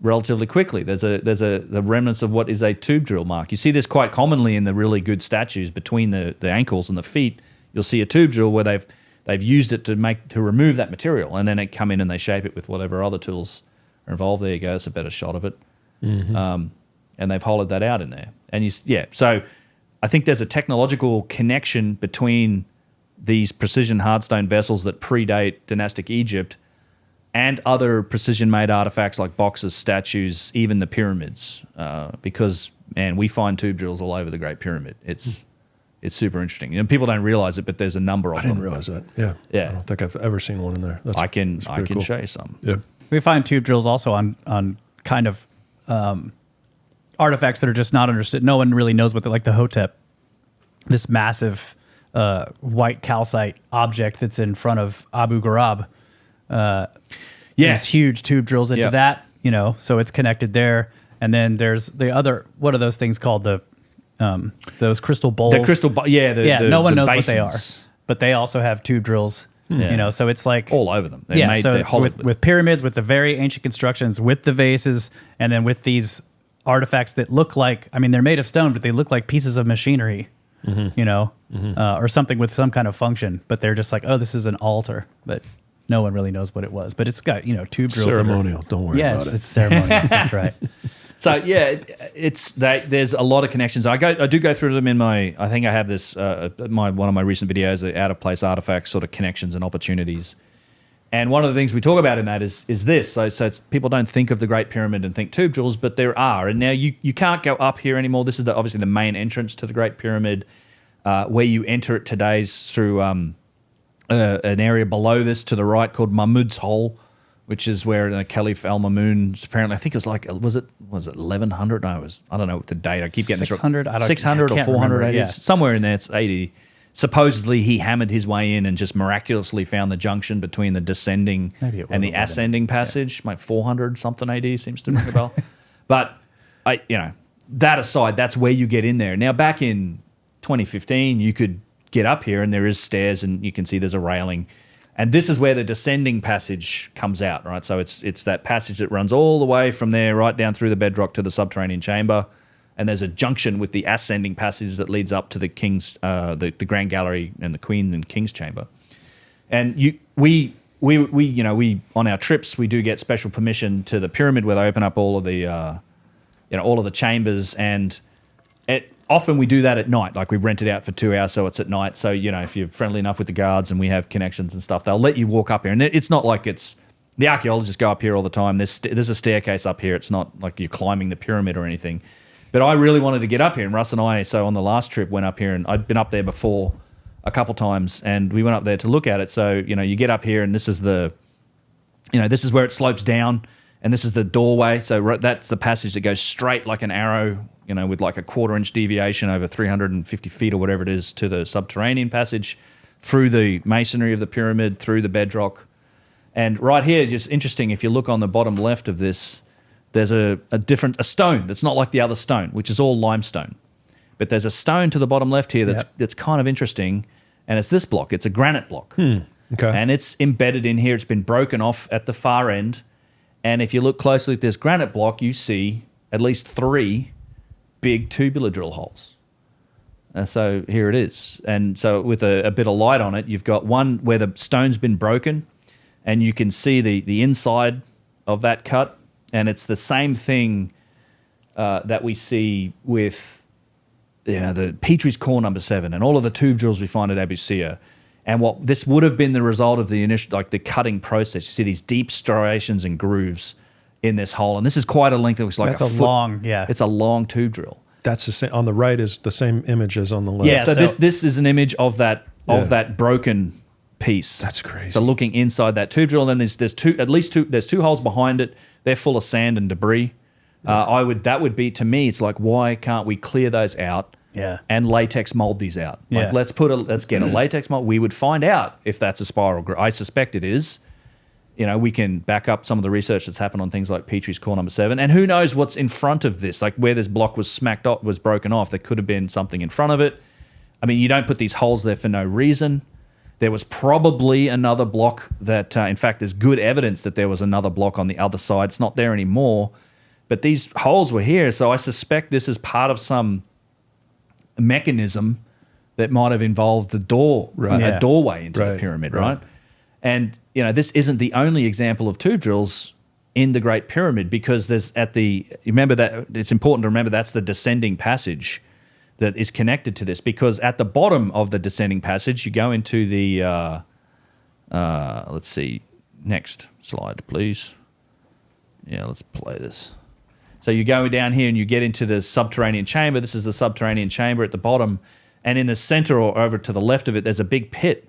relatively quickly. There's the remnants of what is a tube drill mark. You see this quite commonly in the really good statues between the ankles and the feet. You'll see a tube drill where they've used it to remove that material, and then they come in and they shape it with whatever other tools are involved. There you go. It's a better shot of it. And they've hollowed that out in there. And so I think there's a technological connection between these precision hardstone vessels that predate dynastic Egypt and other precision-made artifacts like boxes, statues, even the pyramids. Because, man, we find tube drills all over the Great Pyramid. It's super interesting. People don't realize it, but there's a number of them. I didn't realize that. Yeah. Yeah. I don't think I've ever seen one in there. I can cool. show you some. Yeah. We find tube drills also on kind of artifacts that are just not understood. No one really knows what like the Hotep, this massive white calcite object that's in front of Abu Ghraib. These huge tube drills into that, so it's connected there. And then there's the other, what are those things called? Those crystal bowls. The crystal no one knows basins. what they are, but they also have tube drills. So it's like all over them. They're with pyramids, with the very ancient constructions, with the vases, and then with these artifacts that look like, they're made of stone, but they look like pieces of machinery, or something with some kind of function. But they're just like, oh, this is an altar, but no one really knows what it was. But it's got tube drills. Ceremonial. Don't worry about it. It's ceremonial. That's right. So there's a lot of connections. I do go through them in my. I think I have this one of my recent videos, the out of place artifacts, sort of connections and opportunities. And one of the things we talk about in that is this. So people don't think of the Great Pyramid and think tube drills, but there are. And now you can't go up here anymore. This is obviously the main entrance to the Great Pyramid. Where you enter it today is through an area below this to the right called Mahmud's Hole, which is where Caliph Al-Mamun, apparently, I think it was like, was it 1100? No, I don't know the date. I keep getting this wrong. 600 or 400 AD. Somewhere in there, it's 80. Supposedly, he hammered his way in and just miraculously found the junction between the descending and the ascending passage. Like 400 something AD seems to ring a bell. But that aside, that's where you get in there. Now, back in 2015, you could get up here and there is stairs and you can see there's a railing. And this is where the descending passage comes out, right? So it's that passage that runs all the way from there right down through the bedrock to the subterranean chamber. And there's a junction with the ascending passage that leads up to the king's, the Grand Gallery and the Queen and King's chamber. And we on our trips we do get special permission to the pyramid where they open up all of the, all of the chambers, and often we do that at night. Like we rent it out for 2 hours, so it's at night. So if you're friendly enough with the guards and we have connections and stuff, they'll let you walk up here. And it's not like it's the archaeologists go up here all the time. There's a staircase up here. It's not like you're climbing the pyramid or anything. But I really wanted to get up here, and Russ and I, so on the last trip, went up here, and I'd been up there before a couple times, and we went up there to look at it. So, you get up here, and this is this is where it slopes down, and this is the doorway. So that's the passage that goes straight like an arrow, with like a 1/4-inch deviation over 350 feet or whatever it is to the subterranean passage, through the masonry of the pyramid, through the bedrock. And right here, just interesting, if you look on the bottom left of this, there's a stone that's not like the other stone, which is all limestone. But there's a stone to the bottom left here that's kind of interesting, and it's this block. It's a granite block. Okay. And it's embedded in here. It's been broken off at the far end. And if you look closely at this granite block, you see at least 3 big tubular drill holes. And so here it is. And so with a bit of light on it, you've got one where the stone's been broken, and you can see the inside of that cut. And it's the same thing that we see with, the Petrie's Core number 7 and all of the tube drills we find at Abu Sir. And what this would have been the result of the initial, like the cutting process. You see these deep striations and grooves in this hole, and this is quite a length. It looks like That's a long, It's a long tube drill. That's the same. On the right is the same image as on the left. Yeah. So this is an image of that broken piece. That's crazy. So looking inside that tube drill, and then there's two holes behind it. They're full of sand and debris. That would be, to me, it's like, why can't we clear those out? Yeah. And latex mold these out. Yeah. Like let's get a latex mold. We would find out if that's a spiral groove. I suspect it is. We can back up some of the research that's happened on things like Petrie's Core number 7. And who knows what's in front of this? Like where this block was was broken off, there could have been something in front of it. I mean, you don't put these holes there for no reason. There was probably another block that, in fact, there's good evidence that there was another block on the other side. It's not there anymore. But these holes were here, so I suspect this is part of some mechanism that might have involved the a doorway into the pyramid, right? And this isn't the only example of tube drills in the Great Pyramid, because remember that it's important to remember that's the descending passage that is connected to this, because at the bottom of the descending passage you go into the let's see, next slide please. Yeah, let's play this. So you go down here and you get into the subterranean chamber. This is the subterranean chamber at the bottom. And in the center or over to the left of it, there's a big pit.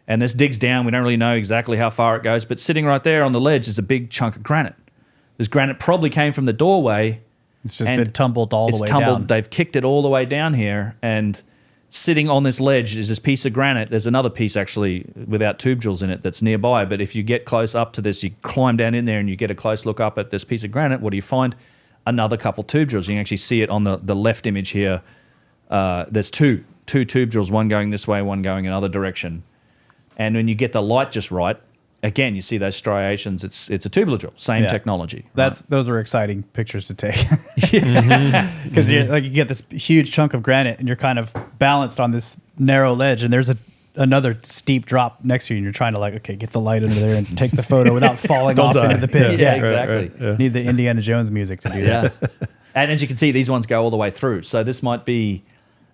And this digs down. We don't really know exactly how far it goes. But sitting right there on the ledge is a big chunk of granite. This granite probably came from the doorway. It's just been tumbled all the way down. They've kicked it all the way down here. And sitting on this ledge is this piece of granite. There's another piece, actually, without tube drills in it that's nearby. But if you get close up to this, you climb down in there and you get a close look up at this piece of granite, what do you find? Another couple tube drills. You can actually see it on the left image here. There's two tube drills, one going this way, one going another direction. And when you get the light just right, again, you see those striations. It's a tubular drill, same technology. Those are exciting pictures to take, because you get this huge chunk of granite and you're kind of balanced on this narrow ledge, and there's another steep drop next to you, and you're trying to get the light under there and take the photo without falling off into the pit. Yeah, exactly. Right. Need the Indiana Jones music to do that. And as you can see, these ones go all the way through. So this might be,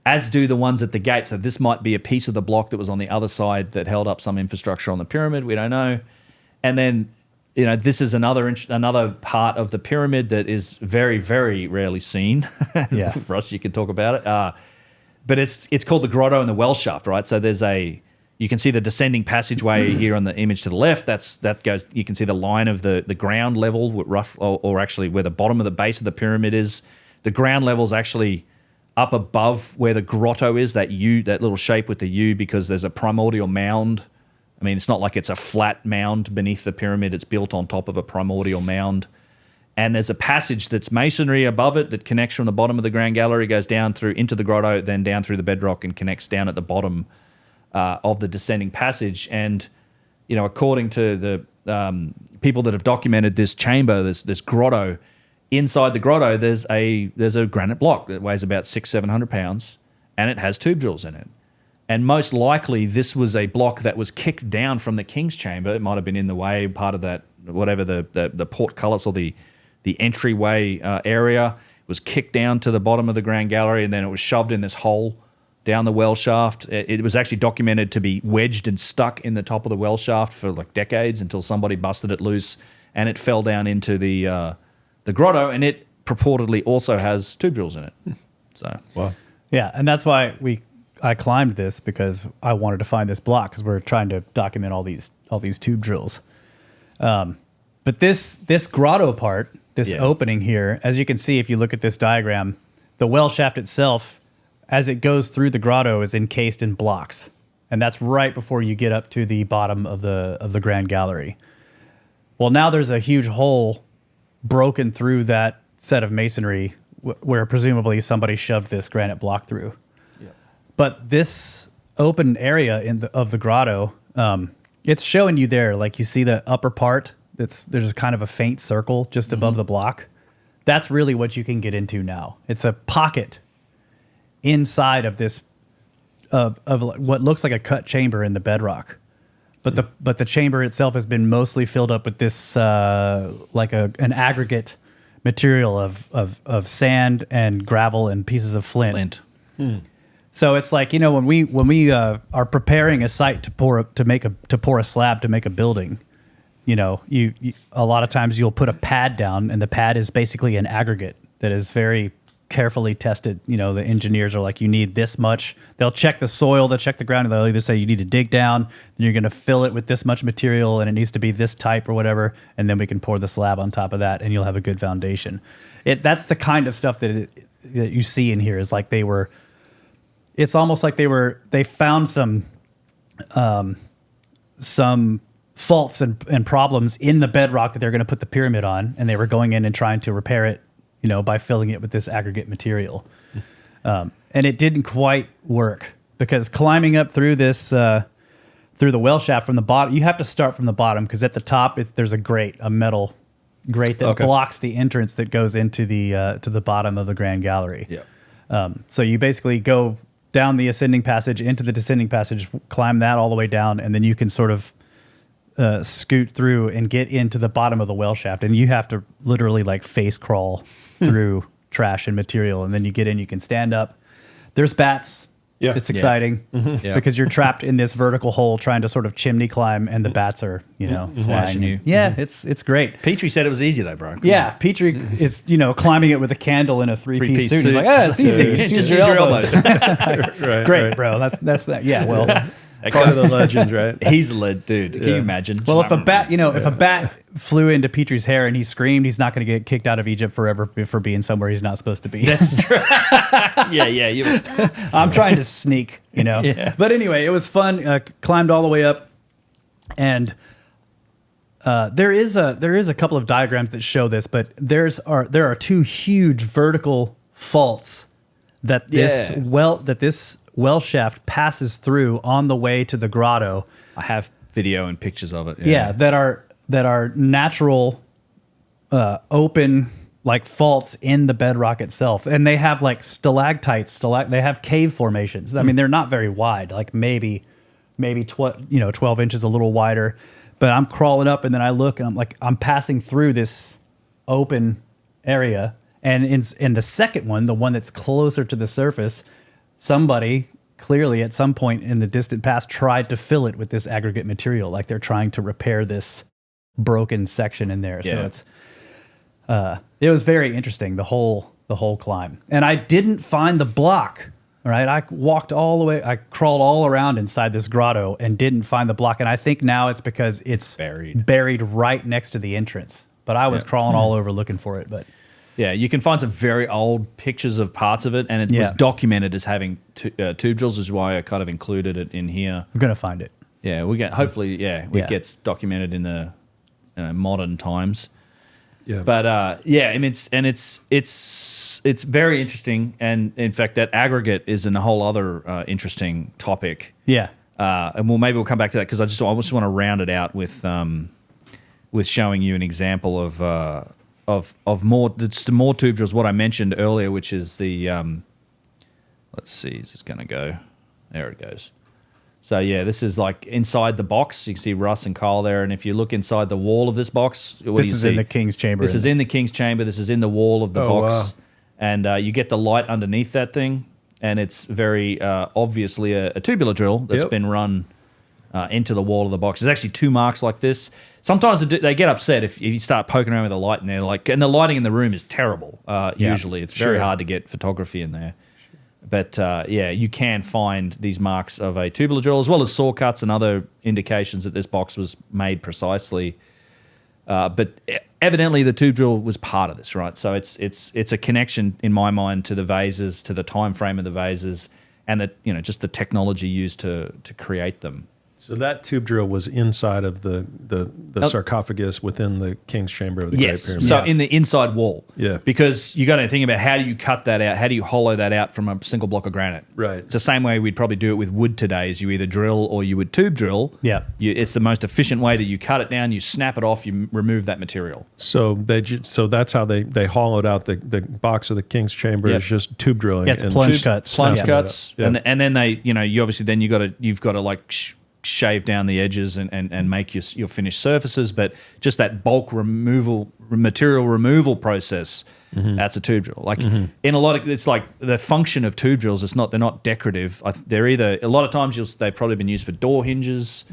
as do the ones at the gate. So this might be a piece of the block that was on the other side that held up some infrastructure on the pyramid. We don't know. And then, this is another part of the pyramid that is very, very rarely seen. Yeah. Russ, you can talk about it. But it's called the grotto and the well shaft, right? So you can see the descending passageway here on the image to the left. That goes. You can see the line of the ground level, or actually where the bottom of the base of the pyramid is. The ground level is actually up above where the grotto is. That little shape with the U, because there's a primordial mound. I mean, it's not like it's a flat mound beneath the pyramid. It's built on top of a primordial mound. And there's a passage that's masonry above it that connects from the bottom of the Grand Gallery, goes down through into the grotto, then down through the bedrock and connects down at the bottom of the descending passage. And, you know, according to the people that have documented this chamber, this grotto, inside the grotto, there's a granite block that weighs about 600-700 pounds, and it has tube drills in it. And most likely, this was a block that was kicked down from the king's chamber. It might have been in the way, part of that, whatever the portcullis or the entryway area. It was kicked down to the bottom of the Grand Gallery, and then it was shoved in this hole down the well shaft. It was actually documented to be wedged and stuck in the top of the well shaft for like decades until somebody busted it loose, and it fell down into the grotto, and it purportedly also has tube drills in it. So, Wow. Yeah, and that's why I climbed this, because I wanted to find this block, because we're trying to document all these tube drills. But this grotto part, this opening here, as you can see if you look at this diagram, the well shaft itself, as it goes through the grotto, is encased in blocks, and that's right before you get up to the bottom of the Grand Gallery. Well, now there's a huge hole broken through that set of masonry where presumably somebody shoved this granite block through. Yeah. But this open area of the grotto, it's showing you there, like you see the upper part. There's kind of a faint circle just above the block. That's really what you can get into now. It's a pocket inside of this of what looks like a cut chamber in the bedrock, but the chamber itself has been mostly filled up with this like an aggregate material of sand and gravel and pieces of flint. So it's like, you know, when we are preparing a site to pour a slab to make a building, you know, you a lot of times you'll put a pad down, and the pad is basically an aggregate that is very carefully tested. You know, the engineers are like, you need this much. They'll check the soil, they'll check the ground, and they'll either say you need to dig down, then you're going to fill it with this much material, and it needs to be this type or whatever, and then we can pour the slab on top of that, and you'll have a good foundation. That's the kind of stuff that you see in here. Is like it's almost like they found some faults and problems in the bedrock that they're going to put the pyramid on, and they were going in and trying to repair it, you know, by filling it with this aggregate material. And it didn't quite work, because climbing up through this through the well shaft from the bottom, you have to start from the bottom, because at the top there's a metal grate that blocks the entrance that goes into to the bottom of the Grand Gallery. Yeah. So you basically go down the ascending passage into the descending passage, climb that all the way down, and then you can sort of scoot through and get into the bottom of the well shaft, and you have to literally like face crawl through trash and material, and then you get in, you can stand up. There's bats. Yeah. It's exciting because you're trapped in this vertical hole trying to sort of chimney climb, and the bats are, you know, flying you. Yeah, it's great. Petrie said it was easy though, bro. Petrie is, you know, climbing it with a candle in a three-piece suit. He's like, it's easy. Just use your elbows. Great, bro. That's that. Yeah, well, part of the legend, right? He's a lead dude. Can you imagine? Well, if a bat flew into Petrie's hair and he screamed, he's not going to get kicked out of Egypt forever for being somewhere he's not supposed to be. That's true. Yeah. I'm trying to sneak, you know. Yeah. But anyway, it was fun. Climbed all the way up, and there is a couple of diagrams that show this, but there are two huge vertical faults that this well shaft passes through on the way to the grotto. I have video and pictures of it. Yeah, that are natural open like faults in the bedrock itself, and they have like stalactites. They have cave formations. I mean, they're not very wide, like maybe 12 inches, a little wider. But I'm crawling up, and then I look, and I'm passing through this open area, and in the second one, the one that's closer to the surface, somebody clearly at some point in the distant past tried to fill it with this aggregate material, like they're trying to repair this broken section in there. Yeah. So it was very interesting, the whole climb. And I didn't find the block. All right, I walked all the way, I crawled all around inside this grotto and didn't find the block. And I think now it's because it's buried right next to the entrance. But I was crawling all over looking for it. But yeah, you can find some very old pictures of parts of it, and it was documented as having tube drills, which is why I kind of included it in here. I'm gonna find it. Yeah, it gets documented in the modern times. Yeah. But yeah, I mean, it's very interesting, and in fact, that aggregate is in a whole other interesting topic. Yeah. And maybe we'll come back to that because I just want to round it out with showing you an example of more. It's the more tube drills. What I mentioned earlier, which is the let's see, is this going to go? There it goes. So yeah, this is like inside the box. You can see Russ and Kyle there, and if you look inside the wall of this box, what do you see? This is in the King's Chamber. This is in the King's Chamber. This is in the wall of the box, wow. and you get the light underneath that thing, and it's very obviously a tubular drill that's been run into the wall of the box. There's actually 2 marks like this. Sometimes they get upset if you start poking around with the light in there, and the lighting in the room is terrible. Usually, it's very hard to get photography in there. But yeah, you can find these marks of a tubular drill as well as saw cuts and other indications that this box was made precisely. But evidently, the tube drill was part of this, right? So it's a connection in my mind to the vases, to the time frame of the vases, and that just the technology used to create them. So that tube drill was inside of the sarcophagus within the King's Chamber of the Great Pyramid. So in the inside wall. Yeah. Because you got to think about how do you cut that out? How do you hollow that out from a single block of granite? Right. It's the same way we'd probably do it with wood today is you either drill or you would tube drill. Yeah. It's the most efficient way that you cut it down, you snap it off, you remove that material. So that's how they hollowed out the box of the King's Chamber is just tube drilling. Yeah, it's plunge cuts. Plunge Yeah. cuts. Yeah. And then they, you obviously then you've got to like shave down the edges and make your finished surfaces, but just that bulk material removal process, that's a tube drill. Like in a lot of, it's like the function of tube drills. They're not decorative. They're either a lot of times they've probably been used for door hinges.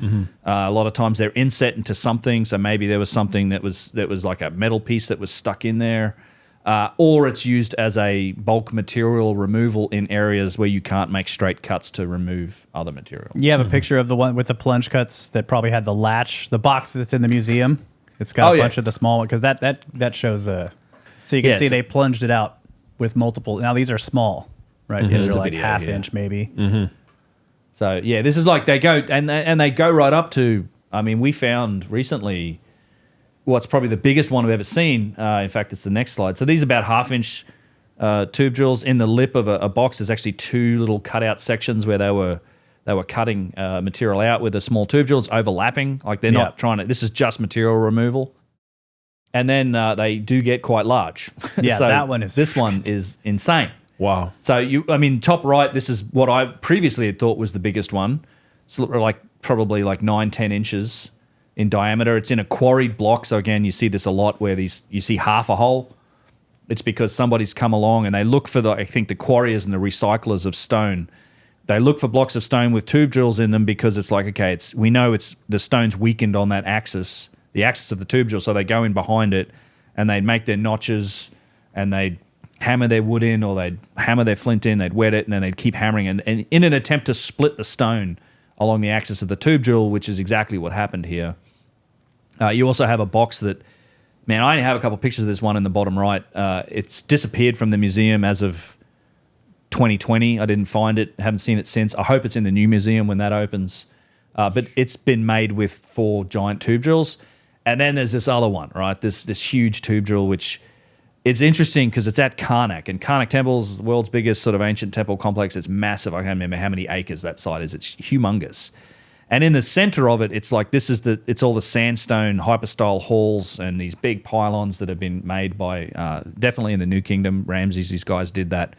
A lot of times they're inset into something. So maybe there was something that was like a metal piece that was stuck in there. Or it's used as a bulk material removal in areas where you can't make straight cuts to remove other material. You have a picture of the one with the plunge cuts that probably had the latch, the box that's in the museum. It's got a bunch of the small one because that shows so you can see they plunged it out with multiple. Now these are small, right? These are like half inch maybe. So yeah, this is like they go and they go right up to. I mean, we found recently what's probably the biggest one I've ever seen. In fact, it's the next slide. So these are about half-inch tube drills. In the lip of a box, there's actually 2 little cutout sections where they were cutting material out with a small tube drill. It's overlapping. Like they're not trying to. This is just material removal. And then they do get quite large. Yeah, so that one is. This one is insane. Wow. So top right. This is what I previously had thought was the biggest one. It's probably 9-10 inches in diameter. It's in a quarried block. So again, you see this a lot where you see half a hole. It's because somebody's come along and they look for I think the quarriers and the recyclers of stone. They look for blocks of stone with tube drills in them because it's like, okay, we know the stone's weakened on that axis, the axis of the tube drill. So they go in behind it and they'd make their notches and they'd hammer their wood in or they'd hammer their flint in, they'd wet it and then they'd keep hammering and in an attempt to split the stone along the axis of the tube drill, which is exactly what happened here. You also have a box that, man, I only have a couple of pictures of this one in the bottom right. It's disappeared from the museum as of 2020. I didn't find it, haven't seen it since. I hope it's in the new museum when that opens. But it's been made with 4 giant tube drills. And then there's this other one, right? This huge tube drill, which it's interesting because it's at Karnak. And Karnak Temple is the world's biggest sort of ancient temple complex. It's massive. I can't remember how many acres that site is. It's humongous. And in the center of it, it's like it's all the sandstone hyperstyle halls and these big pylons that have been made by definitely in the New Kingdom. Ramses, these guys did that.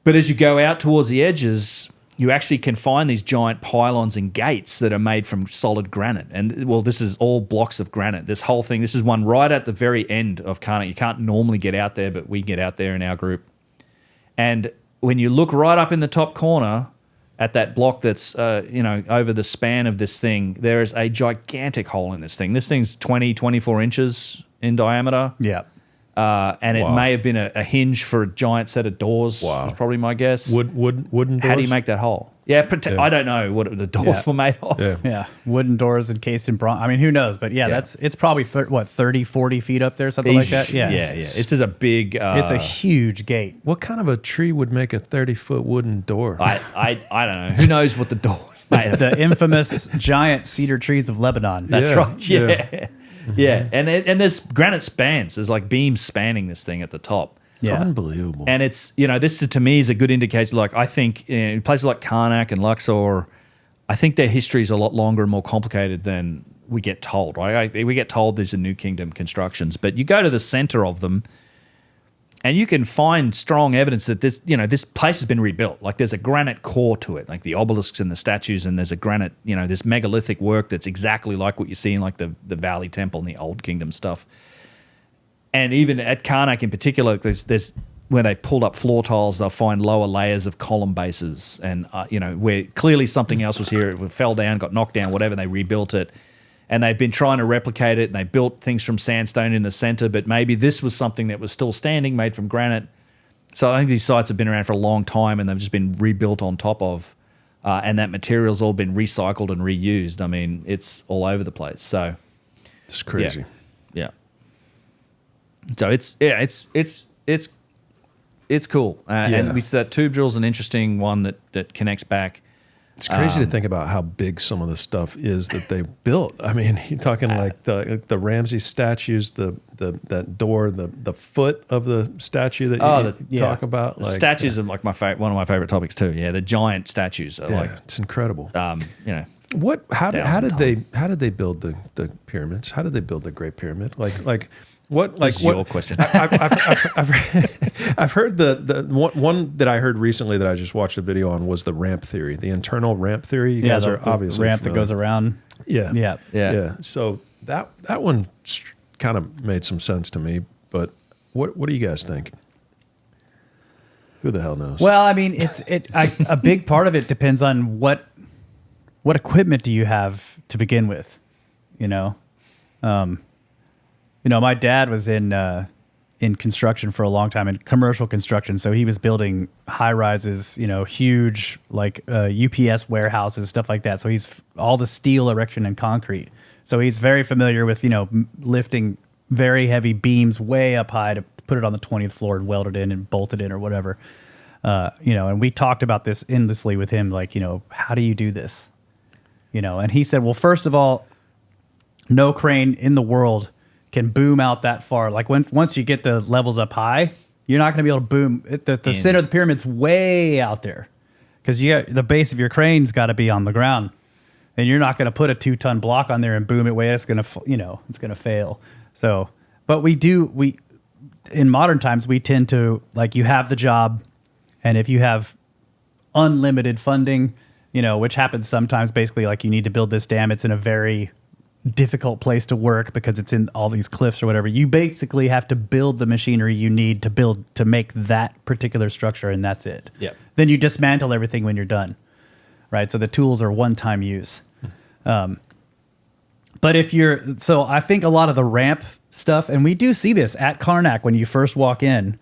But as you go out towards the edges, you actually can find these giant pylons and gates that are made from solid granite. And well, this is all blocks of granite. This whole thing, this is one right at the very end of Karnak. You can't normally get out there, but we get out there in our group. And when you look right up in the top corner at that block that's over the span of this thing, there is a gigantic hole in this thing. This thing's 24 inches in diameter. Yeah. And it may have been a hinge for a giant set of doors. Wow. Is probably my guess. Wooden doors? How do you make that hole? Yeah, I don't know what the doors were made of. Yeah. Wooden doors encased in bronze. I mean, who knows? But it's probably 30, 40 feet up there, something like that. Yeah. It's just a big. It's a huge gate. What kind of a tree would make a 30-foot wooden door? I don't know. Who knows what the door is made of? The infamous giant cedar trees of Lebanon. That's right. Yeah. Yeah, and there's granite spans. There's like beams spanning this thing at the top. Yeah. Unbelievable. And it's, this to me is a good indicator. Like, I think in places like Karnak and Luxor, I think their history is a lot longer and more complicated than we get told, right? We get told these are New Kingdom constructions, but you go to the center of them and you can find strong evidence that this place has been rebuilt. Like, there's a granite core to it, like the obelisks and the statues, and there's a granite, this megalithic work that's exactly like what you see in like the Valley Temple and the Old Kingdom stuff. And even at Karnak in particular, there's where they've pulled up floor tiles, they'll find lower layers of column bases, and where clearly something else was here, it fell down, got knocked down, whatever, and they rebuilt it. And they've been trying to replicate it, and they built things from sandstone in the center, but maybe this was something that was still standing, made from granite. So I think these sites have been around for a long time, and they've just been rebuilt on top of, and that material's all been recycled and reused. I mean, it's all over the place. So It's crazy. Yeah. So it's cool. And we see that tube drill's an interesting one that connects back. It's crazy to think about how big some of the stuff is that they built. I mean, you're talking like the Ramses statues, that door, the foot of the statue that you talk about. The statues are like one of my favorite topics too. Yeah, the giant statues are it's incredible. What? How did they build the pyramids? How did they build the Great Pyramid? This is your question. I've heard the one that I heard recently that I just watched a video on was the ramp theory, the internal ramp theory. You guys are obviously ramp familiar. that goes around. Yeah. So that one kind of made some sense to me. But what do you guys think? Who the hell knows? Well, I mean, a big part of it depends on what equipment do you have to begin with, my dad was in construction for a long time, in commercial construction. So he was building high rises, huge like UPS warehouses, stuff like that. So he's all the steel erection and concrete. So he's very familiar with, lifting very heavy beams way up high to put it on the 20th floor and weld it in and bolt it in or whatever. And we talked about this endlessly with him, like, how do you do this? And he said, well, first of all, no crane in the world can boom out that far. Like once you get the levels up high, you're not going to be able to boom. The center of the pyramid's way out there because the base of your crane's got to be on the ground, and you're not going to put a 2-ton block on there and boom it way. It's going to fail. So, but we in modern times we tend to, like, you have the job, and if you have unlimited funding, which happens sometimes, basically like you need to build this dam. It's in a very difficult place to work because it's in all these cliffs or whatever. You basically have to build the machinery you need to make that particular structure, and that's it. Yeah. Then you dismantle everything when you're done, right? So the tools are one-time use. But so I think a lot of the ramp stuff, and we do see this at Karnak when you first walk in,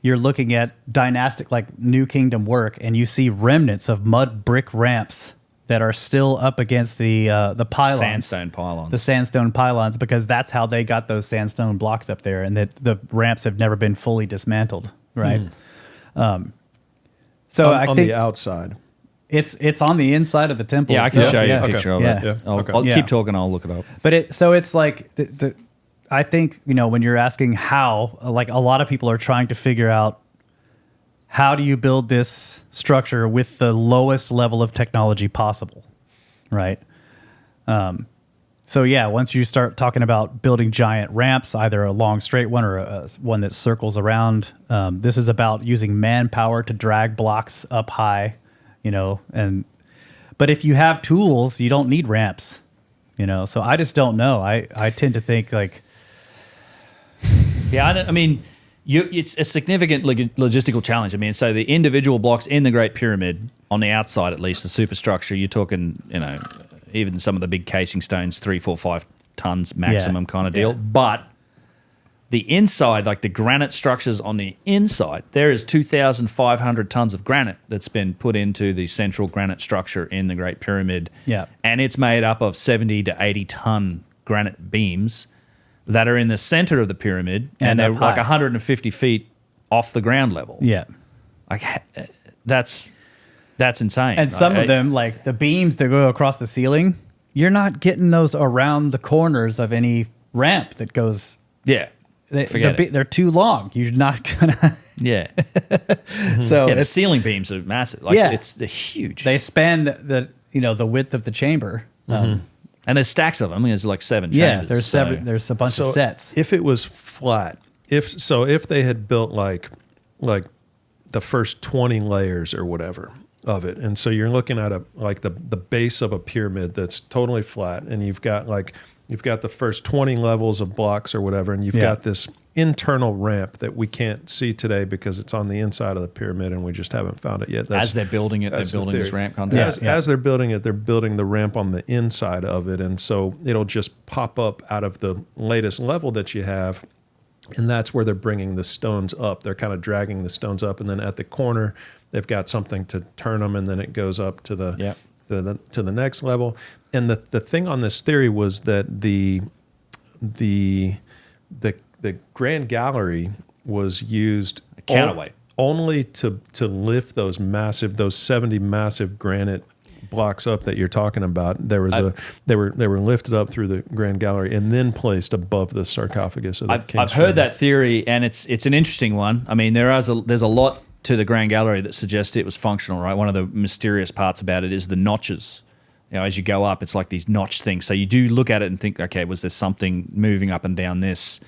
you're looking at dynastic, like New Kingdom work, and you see remnants of mud brick ramps that are still up against the pylons. Sandstone pylons. The sandstone pylons, because that's how they got those sandstone blocks up there, and that the ramps have never been fully dismantled, right? So I think the outside. It's on the inside of the temple. Yeah, I can show you a picture of it. Yeah. I'll Okay. keep talking. I'll look it up. But it's like I think, when you're asking how, like, a lot of people are trying to figure out, how do you build this structure with the lowest level of technology possible, right? So yeah, once you start talking about building giant ramps, either a long straight one or one that circles around, this is about using manpower to drag blocks up high, but if you have tools, you don't need ramps, So I just don't know. I tend to think like, yeah, I mean, it's a significant logistical challenge. I mean, so the individual blocks in the Great Pyramid, on the outside at least, the superstructure, you're talking, even some of the big casing stones, 3, 4, 5 tons maximum kind of deal. But the inside, like the granite structures on the inside, there is 2,500 tons of granite that's been put into the central granite structure in the Great Pyramid. Yeah. And it's made up of 70 to 80 ton granite beams that are in the center of the pyramid, and they're like 150 feet off the ground level. yeah. Like, that's insane. And some of them, like the beams that go across the ceiling, you're not getting those around the corners of any ramp that goes. Yeah. They're too long. You're not gonna. Yeah. So the ceiling beams are massive. Like they're huge. They span the width of the chamber. And there's stacks of them. I mean, there's like 7 chambers. Yeah, there's a bunch of sets. If it was flat, if they had built like the first 20 layers or whatever of it, and so you're looking at the base of a pyramid that's totally flat, and you've got the first 20 levels of blocks or whatever, and you've got this internal ramp that we can't see today because it's on the inside of the pyramid and we just haven't found it yet. As they're building it, they're building this ramp contour. As they're building it, they're building the ramp on the inside of it, and so it'll just pop up out of the latest level that you have, and that's where they're bringing the stones up. They're kind of dragging the stones up, and then at the corner, they've got something to turn them, and then it goes up to the next level. And the thing on this theory was that the Grand Gallery was used counterweight only to lift those 70 massive granite blocks up that you're talking about. They were lifted up through the Grand Gallery and then placed above the sarcophagus of the King's I've heard that theory, and it's an interesting one. I mean, there's a lot to the Grand Gallery that suggests it was functional, right? One of the mysterious parts about it is the notches. As you go up, it's like these notch things. So you do look at it and think, okay, was there something moving up and down this?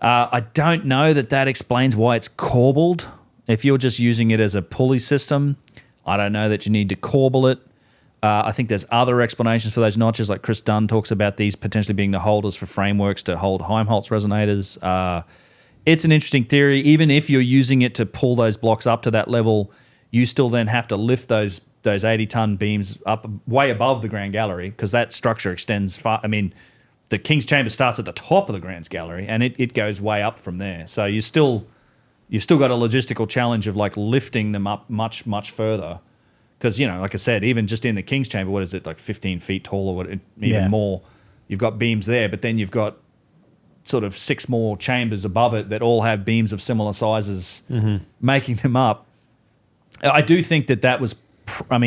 I don't know that explains why it's corbelled. If you're just using it as a pulley system, I don't know that you need to corbel it. I think there's other explanations for those notches, like Chris Dunn talks about these potentially being the holders for frameworks to hold Helmholtz resonators. It's an interesting theory. Even if you're using it to pull those blocks up to that level, you still then have to lift those 80-ton beams up way above the Grand Gallery because that structure extends far. I mean, the King's Chamber starts at the top of the Grand Gallery and it goes way up from there. So you've still got a logistical challenge of like lifting them up much, much further. Because, like I said, even just in the King's Chamber, what is it, like 15 feet tall or even more? You've got beams there, but then you've got sort of 6 more chambers above it that all have beams of similar sizes making them up. I do think that was, I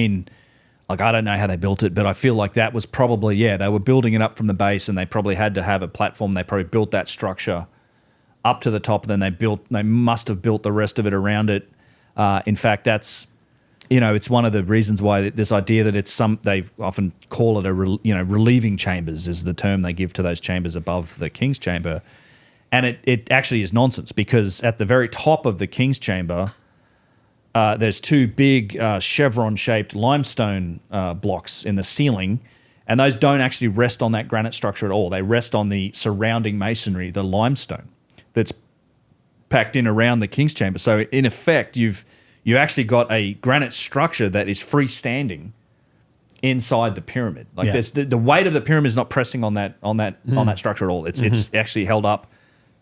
don't know how they built it, but I feel like that was probably, they were building it up from the base and they probably had to have a platform. They probably built that structure up to the top, and then they must have built the rest of it around it. In fact, that's, it's one of the reasons why this idea that they often call it relieving chambers is the term they give to those chambers above the King's Chamber. And it actually is nonsense because at the very top of the King's Chamber, there's 2 big chevron-shaped limestone blocks in the ceiling, and those don't actually rest on that granite structure at all. They rest on the surrounding masonry, the limestone, that's packed in around the King's Chamber. So in effect, you've actually got a granite structure that is freestanding inside the pyramid. Like the weight of the pyramid is not pressing on that structure at all. It's actually held up,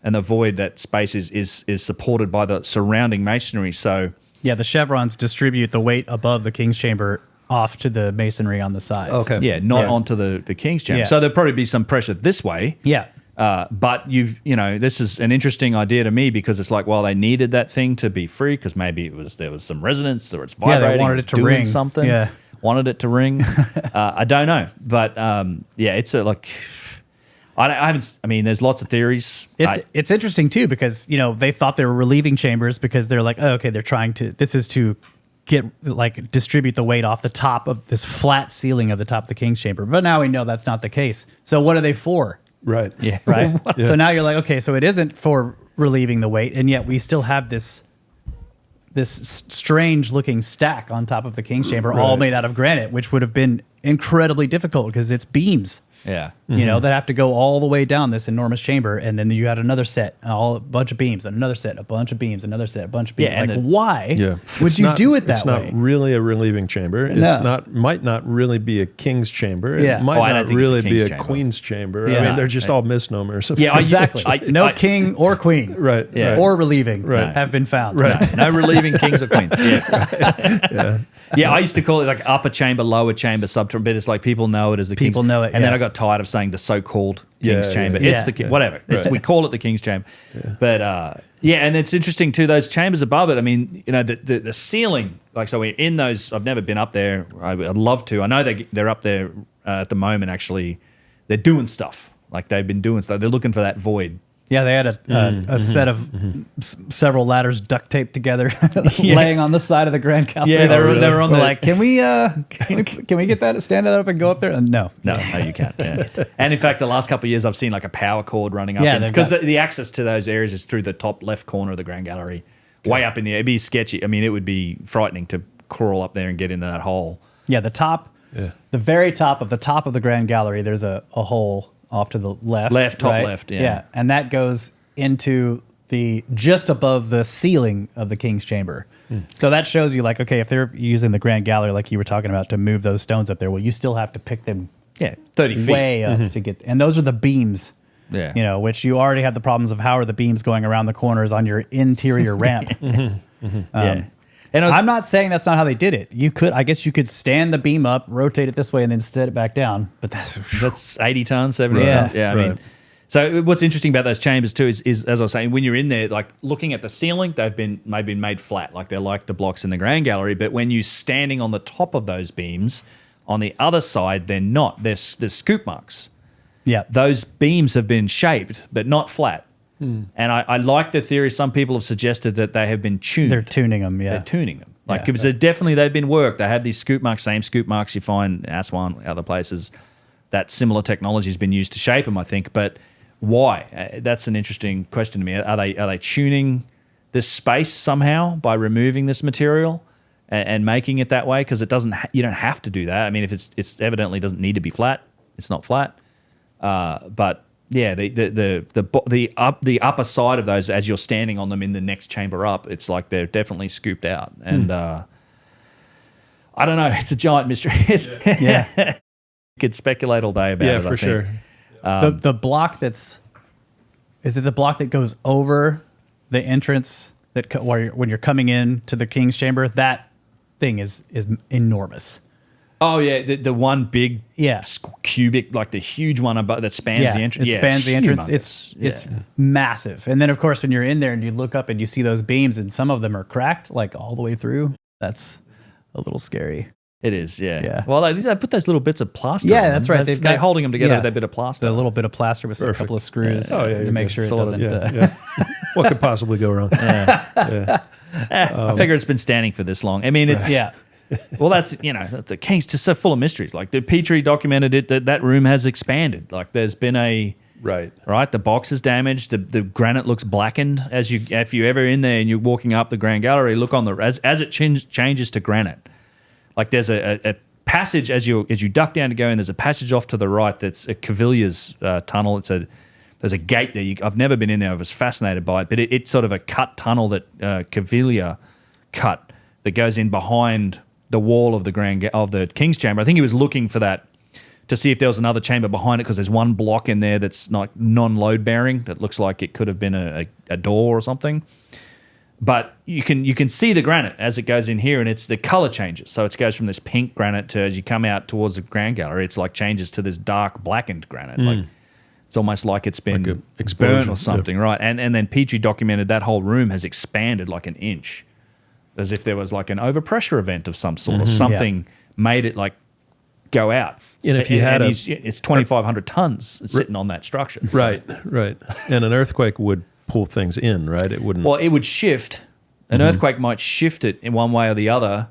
and the void, that space is supported by the surrounding masonry. So the chevrons distribute the weight above the King's Chamber off to the masonry on the sides. Okay. Yeah, not onto the King's Chamber. Yeah. So there'll probably be some pressure this way. Yeah. But this is an interesting idea to me because it's like, well, they needed that thing to be free because maybe there was some resonance or it's vibrating. They wanted it to doing ring. Something. Yeah. Wanted it to ring. I don't know, but it's I haven't. I mean, there's lots of theories. It's interesting too because they thought they were relieving chambers because they're like, oh, okay, they're trying to. This is to distribute the weight off the top of this flat ceiling of the top of the King's Chamber. But now we know that's not the case. So what are they for? Right. Yeah. Right. So now you're like, okay, so it isn't for relieving the weight, and yet we still have this strange looking stack on top of the King's Chamber, all made out of granite, which would have been incredibly difficult because it's beams. Yeah. That have to go all the way down this enormous chamber, and then you had another set, a bunch of beams, and another set, a bunch of beams, another set, a bunch of beams. Yeah, and why would you do it that way? It's not really a relieving chamber. It's might not really be a King's Chamber. Yeah. It might not really be a Queen's Chamber. Yeah. I mean, they're just all misnomers. Yeah, exactly. No king or queen, right? Yeah. or relieving, have been found. Right. No relieving kings or queens. Yes. Yeah, I used to call it like upper chamber, lower chamber, subterranean, but it's like people know it as the King's. People know it, and then I got tired of saying the so-called King's Chamber. It's the whatever. We call it the King's Chamber. Yeah. But and it's interesting too. Those chambers above it. I mean, the ceiling. Like, so we're in those. I've never been up there. I'd love to. I know they're up there at the moment. Actually, they're doing stuff. Like they've been doing stuff. They're looking for that void. Yeah, they had a set of several ladders duct taped together, laying on the side of the Grand Gallery. Yeah, they were on the like, can we get that, stand that up and go up there? And no, you can't. Yeah. And in fact, the last couple of years, I've seen like a power cord running up. Yeah, because the access to those areas is through the top left corner of the Grand Gallery, way up in the air. It'd be sketchy. I mean, it would be frightening to crawl up there and get into that hole. Yeah, the very top of the Grand Gallery, there's a hole off to the left. Top left, yeah. And that goes into just above the ceiling of the King's Chamber. So that shows you, like, okay, if they're using the Grand Gallery, like you were talking about, to move those stones up there, well, you still have to pick them 30 feet. way up to get, and those are the beams, Yeah. Which you already have the problems of how are the beams going around the corners on your interior ramp. Yeah. And I'm not saying that's not how they did it. I guess you could stand the beam up, rotate it this way, and then set it back down. But that's 80 tons, 70 Yeah. tons. Yeah, I mean, so what's interesting about those chambers too is, as I was saying, when you're in there, like looking at the ceiling, they've been made flat, like they're like the blocks in the Grand Gallery. But when you're standing on the top of those beams, on the other side, they're not. There's scoop marks. Yeah, those beams have been shaped, but not flat. And I like the theory. Some people have suggested that they have been tuned. They're tuning them, yeah. They're tuning them. Like, because they've been worked. They have these scoop marks, same scoop marks you find in Aswan, other places. That similar technology has been used to shape them, I think. But why? That's an interesting question to me. Are they tuning this space somehow by removing this material and making it that way? Because you don't have to do that. I mean, if it's evidently doesn't need to be flat, it's not flat. But yeah, the upper side of those, as you're standing on them in the next chamber up, it's like they're definitely scooped out. And I don't know, it's a giant mystery. You could speculate all day about it. Yeah, for sure. The block is it the block that goes over the entrance when you're coming in to the King's Chamber? That thing is enormous. Oh yeah, the one big Yeah. cubic, like the huge one above that spans the entrance. It spans the entrance. Humongous. It's massive. And then of course when you're in there and you look up and you see those beams and some of them are cracked like all the way through, that's a little scary. It is, yeah. Yeah. Well, they put those little bits of plaster. Yeah, on that's them. right. They're holding them together with that bit of plaster. A little bit of plaster with a couple of screws to make sure it doesn't. What could possibly go wrong? I figure it's been standing for this long. I mean, it's well, that's the King's just so full of mysteries. Like the Petrie documented it that room has expanded. Like there's been right. The box is damaged. The granite looks blackened if you're ever in there and you're walking up the Grand Gallery. Look on as it changes to granite. Like there's a passage as you duck down to go in. There's a passage off to the right that's a Cavilia's tunnel. There's a gate there. I've never been in there. I was fascinated by it, but it's sort of a cut tunnel that Cavilia cut that goes in behind the wall of the King's Chamber. I think he was looking for that to see if there was another chamber behind it because there's one block in there that's not non-load bearing that looks like it could have been a door or something. But you can see the granite as it goes in here, and the color changes. So it goes from this pink granite to, as you come out towards the Grand Gallery, it's like changes to this dark blackened granite. Like it's almost like it's been like burnt or something, right? And then Petrie documented that whole room has expanded like an inch, as if there was like an overpressure event of some sort or something made it like go out. And if you had it's 2,500 tons sitting on that structure. Right. And an earthquake would pull things in, right? It wouldn't. Well, it would shift. An earthquake might shift it in one way or the other.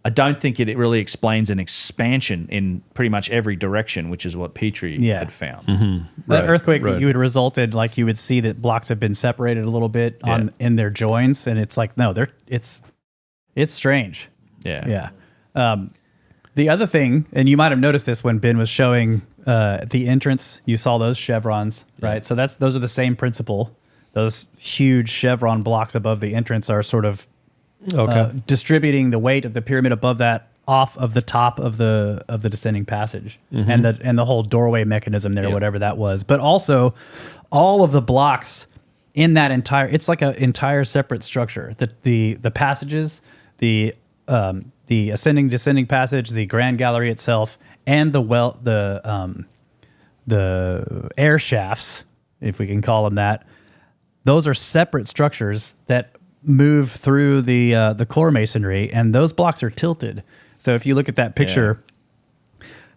I don't think it really explains an expansion in pretty much every direction, which is what Petrie had found. That earthquake you would resulted, like you would see that blocks have been separated a little bit in their joins, and it's like it's strange. Yeah. The other thing, and you might have noticed this when Ben was showing the entrance, you saw those chevrons, right? So those are the same principle. Those huge chevron blocks above the entrance are sort of distributing the weight of the pyramid above that off of the top of the descending passage and the whole doorway mechanism there, whatever that was. But also, all of the blocks in that it's like an entire separate structure. The passages, the ascending descending passage, the Grand Gallery itself, and the air shafts, if we can call them that. Those are separate structures that move through the core masonry, and those blocks are tilted. So if you look at that picture,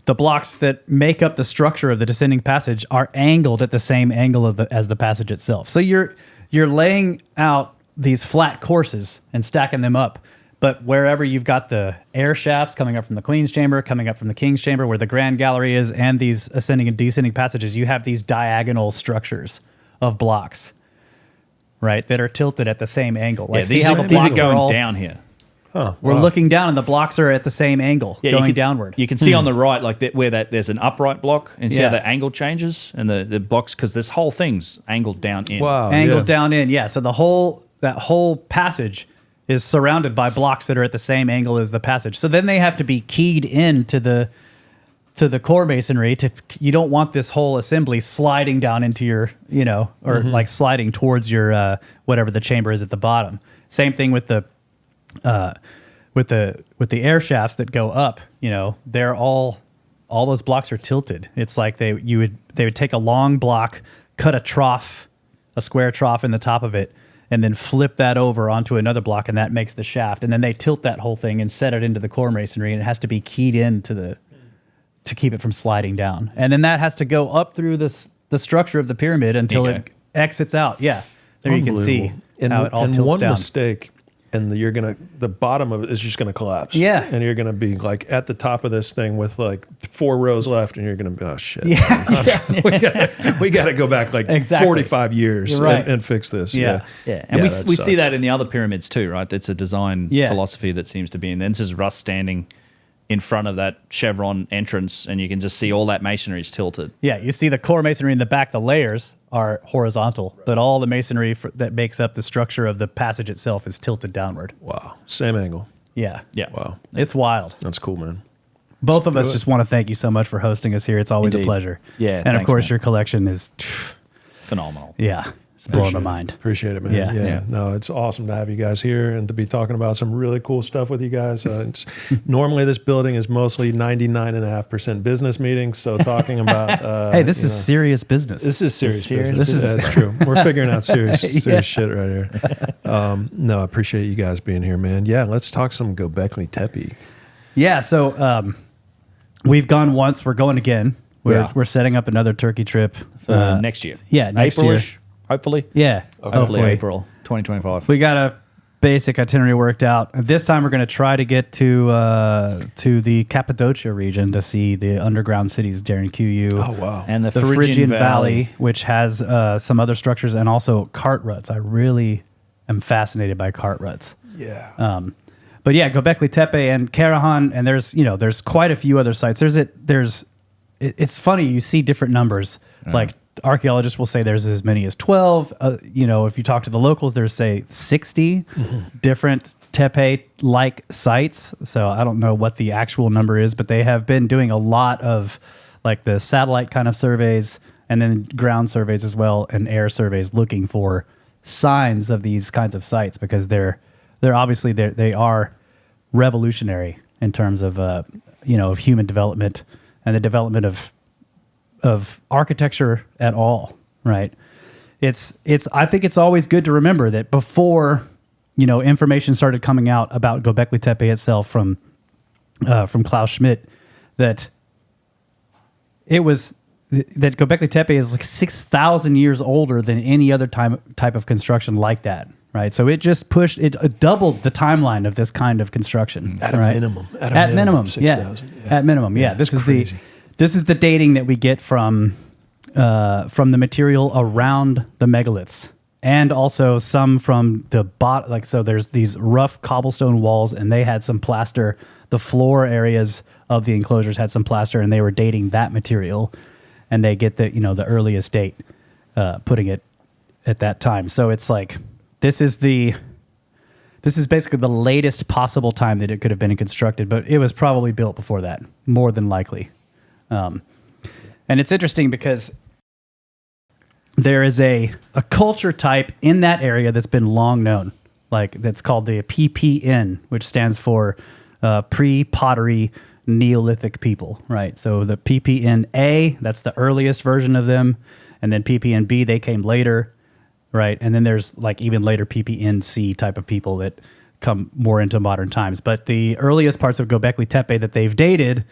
the blocks that make up the structure of the descending passage are angled at the same angle as the passage itself. So you're laying out these flat courses and stacking them up. But wherever you've got the air shafts coming up from the Queen's Chamber, coming up from the King's Chamber, where the Grand Gallery is, and these ascending and descending passages, you have these diagonal structures of blocks, right, that are tilted at the same angle. Like, see how the blocks are are all down here. Oh, We're looking down, and the blocks are at the same angle, going downward. You can see on the right, like where there's an upright block, and see how the angle changes, and the blocks, because this whole thing's angled down in. Wow. Angled down in, yeah. So that whole passage is surrounded by blocks that are at the same angle as the passage. So then they have to be keyed into the core masonry. You don't want this whole assembly sliding down into your, or like sliding towards your whatever the chamber is at the bottom. Same thing with the air shafts that go up. They're all those blocks are tilted. It's like they would take a long block, cut a square trough in the top of it, and then flip that over onto another block, and that makes the shaft. And then they tilt that whole thing and set it into the core masonry, and it has to be keyed in to keep it from sliding down. And then that has to go up through the structure of the pyramid until it exits out. Yeah, there you can see how it all tilts one down. Mistake, and the bottom of it is just gonna collapse. Yeah. And you're gonna be like at the top of this thing with like 4 rows left, and you're gonna be, oh shit. we gotta go back like 45 years and fix this. And we see that in the other pyramids too, right? It's a design philosophy that seems to be in there. This is Russ standing in front of that chevron entrance, and you can just see all that masonry is tilted. Yeah, you see the core masonry in the back, the layers are horizontal, but all the masonry that makes up the structure of the passage itself is tilted downward. Wow. Same angle. Yeah. Wow. It's wild. That's cool, man. Both of us just want to thank you so much for hosting us here. It's always a pleasure. Yeah. And of course, your collection is phenomenal. Yeah. It's blowing my mind. Appreciate it, man. Yeah. No, it's awesome to have you guys here and to be talking about some really cool stuff with you guys. Normally this building is mostly 99.5% business meetings. So talking about hey, this is serious business. This is serious business. That's true. We're figuring out serious shit right here. No, I appreciate you guys being here, man. Yeah, let's talk some Göbekli Tepe. Yeah. So we've gone once. We're going again. We're setting up another Turkey trip for next year. Yeah, next April-ish. year. Hopefully. Yeah. Hopefully April 2025. We got a basic itinerary worked out. This time we're going to try to get to the Cappadocia region to see the underground cities, Darren QU. Oh, wow. And the Phrygian Valley, which has some other structures, and also cart ruts. I really am fascinated by cart ruts. Yeah. But yeah, Göbekli Tepe and Karahan, and there's quite a few other sites. It's funny, you see different numbers. Like archaeologists will say there's as many as 12. If you talk to the locals, there's say 60 different Tepe-like sites. So I don't know what the actual number is, but they have been doing a lot of like the satellite kind of surveys, and then ground surveys as well, and air surveys looking for signs of these kinds of sites, because they're obviously they are revolutionary in terms of of human development and the development of architecture at all, right? I think it's always good to remember that before information started coming out about Göbekli Tepe itself from Klaus Schmidt, that Göbekli Tepe is like 6,000 years older than any other type of construction like that, right? So it just it doubled the timeline of this kind of construction at a minimum. At minimum, 6,000. At minimum, yeah. This is the dating that we get from the material around the megaliths, and also some from the bottom. Like, so there's these rough cobblestone walls, and they had some plaster. The floor areas of the enclosures had some plaster, and they were dating that material, and they get the earliest date, putting it at that time. So it's like this is basically the latest possible time that it could have been constructed, but it was probably built before that, more than likely. And it's interesting because there is a culture type in that area that's been long known, like that's called the PPN, which stands for pre-pottery Neolithic people, right? So the PPN-A, that's the earliest version of them, and then PPN-B, they came later, right? And then there's like even later PPN-C type of people that come more into modern times. But the earliest parts of Göbekli Tepe that they've dated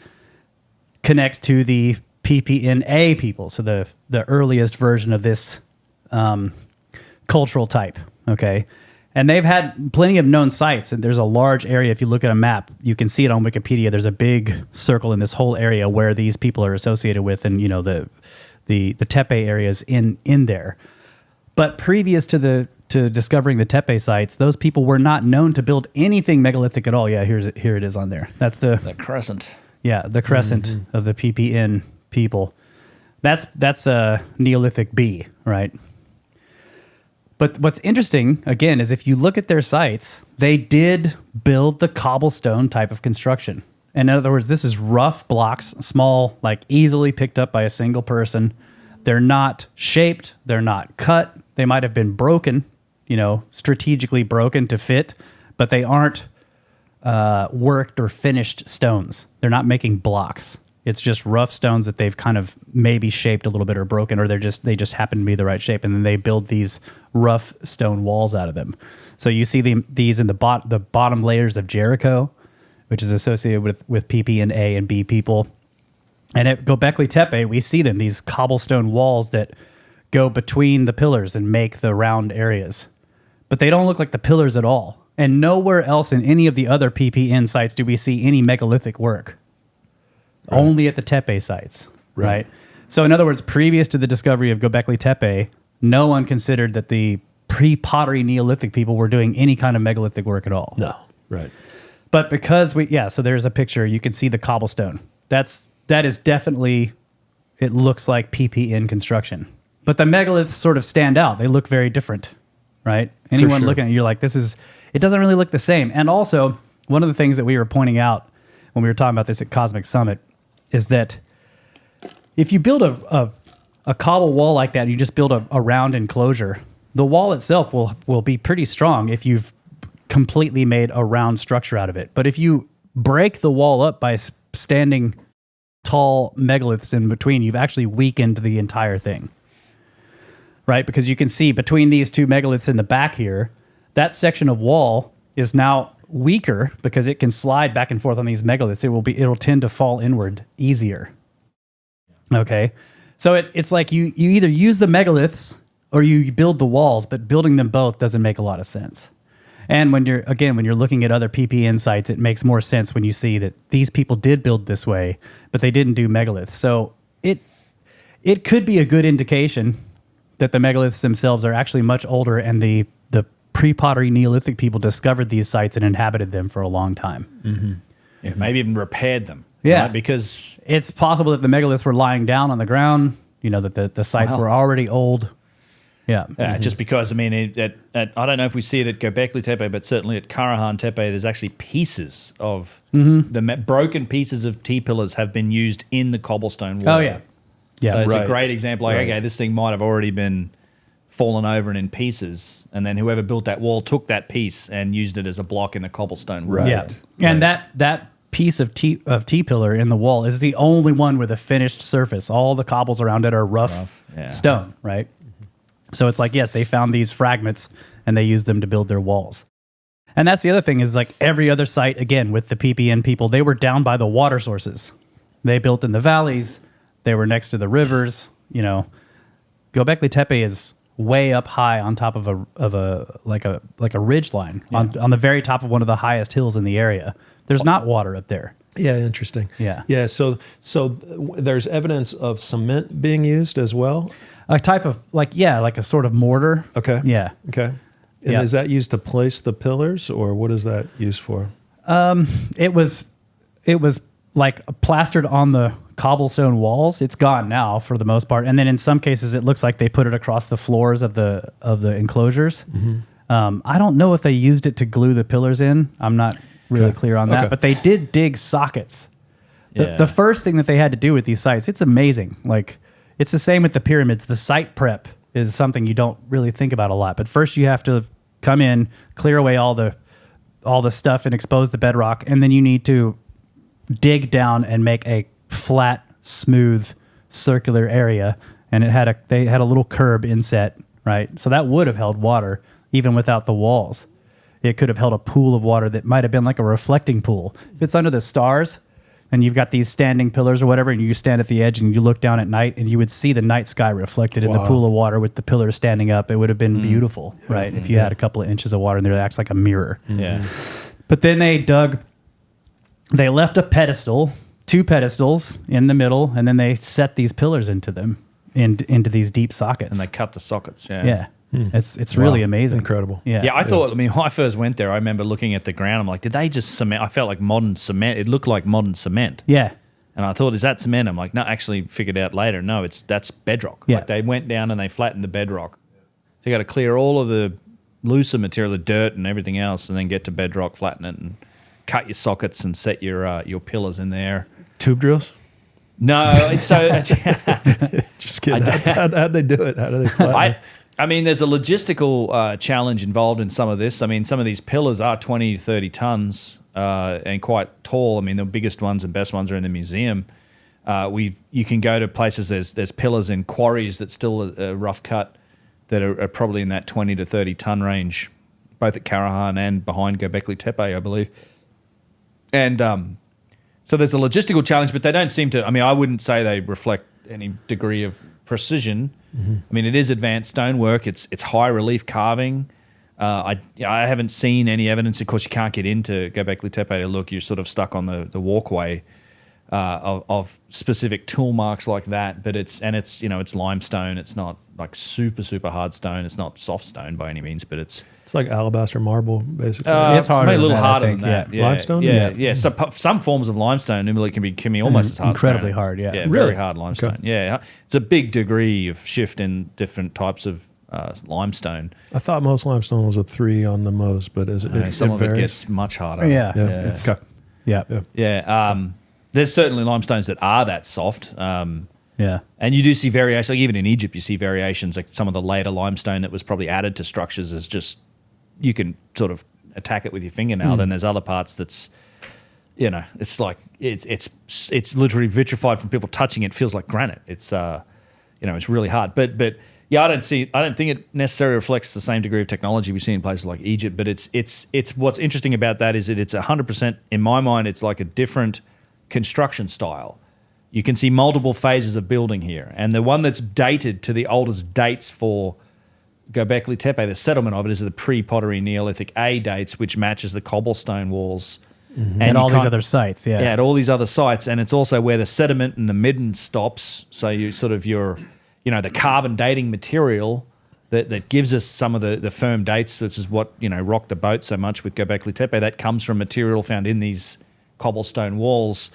connect to the PPNA people, so the earliest version of this cultural type, okay? And they've had plenty of known sites, and there's a large area. If you look at a map, you can see it on Wikipedia. There's a big circle in this whole area where these people are associated with, and the Tepe areas in there. But previous to discovering the Tepe sites, those people were not known to build anything megalithic at all. Yeah, here it is on there. That's the crescent. Yeah, the crescent of the PPN people. That's a Neolithic B, right? But what's interesting, again, is if you look at their sites, they did build the cobblestone type of construction. In other words, this is rough blocks, small, like easily picked up by a single person. They're not shaped. They're not cut. They might have been broken, strategically broken to fit, but they aren't worked or finished stones. They're not making blocks. It's just rough stones that they've kind of maybe shaped a little bit or broken, or they just happen to be the right shape, and then they build these rough stone walls out of them. So you see these in the bottom layers of Jericho, which is associated with PP and A and B people. And at Göbekli Tepe, we see them, these cobblestone walls that go between the pillars and make the round areas. But they don't look like the pillars at all. And nowhere else in any of the other PPN sites do we see any megalithic work. Right. Only at the Tepe sites, right? So in other words, previous to the discovery of Göbekli Tepe, no one considered that the pre-pottery Neolithic people were doing any kind of megalithic work at all. No, right. But because so there's a picture, you can see the cobblestone. That is definitely, it looks like PPN construction. But the megaliths sort of stand out. They look very different, right? Anyone looking at it, you're like, it doesn't really look the same. And also, one of the things that we were pointing out when we were talking about this at Cosmic Summit is that if you build a cobble wall like that, and you just build a round enclosure, the wall itself will be pretty strong if you've completely made a round structure out of it. But if you break the wall up by standing tall megaliths in between, you've actually weakened the entire thing, right? Because you can see between these two megaliths in the back here, that section of wall is now weaker because it can slide back and forth on these megaliths. It'll tend to fall inward easier. Okay, so it's like you either use the megaliths or you build the walls, but building them both doesn't make a lot of sense. And when you're looking at other PPN sites, it makes more sense when you see that these people did build this way, but they didn't do megaliths. So it could be a good indication that the megaliths themselves are actually much older, and the pre-pottery Neolithic people discovered these sites and inhabited them for a long time. Mm-hmm. Yeah, maybe even repaired them. Yeah, right? Because it's possible that the megaliths were lying down on the ground, that the sites were already old. Yeah. Just because, I mean, I don't know if we see it at Göbekli Tepe, but certainly at Karahan Tepe, there's actually pieces of broken pieces of T-pillars have been used in the cobblestone wall. Oh, yeah. Yeah, so it's a great example. Like, okay, this thing might have already been fallen over and in pieces, and then whoever built that wall took that piece and used it as a block in the cobblestone wall. Right. Yeah. And that piece of T-pillar in the wall is the only one with a finished surface. All the cobbles around it are rough stone, right? So it's like, yes, they found these fragments and they used them to build their walls. And that's the other thing is, like, every other site, again, with the PPN people, they were down by the water sources. They built in the valleys. They were next to the rivers. Göbekli Tepe is way up high on top of a ridge line on the very top of one of the highest hills in the area. There's not water up there. Yeah, interesting. Yeah. So there's evidence of cement being used as well. A type of like a sort of mortar. Okay. Yeah. Okay. And is that used to place the pillars, or what is that used for? It was like plastered on the cobblestone walls. It's gone now for the most part, and then in some cases it looks like they put it across the floors of the enclosures. Mm-hmm. I don't know if they used it to glue the pillars in. I'm not really clear on that, but they did dig sockets. The first thing that they had to do with these sites, it's amazing. Like, it's the same with the pyramids. The site prep is something you don't really think about a lot. But first you have to come in, clear away all the stuff and expose the bedrock, and then you need to dig down and make a flat, smooth, circular area. And they had a little curb inset, right? So that would have held water even without the walls. It could have held a pool of water that might have been like a reflecting pool. If it's under the stars and you've got these standing pillars or whatever, and you stand at the edge and you look down at night, and you would see the night sky reflected in the pool of water with the pillars standing up. It would have been beautiful, right? If you had a couple of inches of water in there, it acts like a mirror. Yeah. But then they left a pedestal, 2 pedestals in the middle, and then they set these pillars into them, into these deep sockets. And they cut the sockets. Yeah. Yeah. It's really amazing. Incredible. Yeah. Yeah, I thought, I mean, when I first went there, I remember looking at the ground. I'm like, did they just cement? I felt like modern cement. It looked like modern cement. Yeah. And I thought, is that cement? I'm like, no, actually figured out later. No, that's bedrock. Yeah. Like they went down and they flattened the bedrock. So you got to clear all of the looser material, the dirt and everything else, and then get to bedrock, flatten it, and cut your sockets and set your pillars in there. Tube drills? No, Just kidding. How'd they do it? How do they flatten it? I mean, there's a logistical challenge involved in some of this. I mean, some of these pillars are 20 to 30 tons and quite tall. I mean, the biggest ones and best ones are in the museum. You can go to places, there's pillars in quarries that's still a rough cut that are probably in that 20 to 30 ton range, both at Karahan and behind Göbekli Tepe, I believe. And so there's a logistical challenge, but they don't seem to, I mean, I wouldn't say they reflect any degree of precision. I mean, it is advanced stonework. It's high relief carving. I haven't seen any evidence. Of course, you can't get into Göbekli Tepe to look. You're sort of stuck on the walkway of specific tool marks like that. But it's limestone. It's not like super hard stone. It's not soft stone by any means, but it's like alabaster marble, basically. It's harder maybe a little than that, I harder think, than that. yeah. Limestone? Yeah. So some forms of limestone can be almost as hard. Incredibly as hard, yeah. Yeah, Really? very hard limestone. Okay. Yeah, it's a big degree of shift in different types of limestone. I thought most limestone was a 3 on the most, but Some of it varies? gets much harder. Yeah. Yeah. Okay. Yeah. Yeah. There's certainly limestones that are that soft. Yeah. And you do see variations. Like even in Egypt, you see variations. Like some of the later limestone that was probably added to structures is just, you can sort of attack it with your fingernail. Then there's other parts that's, it's like it's literally vitrified from people touching it. It feels like granite. It's it's really hard. But yeah, I don't think it necessarily reflects the same degree of technology we see in places like Egypt. But it's what's interesting about that is that it's 100%, in my mind, it's like a different construction style. You can see multiple phases of building here. And the one that's dated to the oldest dates for Göbekli Tepe, the settlement of it, is the pre-pottery Neolithic A dates, which matches the cobblestone walls. And all these other sites, yeah. Yeah, at all these other sites. And it's also where the sediment and the midden stops. So you sort of the carbon dating material that gives us some of the firm dates, which is what, rocked the boat so much with Göbekli Tepe, that comes from material found in these cobblestone walls.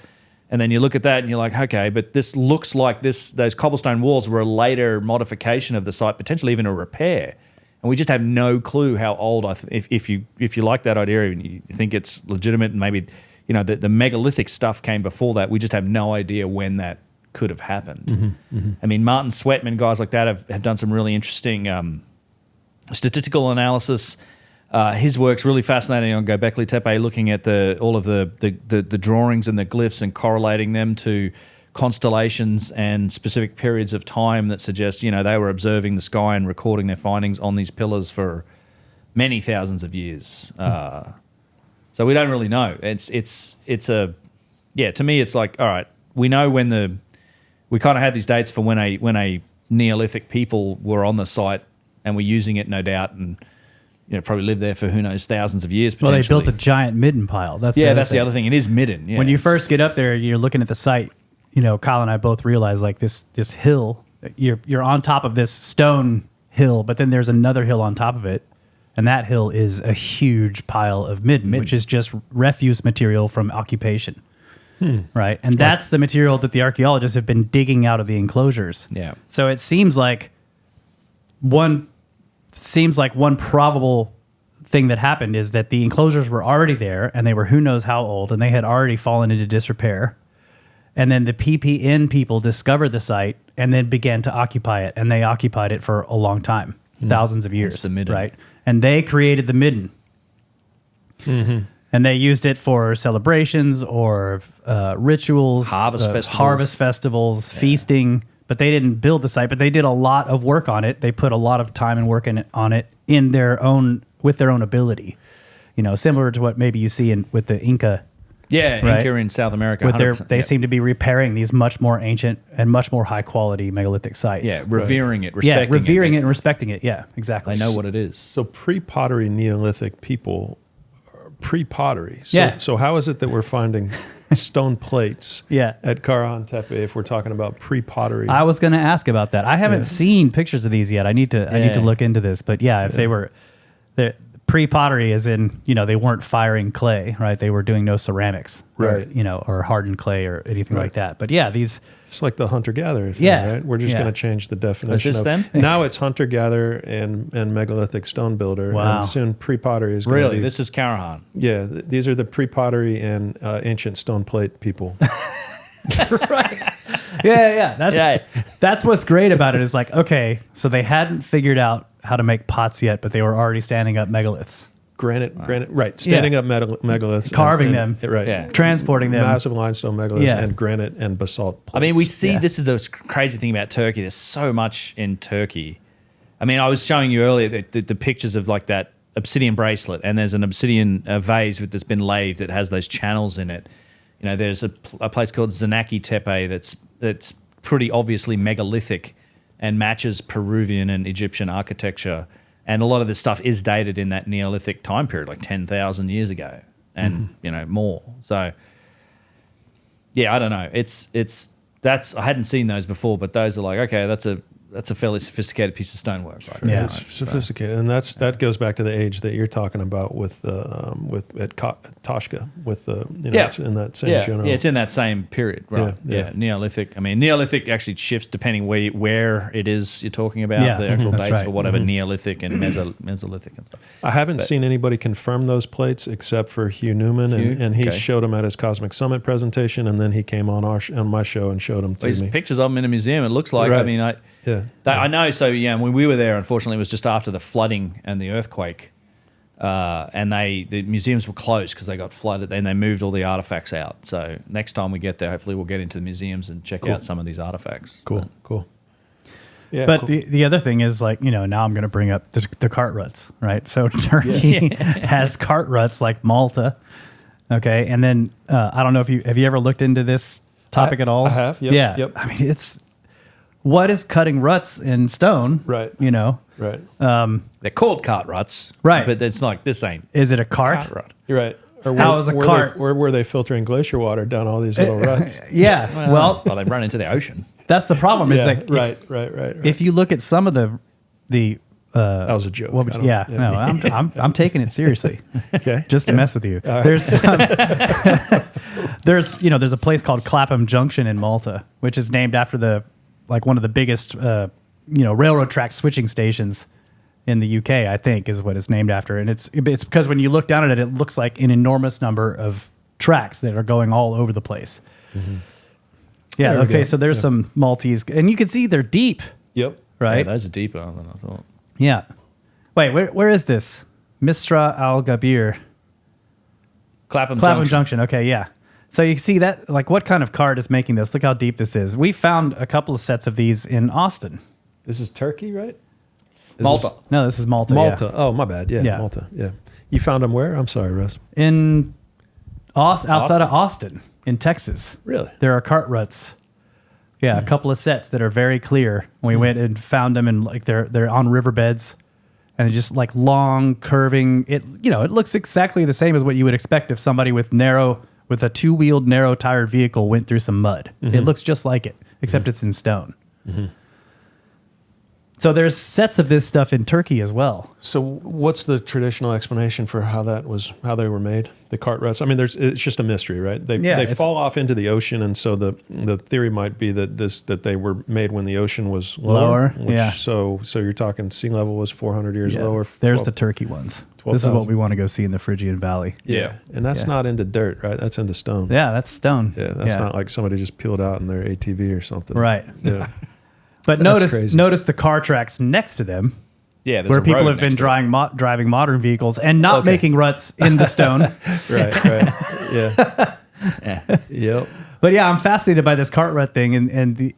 And then you look at that and you're like, okay, but this looks like those cobblestone walls were a later modification of the site, potentially even a repair. And we just have no clue how old. If you like that idea and you think it's legitimate, and maybe the megalithic stuff came before that, we just have no idea when that could have happened. I mean, Martin Sweatman, guys like that have done some really interesting statistical analysis. His work's really fascinating on Göbekli Tepe, looking at all of the drawings and the glyphs and correlating them to constellations and specific periods of time that suggest, they were observing the sky and recording their findings on these pillars for many thousands of years. So we don't really know. To me, it's like, all right, we know we kind of had these dates for when a Neolithic people were on the site and were using it, no doubt, and probably lived there for who knows thousands of years. Well, they built a giant midden pile. That's the other thing. It is midden. Yeah, when you first get up there, you're looking at the site. Kyle and I both realize like this hill. You're on top of this stone hill, but then there's another hill on top of it, and that hill is a huge pile of midden, which is just refuse material from occupation. Right, and that's the material that the archaeologists have been digging out of the enclosures. Yeah. So it seems like one probable thing that happened is that the enclosures were already there, and they were who knows how old, and they had already fallen into disrepair. And then the PPN people discovered the site and then began to occupy it, and they occupied it for a long time, thousands of years. That's the midden. Right? And they created the midden. And they used it for celebrations or rituals, harvest festivals, feasting. But they didn't build the site, but they did a lot of work on it. They put a lot of time and work on it with their own ability. Similar to what maybe you see with the Inca Yeah, Right. Inca in South America. With their, 100%, they yeah. seem to be repairing these much more ancient and much more high quality megalithic sites. Yeah, revering it, respecting revering it it. and respecting it. Yeah, exactly. They know what it is. So pre-pottery Neolithic people, pre-pottery. So, Yeah. So how is it that we're finding stone plates Yeah. at Karahan Tepe if we're talking about pre-pottery? I was going to ask about that. I haven't seen pictures of these yet. I need to Yeah. look into this. But yeah, if they were pre-pottery, as in, they weren't firing clay, right? They were doing no ceramics, Right. or hardened clay or anything like that. But yeah, these. It's like the hunter-gatherer thing, Yeah. right? We're just Yeah. going to change the definition. this of, them? Now it's hunter-gatherer and megalithic stone builder. Wow. And soon pre-pottery is going to Really, be... this is Karahan. Yeah, these are the pre-pottery and ancient stone plate people. Yeah. That's what's great about it is like, okay, so they hadn't figured out how to make pots yet, but they were already standing up megaliths, Granite, right. Standing up megaliths. Carving them. Right. Yeah. transporting them. Massive limestone megaliths Yeah. and granite and basalt plates. I mean, we see Yeah. this is the crazy thing about Turkey. There's so much in Turkey. I mean, I was showing you earlier the pictures of like that obsidian bracelet, and there's an obsidian vase that's been laved that has those channels in it. There's a place called Göbekli Tepe that's pretty obviously megalithic and matches Peruvian and Egyptian architecture. And a lot of this stuff is dated in that Neolithic time period, like 10,000 years ago, and more. So, yeah, I don't know. That's I hadn't seen those before, but those are like, okay, that's a fairly sophisticated piece of stonework, right? Yeah. It's sophisticated, and that goes back to the age that you're talking about with Toshka, it's in that same general. Yeah, it's in that same period, right? Yeah. Neolithic. I mean, Neolithic actually shifts depending where it is you're talking about. Yeah, The actual that's dates right. for whatever Neolithic and Mesolithic and stuff. I haven't seen anybody confirm those plates except for Hugh Newman, and he Okay. showed them at his Cosmic Summit presentation, and then he came on my show and showed them to There's me. pictures of them in a museum. It looks like. I Right. mean, I know. So yeah, when we were there, unfortunately, it was just after the flooding and the earthquake, and the museums were closed because they got flooded, and they moved all the artifacts out. So next time we get there, hopefully we'll get into the museums and check out some of these artifacts. Cool. Yeah, But cool. the other thing is like, now I'm going to bring up the cart ruts, right? So Turkey has cart ruts like Malta. Okay. And then I don't know if have you ever looked into this topic at all? I have. Yep, Yeah. yep. I mean, what is cutting ruts in stone? Right. Right. They're called cart ruts, Right. But it's like this ain't Is it a cart? cart rut. You're right. Or How is a cart- Where were they filtering glacier water down all these little ruts? Yeah. Well, Well, they run into the ocean. that's the problem. Is like right. if you look at some of the That was a joke. what would- I don't- no, I'm taking it seriously. Okay. Just to mess with you. There's there's a place called Clapham Junction in Malta, which is named after one of the biggest railroad track switching stations in the UK, I think, is what it's named after. And it's because when you look down at it, it looks like an enormous number of tracks that are going all over the place. Mm-hmm. Yeah. There we Okay. go. So there's some Maltese, and you can see they're deep, Yep. right? Yeah, those are deeper than I thought. Yeah. Wait, where is this? Misra Al Gabir. Clapham Clapham Junction. Junction. Okay, yeah. So you see that, like, what kind of cart is making this? Look how deep this is. We found a couple of sets of these in Austin. This is Turkey, right? Malta. No, this is Malta. Malta. Yeah. Oh, my bad. Yeah, Yeah. Malta. Yeah. You found them where? I'm sorry, Russ. In outside of Austin, in Texas. Really? There are cart ruts. Yeah, a couple of sets that are very clear. We went and found them, and like they're on riverbeds, and just like long curving. It looks exactly the same as what you would expect if somebody with a two-wheeled narrow tired vehicle went through some mud. It looks just like it, except it's in stone. So there's sets of this stuff in Turkey as well. So what's the traditional explanation for how they were made? The cart ruts. I mean, it's just a mystery, right? They fall off into the ocean, and so the theory might be that they were made when the ocean was lower. Yeah. So you're talking sea level was 400 years lower. There's the Turkey ones. This is what we want to go see in the Phrygian Valley. Yeah. And that's not into dirt, right? That's into stone. Yeah, that's stone. Yeah, that's not like somebody just peeled out in their ATV or something. Right. Yeah. But That's crazy. notice the car tracks next to them, Yeah, there's where a people road have been next to it. driving modern vehicles and not making ruts in the stone. Right. Yeah. Yep. But yeah, I'm fascinated by this cart rut thing, and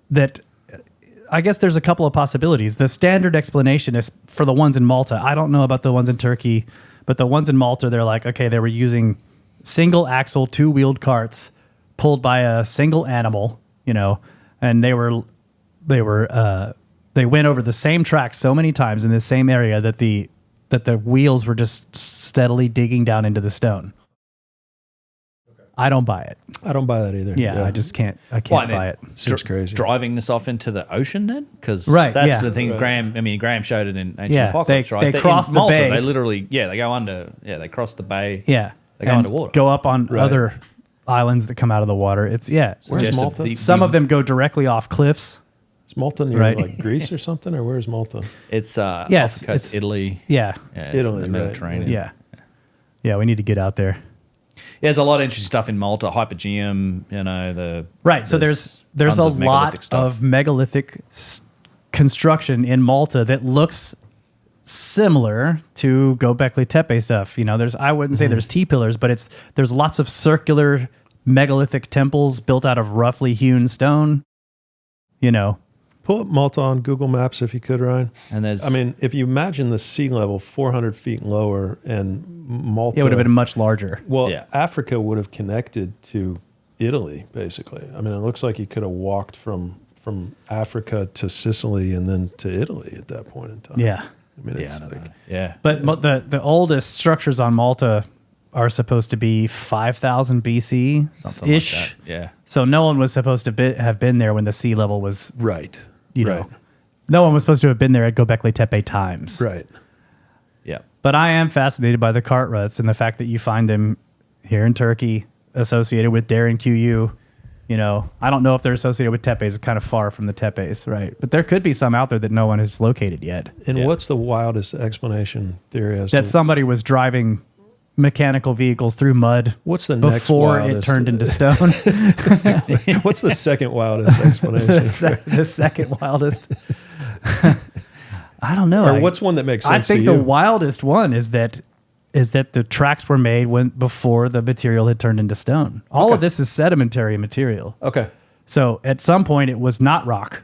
that I guess there's a couple of possibilities. The standard explanation is for the ones in Malta. I don't know about the ones in Turkey, but the ones in Malta, they're like, okay, they were using single axle, two-wheeled carts pulled by a single animal, and they went over the same track so many times in the same area that the wheels were just steadily digging down into the stone. I don't buy it. I don't buy that either. Yeah. I just can't. I can't buy it. Seems crazy. Driving this off into the ocean then? Because Right, that's yeah. the thing. Right. Graham showed it in Ancient Yeah, Apocalypse, they right? cross in the Malta, bay. They literally, they go under. Yeah, they cross the bay. Yeah. They go and underwater. Go up on Right. other islands that come out of the water. It's Where's Suggested Malta? some of them go directly off cliffs. Is Malta near Right. like Greece or something, or where's Malta? It's Yeah, off the it's coast, Italy. Yeah. It's Italy, the right, Mediterranean. Yeah. Yeah. We need to get out there. Yeah, there's a lot of interesting stuff in Malta, Hypogeum, Right. So there's a tons of megalithic lot stuff. of megalithic construction in Malta that looks similar to Göbekli Tepe stuff. I wouldn't say there's T-pillars, but there's lots of circular megalithic temples built out of roughly hewn stone. Pull up Malta on Google Maps if you could, Ryan. And there's, if you imagine the sea level 400 feet lower and Malta... It would have been much larger. Well, Yeah. Africa would have connected to Italy, basically. It looks like you could have walked from Africa to Sicily and then to Italy at that point in time. Yeah. It's I don't like... know. Yeah. But the oldest structures on Malta are supposed to be 5,000 BC Something like ish. that. Yeah. So no one was supposed to have been there when the sea level was, Right. no one was supposed to have been there at Göbekli Tepe times. Right. Yeah. But I am fascinated by the cart ruts and the fact that you find them here in Turkey associated with Darren QU. I don't know if they're associated with Tepes. It's kind of far from the Tepes, right? But there could be some out there that no one has located yet. And Yeah. what's the wildest explanation theory as That to... somebody was driving mechanical vehicles through mud What's the next before it wildest? turned into stone. What's the second wildest explanation? the second wildest. I don't know. Or what's one that makes sense I think to you? the wildest one is that the tracks were made before the material had turned into stone. All Okay. of this is sedimentary material. Okay. So at some point it was not rock.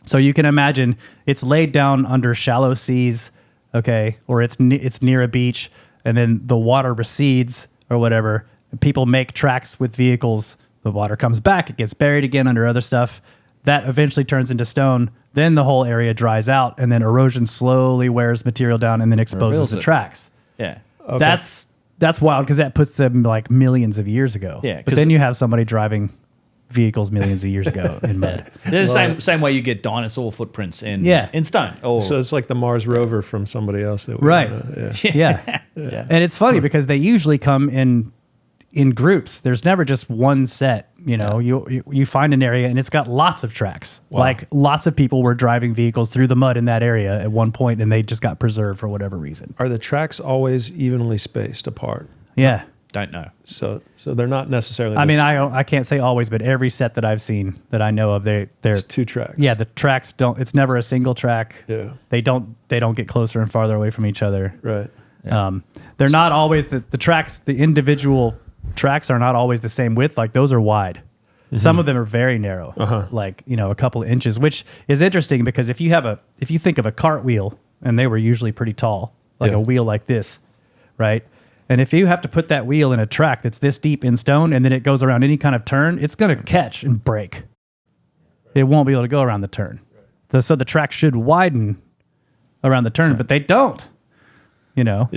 So you can imagine it's laid down under shallow seas, okay, or it's near a beach, and then the water recedes or whatever. People make tracks with vehicles. The water comes back. It gets buried again under other stuff. That eventually turns into stone. Then the whole area dries out, and then erosion slowly wears material down and then exposes Reveals the it. tracks. Yeah. Okay. That's wild because that puts them like millions of years ago. Yeah, but 'cause then you have somebody driving vehicles millions of years ago in mud. They're the same way you get dinosaur footprints in stone. Or So it's like the Mars rover from somebody else that we Right. yeah. Yeah. And it's funny because they usually come in groups. There's never just one set. You find an area and it's got lots of tracks. Wow. Like lots of people were driving vehicles through the mud in that area at one point, and they just got preserved for whatever reason. Are the tracks always evenly spaced apart? Yeah. don't know. So they're not necessarily. I mean, I can't say always, but every set that I've seen that I know of, they're it's two tracks. yeah, the tracks don't. It's never a single track. Yeah. They don't get closer and farther away from each other. Right. They're not always the tracks. The individual tracks are not always the same width. Like those are wide. Mm-hmm. Some of them are very narrow, like a couple of inches, which is interesting because if you think of a cartwheel, and they were usually pretty tall, like a wheel like this, right? And if you have to put that wheel in a track that's this deep in stone, and then it goes around any kind of turn, it's going to catch and break. It won't be able to go around the turn. So the track should widen around the turn, but they don't. Yeah.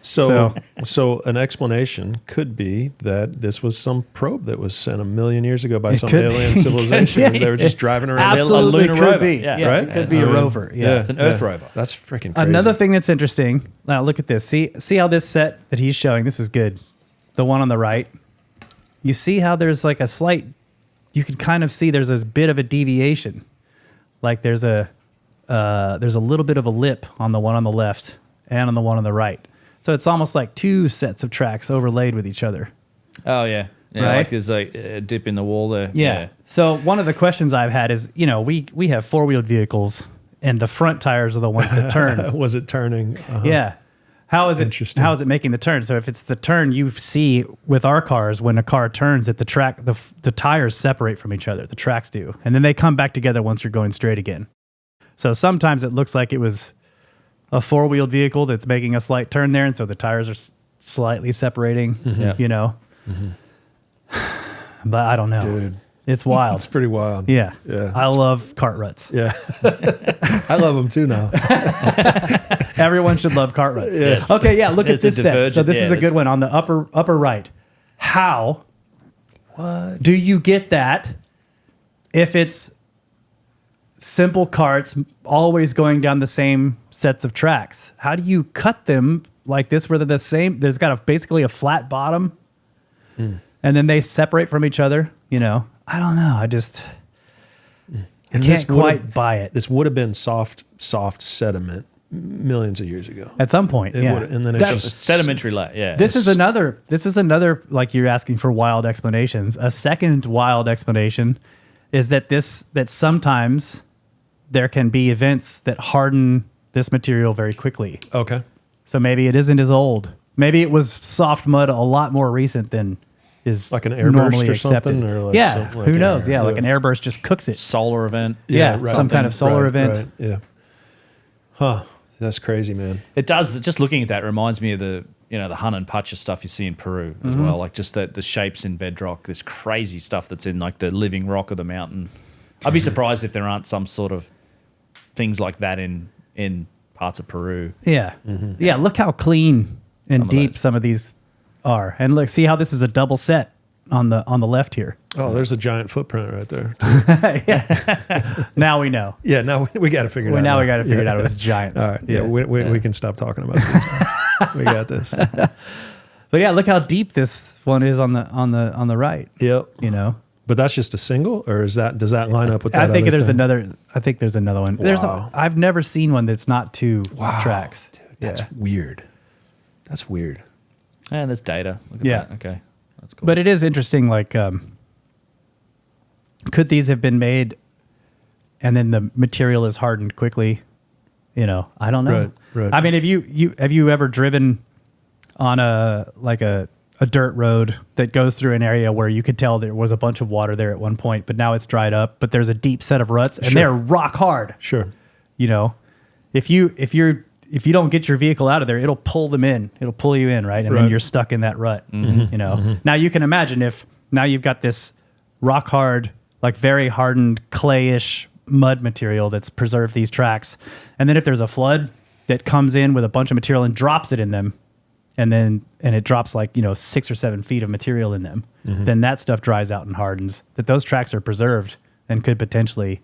So an explanation could be that this was some probe that was sent 1 million years ago by some alien civilization. And they were just driving around. Absolutely a lunar could rover. be. Yeah. Right? It could be a rover. Yeah. It's an Earth rover. That's freaking crazy. Another thing that's interesting. Now look at this. See how this set that he's showing. This is good. The one on the right. You see how there's like a slight. You can kind of see there's a bit of a deviation. Like there's a little bit of a lip on the one on the left and on the one on the right. So it's almost like two sets of tracks overlaid with each other. Oh yeah. Yeah, Right? like there's like a dip in the wall there. Yeah. So one of the questions I've had is, we have four-wheeled vehicles, and the front tires are the ones that turn. Was it turning? Uh-huh. Yeah. How is it? Interesting. How is it making the turn? So if it's the turn you see with our cars, when a car turns, that the tires separate from each other. The tracks do, and then they come back together once you're going straight again. So sometimes it looks like it was a four-wheeled vehicle that's making a slight turn there, and so the tires are slightly separating, Yeah. you know. But I don't know. Dude. It's wild. It's pretty wild. Yeah. Yeah. I love cart ruts. Yeah. I love them too now. Everyone should love cart ruts. Yes. Okay, yeah, look at It's a this set. So divergent- this is a yeah, good one on the upper right. How do you get that if it's simple carts always going down the same sets of tracks? How do you cut them like this where they're the same? There's got basically a flat bottom and then they separate from each other, you know? I don't know. I just And can't would've- quite buy it. This would have been soft sediment millions of years ago. At some point, It yeah. would've- and then it's That's- just Sedimentary layer. Yeah. This is another, like you're asking for wild explanations. A second wild explanation is that sometimes there can be events that harden this material very quickly. okay. So maybe it isn't as old. Maybe it was soft mud a lot more recent than is Like an airburst normally or accepted. something, or like yeah, something like who that. knows? Yeah, like Yeah. an airburst just cooks it. solar event. Yeah, some kind of solar Right, event. right, yeah. Huh. That's crazy, man. It does. Just looking at that reminds me of the Hun and Pacha stuff you see in Peru as Mm-hmm. well. Like just the shapes in bedrock, this crazy stuff that's in like the living rock of the mountain. I'd be surprised if there aren't some sort of things like that in parts of Peru. Yeah. Yeah, look how clean and of deep those. some of these are. And look, see how this is a double set on the left here. Oh, there's a giant footprint right there. Now we know. Yeah, now we got to figure it out. Now we got to figure it Yeah. out. It was giants. All right. Yeah, we can stop talking about this. We got this. But yeah, look how deep this one is on the right. Yep. You know, But that's just a single, or does that line up with that? I think other there's thing? another. I think there's another one. Wow. I've never seen one that's not two tracks. Dude, that's weird. That's weird. And there's data. Look at Yeah. that. Okay. That's cool. But it is interesting. Like, could these have been made, and then the material is hardened quickly? You know, I don't know. Right. I mean, have you ever driven on a dirt road that goes through an area where you could tell there was a bunch of water there at one point, but now it's dried up, but there's a deep set of ruts and Sure. they're rock hard. Sure. You know, if you don't get your vehicle out of there, it'll pull them in. It'll pull you in, right? And then Right. you're stuck in that rut. You know. Now you can imagine if now you've got this rock hard, like very hardened clayish mud material that's preserved these tracks, and then if there's a flood that comes in with a bunch of material and drops it in them, and it drops like 6 or 7 feet of material in them, then that stuff dries out and hardens. That those tracks are preserved and could potentially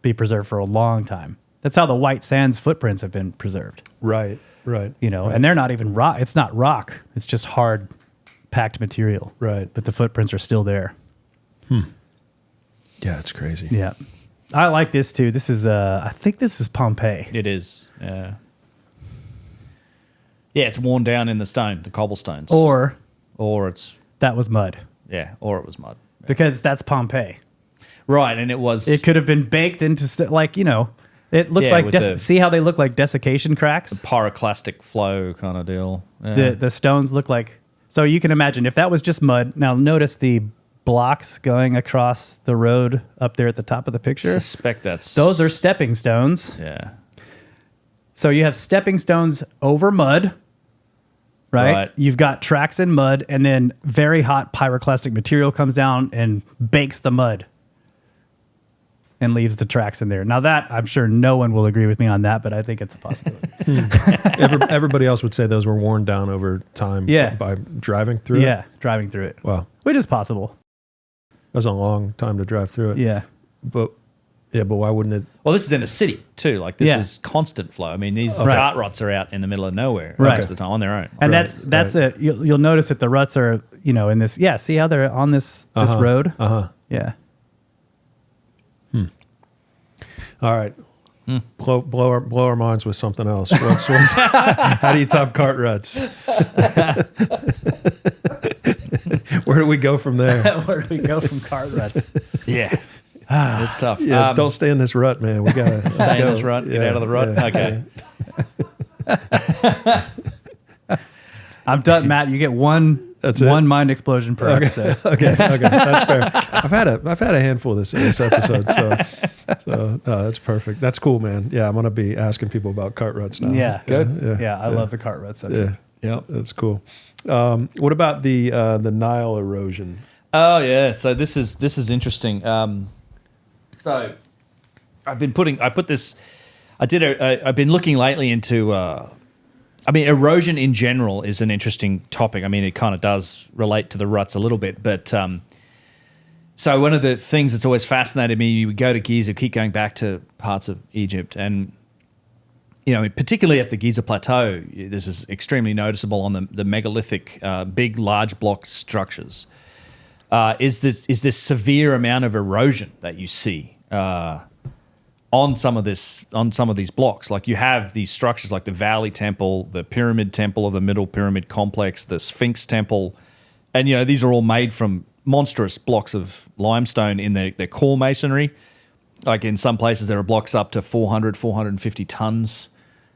be preserved for a long time. That's how the white sands footprints have been preserved. Right. Right. And they're not even rock. It's not rock. It's just hard, packed material. Right. But the footprints are still there. Yeah, it's crazy. Yeah. I like this too. This is, I think this is Pompeii. it is. Yeah. Yeah, it's worn down in the stone, the cobblestones. Or it's that was mud. or it was mud. Because that's Pompeii. Right, and it was It could have been baked into, it looks Yeah, like, with the- see how they look like desiccation cracks? pyroclastic flow kind of deal. Yeah. The stones look like, so you can imagine if that was just mud. Now notice the blocks going across the road up there at the top of the picture. suspect that's Those are stepping stones. yeah. So you have stepping stones over mud, right? Right. You've got tracks in mud, and then very hot pyroclastic material comes down and bakes the mud and leaves the tracks in there. Now that, I'm sure no one will agree with me on that, but I think it's a possibility. Everybody else would say those were worn down over time. Yeah. By driving through. Yeah, driving through it. Wow. Which is possible. That's a long time to drive through it. Yeah. But why wouldn't it? Well, this is in a city too. Like this Yeah. is constant flow. I mean, these Right. cart ruts are out in the middle of nowhere Right. most of the time on their own. And Right, that's you'll notice that the ruts are, in this, see how they're on this road? Yeah. All right. Blow our minds with something else. How do you top cart ruts? Where do we go from there? Where do we go from cart ruts? Yeah, it's tough. Yeah, don't stay in this rut, man. We gotta stay in this rut. Get out of the rut. Yeah. Okay. I'm done, Matt. You get one That's it? mind explosion per episode. Okay, that's fair. I've had a handful this episode, so that's perfect. That's cool, man. Yeah, I'm gonna be asking people about cart ruts now. Yeah, Good. Yeah, I love the cart rut subject. Yep. That's cool. What about the Nile erosion? Oh yeah, so this is interesting. So I've been looking lately into. Erosion in general is an interesting topic. I mean, it kind of does relate to the ruts a little bit, but so one of the things that's always fascinated me, you would go to Giza, keep going back to parts of Egypt, and particularly at the Giza Plateau, this is extremely noticeable on the megalithic, big, large block structures. Is this severe amount of erosion that you see on some of these blocks? Like you have these structures like the Valley Temple, the Pyramid Temple of the Middle Pyramid Complex, the Sphinx Temple, and these are all made from monstrous blocks of limestone in their core masonry. Like in some places, there are blocks up to 400, 450 tons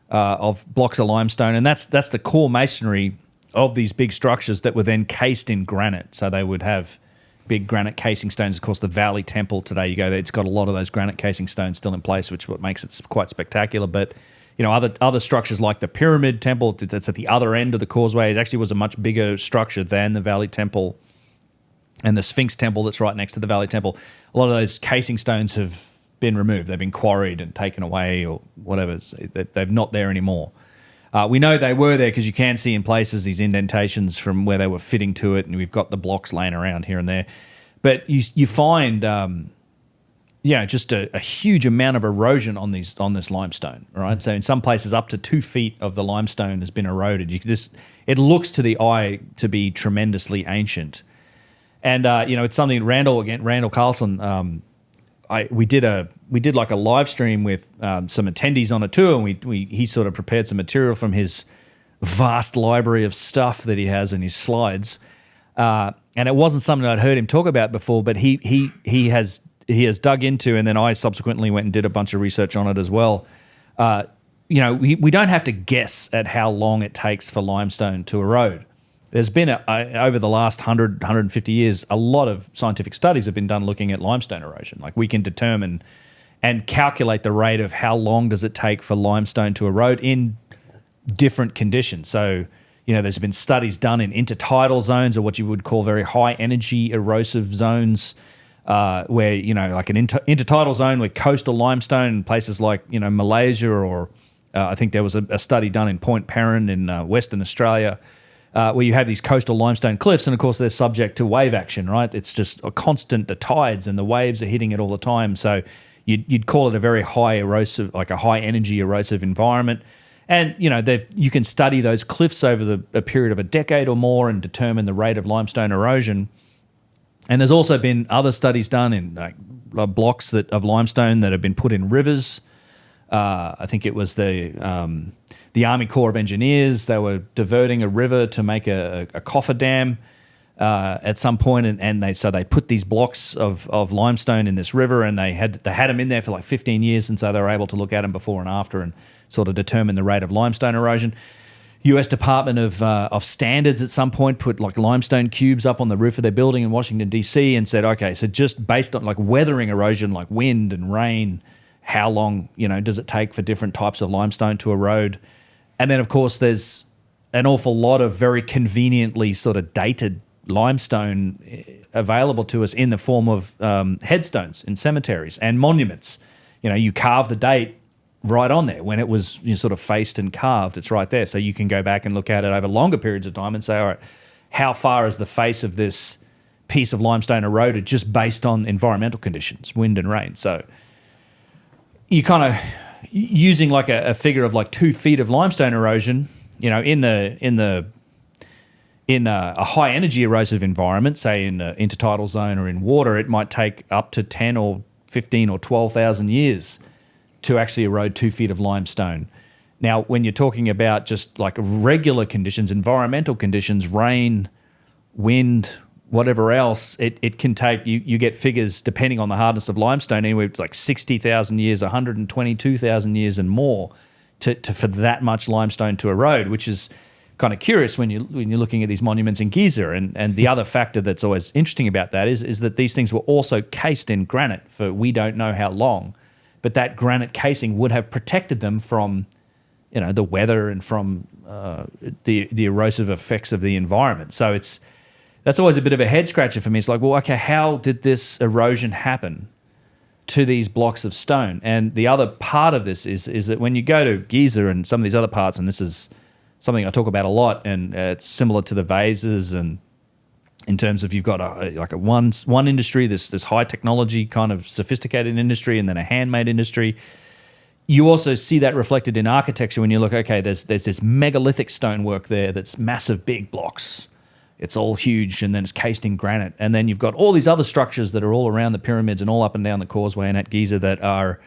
of blocks of limestone, and that's the core masonry of these big structures that were then cased in granite. So they would have big granite casing stones. Of course, the Valley Temple today, you go there, it's got a lot of those granite casing stones still in place, which is what makes it quite spectacular. But other structures like the Pyramid Temple that's at the other end of the causeway, it actually was a much bigger structure than the Valley Temple. And the Sphinx Temple that's right next to the Valley Temple, a lot of those casing stones have been removed. They've been quarried and taken away or whatever. They're not there anymore. We know they were there because you can see in places these indentations from where they were fitting to it, and we've got the blocks laying around here and there. But you find, just a huge amount of erosion on this limestone, right? So in some places, up to 2 feet of the limestone has been eroded. It looks to the eye to be tremendously ancient. And it's something Randall Carlson. We did like a live stream with some attendees on a tour, and he sort of prepared some material from his vast library of stuff that he has in his slides. And it wasn't something I'd heard him talk about before, but he has dug into, and then I subsequently went and did a bunch of research on it as well. We don't have to guess at how long it takes for limestone to erode. There's been, over the last 100, 150 years, a lot of scientific studies have been done looking at limestone erosion. Like we can determine and calculate the rate of how long does it take for limestone to erode in different conditions. So, there's been studies done in intertidal zones, or what you would call very high energy erosive zones, where, like an intertidal zone with coastal limestone in places like, Malaysia, or I think there was a study done in Point Perrin in Western Australia, where you have these coastal limestone cliffs, and of course they're subject to wave action, right? It's just a constant, the tides and the waves are hitting it all the time. So you'd call it a very high erosive, like a high energy erosive environment. And, you can study those cliffs over a period of a decade or more and determine the rate of limestone erosion. And there's also been other studies done in blocks of limestone that have been put in rivers. I think it was the Army Corps of Engineers. They were diverting a river to make a coffer dam at some point, and they put these blocks of limestone in this river, and they had them in there for like 15 years, and so they were able to look at them before and after and sort of determine the rate of limestone erosion. U.S. Department of Standards at some point put like limestone cubes up on the roof of their building in Washington, D.C. and said, okay, so just based on like weathering erosion, like wind and rain, how long, does it take for different types of limestone to erode? And then, of course, there's an awful lot of very conveniently sort of dated limestone available to us in the form of headstones in cemeteries and monuments. You carve the date right on there when it was sort of faced and carved. It's right there. So you can go back and look at it over longer periods of time and say, all right, how far is the face of this piece of limestone eroded just based on environmental conditions, wind and rain? So you kind of using like a figure of like 2 feet of limestone erosion, in a high energy erosive environment, say in an intertidal zone or in water, it might take up to 10 or 15 or 12,000 years to actually erode 2 feet of limestone. Now, when you're talking about just like regular conditions, environmental conditions, rain, wind, whatever else, it can take, you get figures depending on the hardness of limestone, anywhere to like 60,000 years, 122,000 years and more for that much limestone to erode, which is kind of curious when you're looking at these monuments in Giza. And the other factor that's always interesting about that is that these things were also cased in granite for we don't know how long, but that granite casing would have protected them from, the weather and from the erosive effects of the environment. So that's always a bit of a head scratcher for me. It's like, well, okay, how did this erosion happen to these blocks of stone? And the other part of this is that when you go to Giza and some of these other parts, and this is something I talk about a lot, and it's similar to the vases, and in terms of you've got one industry, this high technology kind of sophisticated industry, and then a handmade industry. You also see that reflected in architecture when you look, okay, there's this megalithic stonework there that's massive, big blocks. It's all huge, and then it's cased in granite. And then you've got all these other structures that are all around the pyramids and all up and down the causeway and at Giza that are,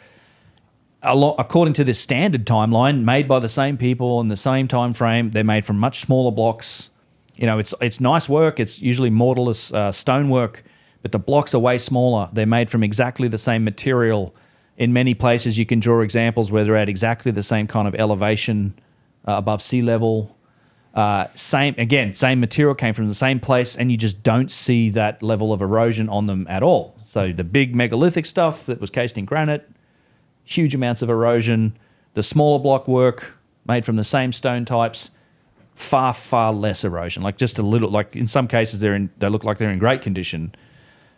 according to this standard timeline, made by the same people in the same time frame. They're made from much smaller blocks. You know, it's nice work. It's usually mortarless stonework, but the blocks are way smaller. They're made from exactly the same material. In many places, you can draw examples where they're at exactly the same kind of elevation above sea level. Same material came from the same place, and you just don't see that level of erosion on them at all. So the big megalithic stuff that was cased in granite, huge amounts of erosion. The smaller block work made from the same stone types, far, far less erosion. Like just a little, like in some cases they look like they're in great condition.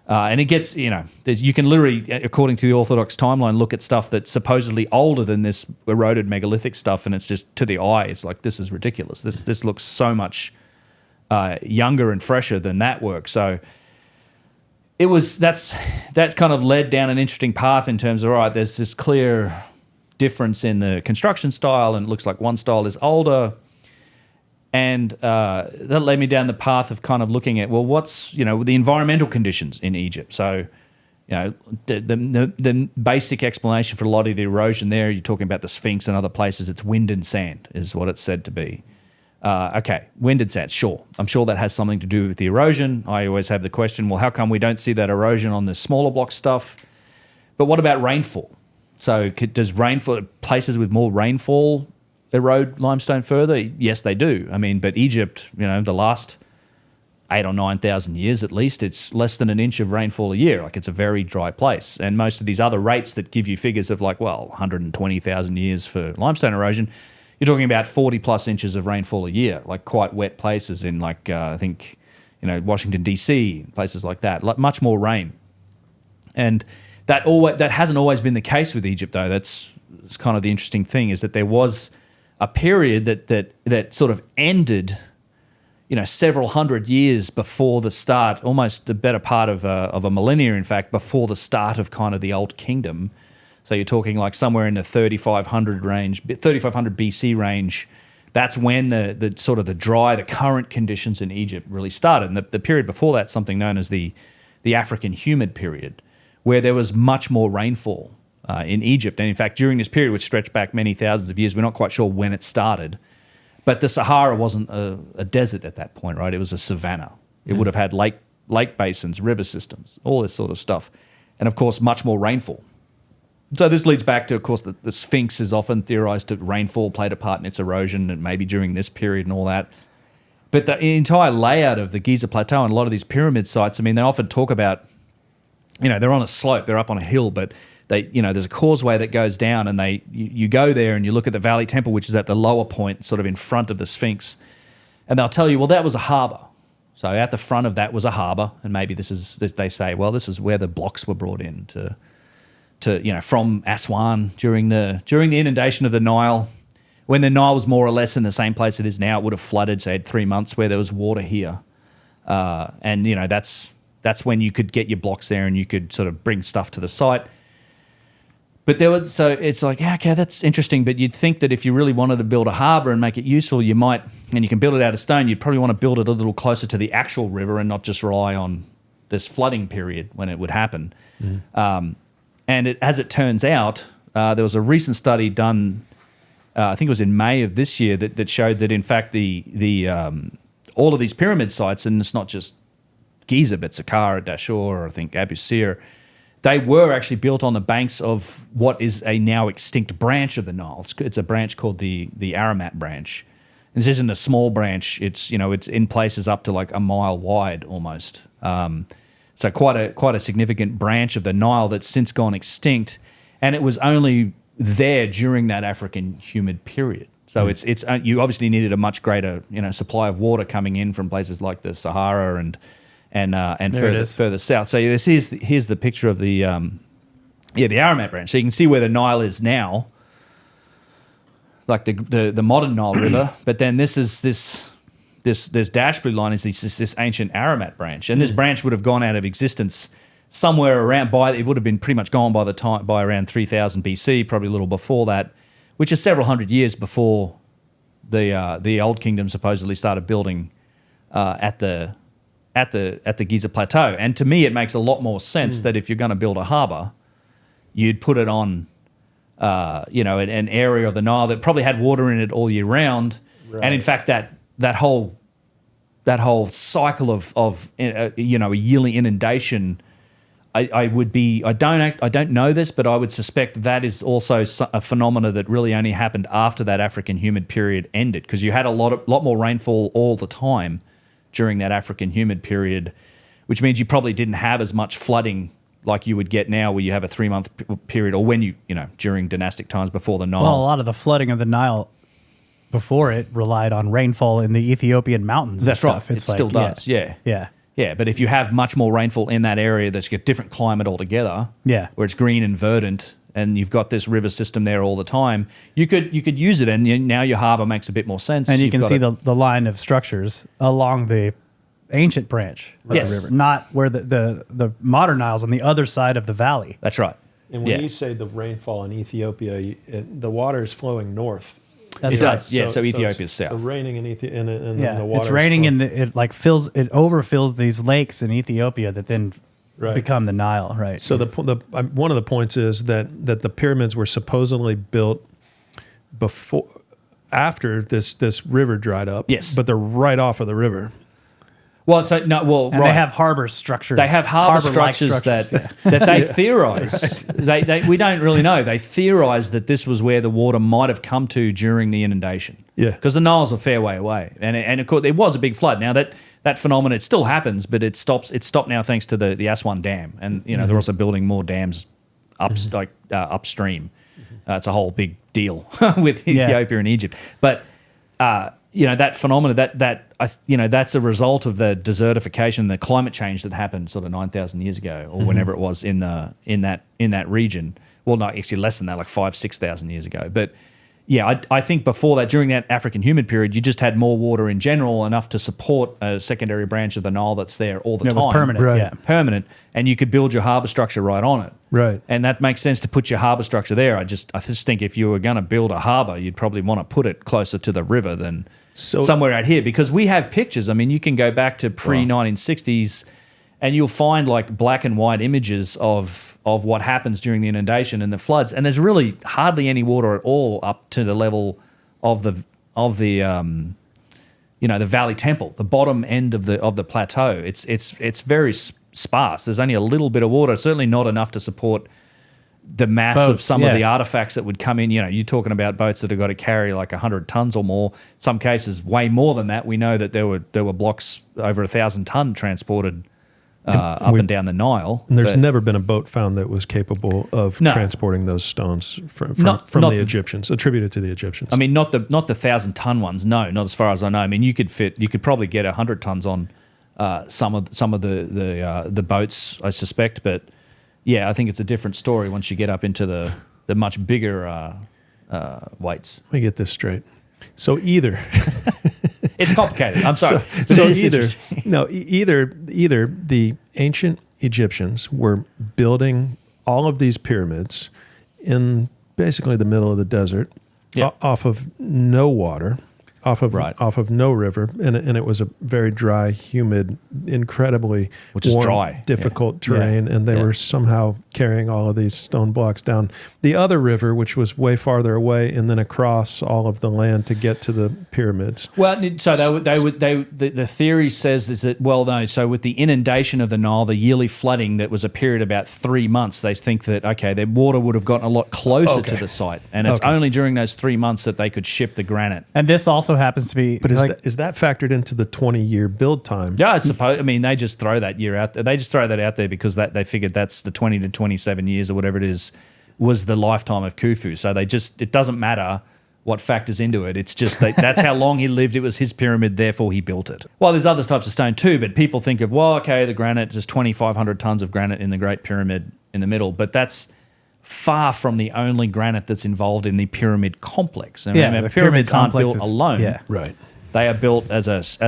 And it gets, you can literally, according to the Orthodox timeline, look at stuff that's supposedly older than this eroded megalithic stuff, and it's just, to the eye, it's like, this is ridiculous. This looks so much younger and fresher than that work. So that kind of led down an interesting path in terms of, all right, there's this clear difference in the construction style, and it looks like one style is older. And that led me down the path of kind of looking at, well, what's, the environmental conditions in Egypt. So, the basic explanation for a lot of the erosion there, you're talking about the Sphinx and other places, it's wind and sand is what it's said to be. Okay, wind and sand, sure. I'm sure that has something to do with the erosion. I always have the question, well, how come we don't see that erosion on the smaller block stuff? But what about rainfall? So does rainfall, places with more rainfall erode limestone further? Yes, they do. I mean, but Egypt, the last 8,000 or 9,000 years at least, it's less than an inch of rainfall a year. Like, it's a very dry place. And most of these other rates that give you figures of 120,000 years for limestone erosion, you're talking about 40 plus inches of rainfall a year, like quite wet places in I think, Washington, D.C., places like that, much more rain. And that hasn't always been the case with Egypt, though. That's kind of the interesting thing, is that there was a period that sort of ended, several hundred years before the start, almost the better part of a millennia, in fact, before the start of kind of the Old Kingdom. So you're talking like somewhere in the 3500 BC range. That's when the sort of the current conditions in Egypt really started. And the period before that, something known as the African humid period, where there was much more rainfall in Egypt. And in fact, during this period, which stretched back many thousands of years, we're not quite sure when it started, but the Sahara wasn't a desert at that point, right? It was a savanna. It would have had lake basins, river systems, all this sort of stuff. And of course, much more rainfall. So this leads back to, of course, the Sphinx is often theorized that rainfall played a part in its erosion, and maybe during this period and all that. But the entire layout of the Giza Plateau and a lot of these pyramid sites, I mean, they often talk about, they're on a slope, they're up on a hill, but there's a causeway that goes down, and you go there and you look at the Valley Temple, which is at the lower point, sort of in front of the Sphinx, and they'll tell you, well, that was a harbour. So at the front of that was a harbour, and maybe they say, well, this is where the blocks were brought in to from Aswan during the inundation of the Nile. When the Nile was more or less in the same place it is now, it would have flooded, say, 3 months where there was water here, and that's when you could get your blocks there and you could sort of bring stuff to the site. But it's like, yeah, okay, that's interesting. But you'd think that if you really wanted to build a harbour and make it useful, you might, and you can build it out of stone, you'd probably want to build it a little closer to the actual river and not just rely on this flooding period when it would happen. And as it turns out, there was a recent study done, I think it was in May of this year, that showed that in fact the all of these pyramid sites, and it's not just Giza, but Saqqara, Dashur, I think Abu Sir, they were actually built on the banks of what is a now extinct branch of the Nile. It's a branch called the Aramat branch. And this isn't a small branch. It's it's in places up to like a mile wide almost. So quite a significant branch of the Nile that's since gone extinct, and it was only there during that African humid period. So it's you obviously needed a much greater supply of water coming in from places like the Sahara and further south. So here's the picture of the Aramat branch. So you can see where the Nile is now, like the modern Nile River. But then this dash blue line is this ancient Aramat branch, and this branch would have gone out of existence somewhere around it would have been pretty much gone by around 3000 BC, probably a little before that, which is several hundred years before the Old Kingdom supposedly started building at the Giza Plateau. And to me, it makes a lot more sense that if you're going to build a harbour, you'd put it on, an area of the Nile that probably had water in it all year round. Right. And in fact, that whole cycle of a yearly inundation, I don't know this, but I would suspect that is also a phenomena that really only happened after that African humid period ended, because you had a lot more rainfall all the time during that African humid period, which means you probably didn't have as much flooding like you would get now, where you have a 3-month period, or when during dynastic times before the Nile. Well, a lot of the flooding of the Nile before it relied on rainfall in the Ethiopian mountains. That's right. It still does. Yeah. Yeah, but if you have much more rainfall in that area, that's got different climate altogether. Yeah. Where it's green and verdant, and you've got this river system there all the time, you could use it, and now your harbour makes a bit more sense. And you can see the line of structures along the ancient branch of the river, not where the modern Nile's on the other side of the valley. That's right. And when you say the rainfall in Ethiopia, the water is flowing north. It does, yeah. So Ethiopia's south. It's raining in Ethiopia, and the water. It's raining, and it overfills these lakes in Ethiopia that then become the Nile, right? So one of the points is that the pyramids were supposedly built after this river dried up. Yes, but they're right off of the river. Well, they have harbor structures. They have harbor structures that they theorize. Right. We don't really know. They theorize that this was where the water might have come to during the inundation. Yeah, because the Nile's a fair way away, and of course it was a big flood. Now that phenomenon, it still happens, but it stopped now thanks to the Aswan Dam, and they're also building more dams upstream. It's a whole big deal with Ethiopia and Egypt, but. That phenomenon, that's a result of the desertification, the climate change that happened sort of 9,000 years ago, or whenever it was in that region. Well, no, actually less than that, like 5,000-6,000 years ago. But yeah, I think before that, during that African humid period, you just had more water in general, enough to support a secondary branch of the Nile that's there all the time. It was permanent, right. Permanent, and you could build your harbour structure right on it. Right. And that makes sense to put your harbour structure there. I just think if you were going to build a harbour, you'd probably want to put it closer to the river than somewhere out here, because we have pictures. I mean, you can go back to pre-1960s and you'll find like black and white images of what happens during the inundation and the floods, and there's really hardly any water at all up to the level of the Valley Temple, the bottom end of the plateau. It's very sparse. There's only a little bit of water, certainly not enough to support the mass of some of the artifacts that would come in. You're talking about boats that have got to carry like 100 tons or more. Some cases way more than that. We know that there were blocks over 1,000 ton transported up and down the Nile. And there's never been a boat found that was capable of transporting those stones from the Egyptians, attributed to the Egyptians. I mean, not the 1,000-ton ones. No, not as far as I know. I mean, you could probably get 100 tons on some of the boats, I suspect, but. Yeah, I think it's a different story once you get up into the much bigger weights. Let me get this straight. So either it's complicated. I'm sorry. So either the ancient Egyptians were building all of these pyramids in basically the middle of the desert, off of no water, off of no river, and it was a very dry, humid, incredibly warm, difficult terrain, and they were somehow carrying all of these stone blocks down the other river, which was way farther away, and then across all of the land to get to the pyramids. Well, so the theory says is that so with the inundation of the Nile, the yearly flooding that was a period about 3 months, they think that their water would have gotten a lot closer to the site, and it's only during those 3 months that they could ship the granite. And this also happens to be, but is that factored into the 20-year build time? Yeah, it's supposed. I mean, they just throw that year out. They just throw that out there because they figured that's the 20 to 27 years or whatever it is was the lifetime of Khufu. So it doesn't matter what factors into it. It's just that's how long he lived. It was his pyramid, therefore he built it. Well, there's other types of stone too, but people think of, well, okay, the granite, just 2,500 tons of granite in the Great Pyramid in the middle, but that's far from the only granite that's involved in the pyramid complex. And remember, the pyramid pyramids aren't complex built is- alone. yeah. Right. They are built as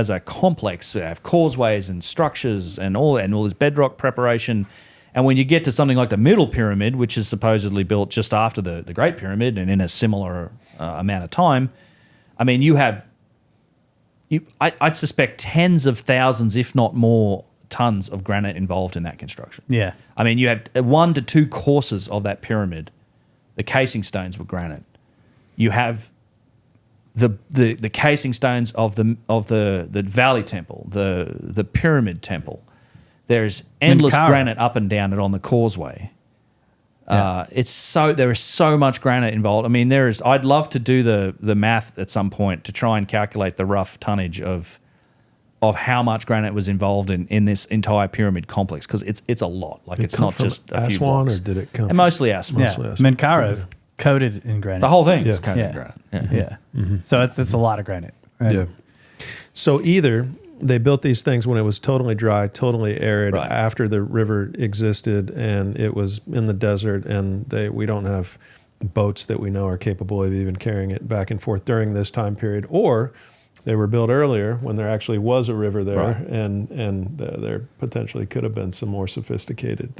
a complex. They have causeways and structures and all this bedrock preparation. And when you get to something like the Middle Pyramid, which is supposedly built just after the Great Pyramid and in a similar amount of time, I mean, I'd suspect tens of thousands, if not more, tons of granite involved in that construction. Yeah. I mean, you have 1 to 2 courses of that pyramid. The casing stones were granite. You have the casing stones of the Valley Temple, the Pyramid Temple. There's endless Menkaure. granite up and down it on the causeway. Yeah. There is so much granite involved. I mean, I'd love to do the math at some point to try and calculate the rough tonnage of how much granite was involved in this entire pyramid complex, because it's a lot. Like, Did it it's come not from just a few Aswan, blocks. or did it come And mostly Aswan. Yeah. Mostly Aswan. Menkaure is coated in granite. The whole thing is Yeah. coated in Yeah. granite. Yeah. Yeah. So it's a lot of granite. Right? Yeah. So either they built these things when it was totally dry, totally arid, Right. after the river existed and it was in the desert, and we don't have boats that we know are capable of even carrying it back and forth during this time period, or they were built earlier when there actually was a river there, Right. and there potentially could have been some more sophisticated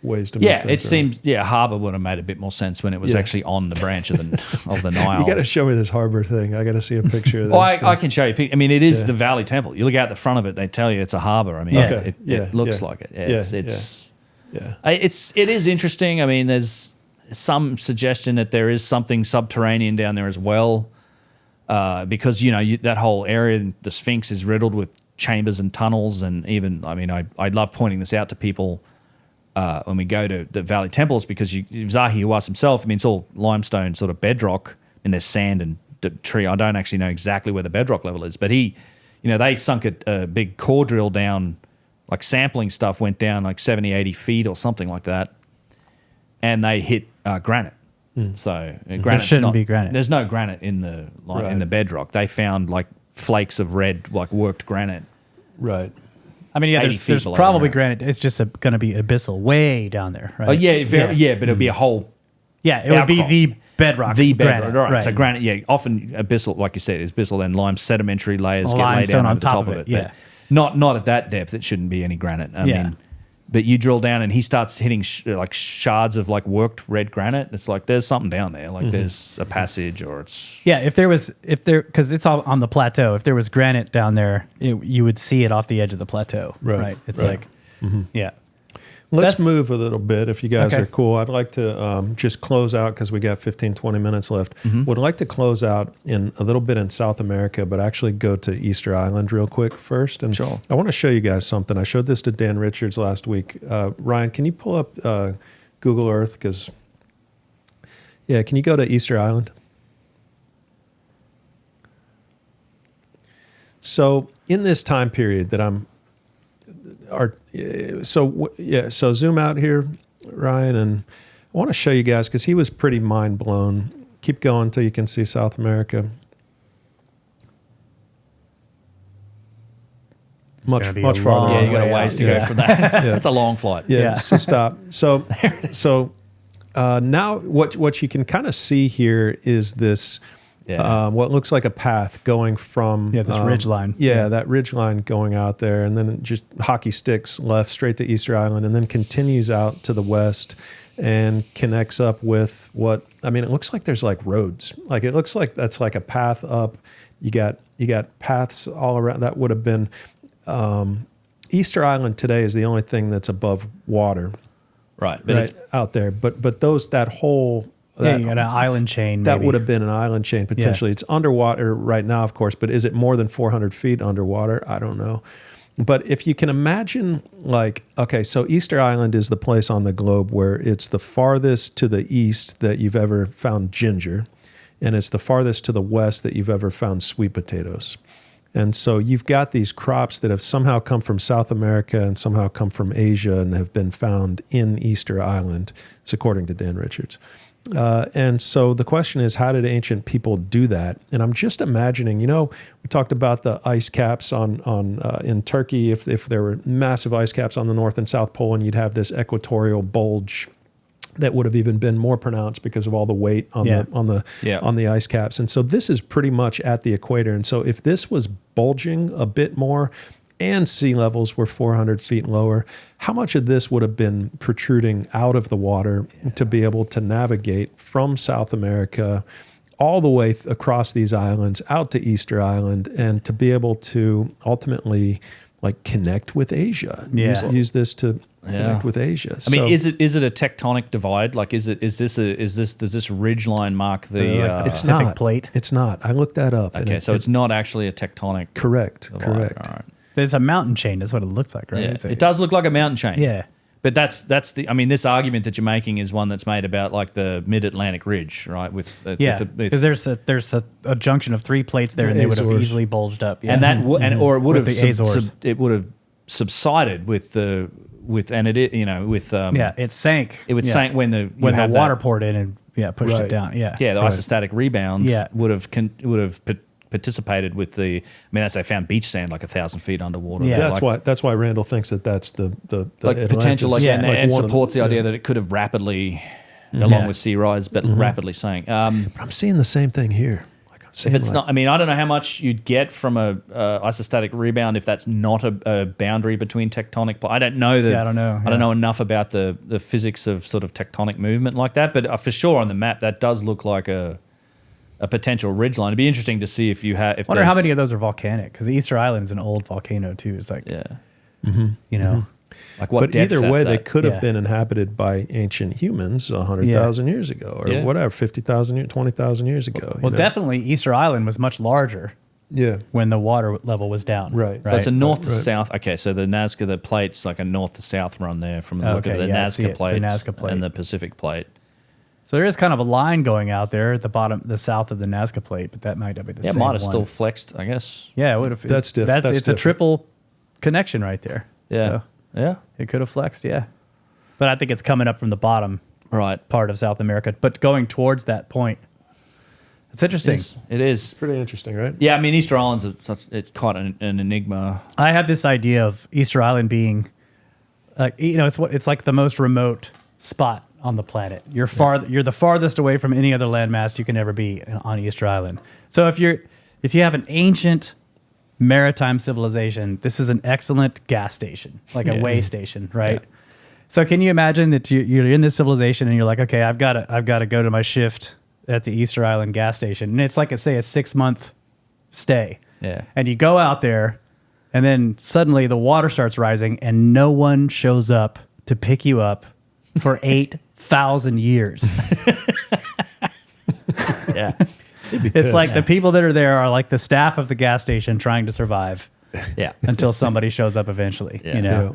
ways to move Yeah, things it around. seems a harbour would have made a bit more sense when it was Yeah. actually on the branch of the Nile. You got to show me this harbor thing. I got to see a picture of this. Oh, I can show you. I mean, it is Yeah. the Valley Temple. You look out the front of it, they tell you it's a harbour. I mean, Yeah. Okay. it looks Yeah. like it. Yeah. It's Yeah. it is interesting. I mean, there's some suggestion that there is something subterranean down there as well, because that whole area, the Sphinx, is riddled with chambers and tunnels, and even, I mean, I love pointing this out to people when we go to the Valley Temples, because Zahi Hawass himself, I mean, it's all limestone sort of bedrock, and there's sand and tree. I don't actually know exactly where the bedrock level is, but they sunk a big core drill down, like sampling stuff went down like 70, 80 feet or something like that, and they hit granite. So granite shouldn't be granite. There's no granite in the in the bedrock. They found like flakes of red, like worked granite. Right. I mean, yeah, 80 there's feet below probably the granite. It's just going to be abyssal way down there, right? Oh yeah, but it'll be a whole Yeah, it would be outcrop. the bedrock. the bedrock. granite, All right. So granite, yeah, often abyssal, like you said, is abyssal. Then lime sedimentary layers get laid Limestone down on over the top top of of it, it. yeah. But not at that depth. It shouldn't be any granite. I Yeah. mean, but you drill down and he starts hitting like shards of like worked red granite. It's like there's something down there. Like there's a passage, or it's Yeah, because it's all on the plateau. If there was granite down there, you would see it off the edge of the plateau. Right, It's right. like, yeah. Let's That's- move a little bit if you guys Okay. are cool. I'd like to just close out, because we got 15, 20 minutes left. Would like to close out in a little bit in South America, but actually go to Easter Island real quick first. And Sure. I want to show you guys something. I showed this to Dan Richards last week. Ryan, can you pull up Google Earth? Can you go to Easter Island? So in this time period that so zoom out here, Ryan, and I want to show you guys, because he was pretty mind blown. Keep going until you can see South America. Much gonna be much a farther. long yeah, on. you got a way ways out. to Yeah. go from that. That's a long flight. Yeah, Yeah. so stop. So now what you can kind of see here is this. Yeah. What looks like a path going from this ridge line. Yeah, that ridge line going out there, and then it just hockey sticks left straight to Easter Island, and then continues out to the west and connects up with it looks like there's like roads. Like it looks like that's like a path up. You got paths all around. That would have been Easter Island today is the only thing that's above water. Right. But Right out there, but that whole Yeah, you got an island chain. that maybe. would have been an island chain potentially. It's underwater right now, of course, but is it more than 400 feet underwater? I don't know. But if you can imagine, so Easter Island is the place on the globe where it's the farthest to the east that you've ever found ginger, and it's the farthest to the west that you've ever found sweet potatoes. And so you've got these crops that have somehow come from South America and somehow come from Asia and have been found in Easter Island. It's according to Dan Richards. And so the question is, how did ancient people do that? And I'm just imagining, we talked about the ice caps in Turkey. If there were massive ice caps on the North and South Pole, and you'd have this equatorial bulge that would have even been more pronounced because of all the weight on the ice caps. And so this is pretty much at the equator. And so if this was bulging a bit more and sea levels were 400 feet lower, how much of this would have been protruding out of the water to be able to navigate from South America all the way across these islands out to Easter Island, and to be able to ultimately connect with Asia? Use this to connect with Asia. I mean, is it a tectonic divide? Does this ridge line mark the Pacific plate? It's not. I looked that up. Okay, so it's not actually a tectonic. Correct. divide. Correct. All right. It's a mountain chain. That's what it looks like, right? Yeah, it does look like a mountain chain. Yeah. But that's the. I mean, this argument that you're making is one that's made about the Mid-Atlantic Ridge, right? Because there's a junction of 3 plates there, and they would have easily bulged up. Yeah. And that or it would With have the Azores. it would have subsided with it sank. It would sank when the water poured in and pushed it down. Yeah. Yeah, the isostatic rebound Yeah. would have participated with the. I mean, as they found beach sand 1,000 feet underwater. Yeah. That's why Randall thinks that's the potential, Atlantis, and supports the idea that it could have rapidly, along with sea rise, but rapidly sank. But I'm seeing the same thing here. If it's not, I mean, I don't know how much you'd get from a isostatic rebound if that's not a boundary between tectonic. I don't know that. Yeah, I don't know. I don't know enough about the physics of sort of tectonic movement like that. But for sure on the map, that does look like a potential ridgeline. It'd be interesting to see if you have. I wonder how many of those are volcanic, because Easter Island is an old volcano too. It's like, like what but depth either way, that's they at. could have been inhabited by ancient humans 100,000 years ago, or whatever, 50,000 years, 20,000 years ago. Well, definitely Easter Island was much larger. Yeah. When the water level was down. Right. So it's a north to south. Okay, so the Nazca, the plate's like a north to south run there from the look of the Nazca plate, and the Pacific plate. So there is kind of a line going out there at the bottom, the south of the Nazca plate, but that might not be the same. Yeah, it might have one. still flexed, I guess. Yeah, it would have. That's different. It's a triple connection right there. Yeah. So yeah. It could have flexed, yeah. But I think it's coming up from the bottom part of South America, but going towards that point. It's interesting. It is. Pretty interesting, right? Yeah, I mean, Easter Island's it's quite an enigma. I have this idea of Easter Island being, it's like the most remote spot on the planet. You're the farthest away from any other landmass you can ever be on Easter Island. So if you have an ancient maritime civilization, this is an excellent gas station, like a way station, right? Yeah. So can you imagine that you're in this civilization and you're like, okay, I've got to go to my shift at the Easter Island gas station, and it's like a 6-month stay. Yeah. And you go out there, and then suddenly the water starts rising, and no one shows up to pick you up for 8,000 years. Yeah. It's like the people that are there are like the staff of the gas station trying to survive. Yeah. Until somebody shows up eventually. Yeah.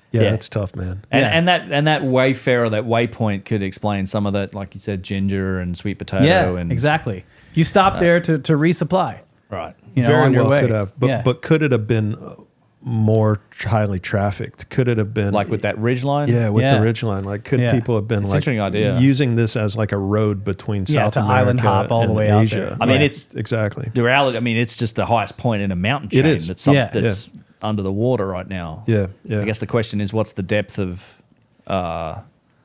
Yeah, that's tough, man. And that wayfarer, that waypoint could explain some of that, like you said, ginger and sweet potato. Yeah, and exactly. You stop there to resupply. Right. Very on your well way. could have. But could it have been more highly trafficked? Could it have been like with that ridge line? Yeah, with the ridge line. Like, could people have been interesting idea. Using this as like a road between South America island hop all the way out Asia? there. I mean, it's exactly the reality. I mean, it's just the highest point in a mountain chain. It is. That's under the water right now. Yeah. I guess the question is, what's the depth of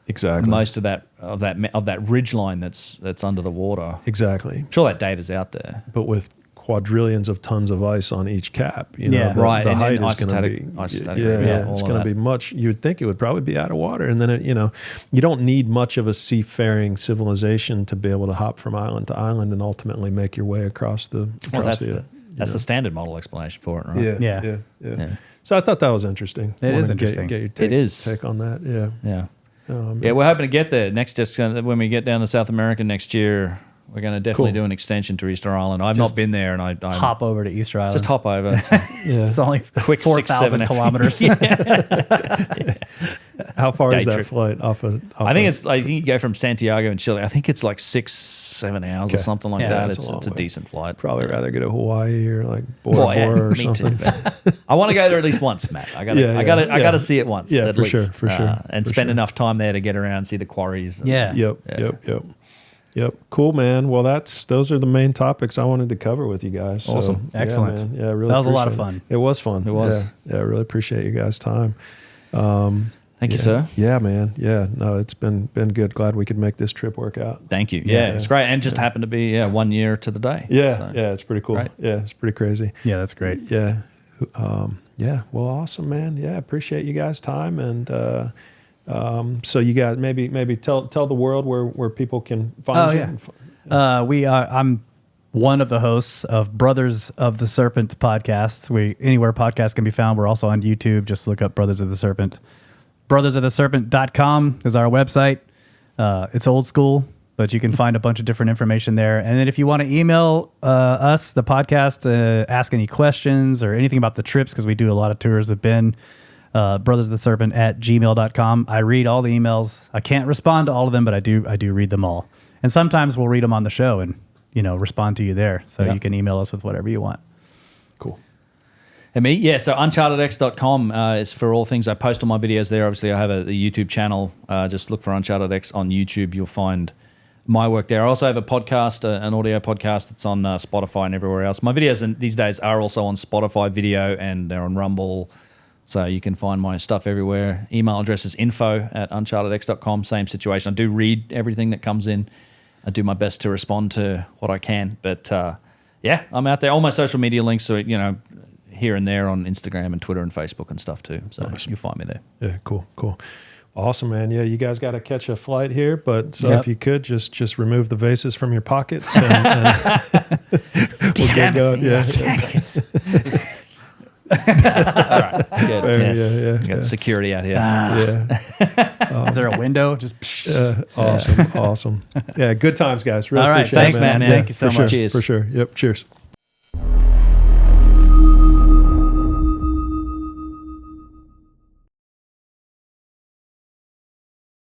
exactly most of that ridge line that's under the water? Exactly. I'm sure that data's out there. But with quadrillions of tons of ice on each cap, the and height then is going to be isostatic, it's going to be much. You would think it would probably be out of water, and then you don't need much of a seafaring civilization to be able to hop from island to island and ultimately make your way across the. That's the standard model explanation for it, right? Yeah. So I thought that was interesting. It is interesting. Get your take on that. Yeah. We're hoping to get there next. Just when we get down to South America next year, we're going to definitely do an extension to Easter Island. I've not been there, and I hop over to Easter Island. Just hop over. It's only quick 4,000 kilometers. How far is Day that trip. flight I think you go from Santiago in Chile. I think it's like 6-7 hours or something like Yeah, that. that's a long It's a way. decent flight. Probably rather go to Hawaii or like Well, Bora yeah, Bora or me something. too. But I want to go there at least once, Matt. I gotta see it once. Yeah, at for least, sure, for sure, and for spend sure. enough time there to get around, see the quarries. and- Yeah. Yep. Cool, man. Well, those are the main topics I wanted to cover with you guys. So, Awesome. Excellent. Yeah, man. Yeah, really. That was a lot of appreciate fun. It was fun. It was. Yeah, I really appreciate you guys' time. Thank you, sir. Yeah, man. Yeah, no, it's been good. Glad we could make this trip work out. Thank you. Yeah, it's great, and just happened to be 1 year to the day. Yeah, So, yeah, it's pretty cool. Great. Yeah, it's pretty crazy. Yeah, that's great. Yeah. Yeah. Well, awesome, man. Yeah, appreciate you guys' time. And so you guys maybe tell the world where people can find you. I'm one of the hosts of Brothers of the Serpent podcast. Anywhere podcasts can be found. We're also on YouTube. Just look up Brothers of the Serpent. brothersoftheserpent.com is our website. It's old school, but you can find a bunch of different information there. And then if you want to email us, the podcast, ask any questions or anything about the trips, because we do a lot of tours with Ben, brothersoftheserpent@gmail.com. I read all the emails. I can't respond to all of them, but I do read them all. And sometimes we'll read them on the show and, respond to you there. So you can email us with whatever you want. Cool. And me, yeah. So UnchartedX.com is for all things. I post all my videos there. Obviously, I have a YouTube channel. Just look for UnchartedX on YouTube. You'll find my work there. I also have a podcast, an audio podcast that's on Spotify and everywhere else. My videos these days are also on Spotify video, and they're on Rumble. So you can find my stuff everywhere. Email address is info@unchartedx.com. Same situation. I do read everything that comes in. I do my best to respond to what I can. But I'm out there. All my social media links are, here and there on Instagram and Twitter and Facebook and stuff too. So you'll find me there. Yeah, cool. Awesome, man. Yeah, you guys got to catch a flight here, but so if you could just remove the vases from your pockets. And we'll Damn go. it. Yeah. All right. Good. Fair, Yes. yeah, We got security out here. Yeah. Is there a window? Just Awesome. Yeah, good times, guys. Really All right, appreciate thanks, it, man. Yeah, Thank you so for sure, much. Cheers. For sure. Yep. Cheers.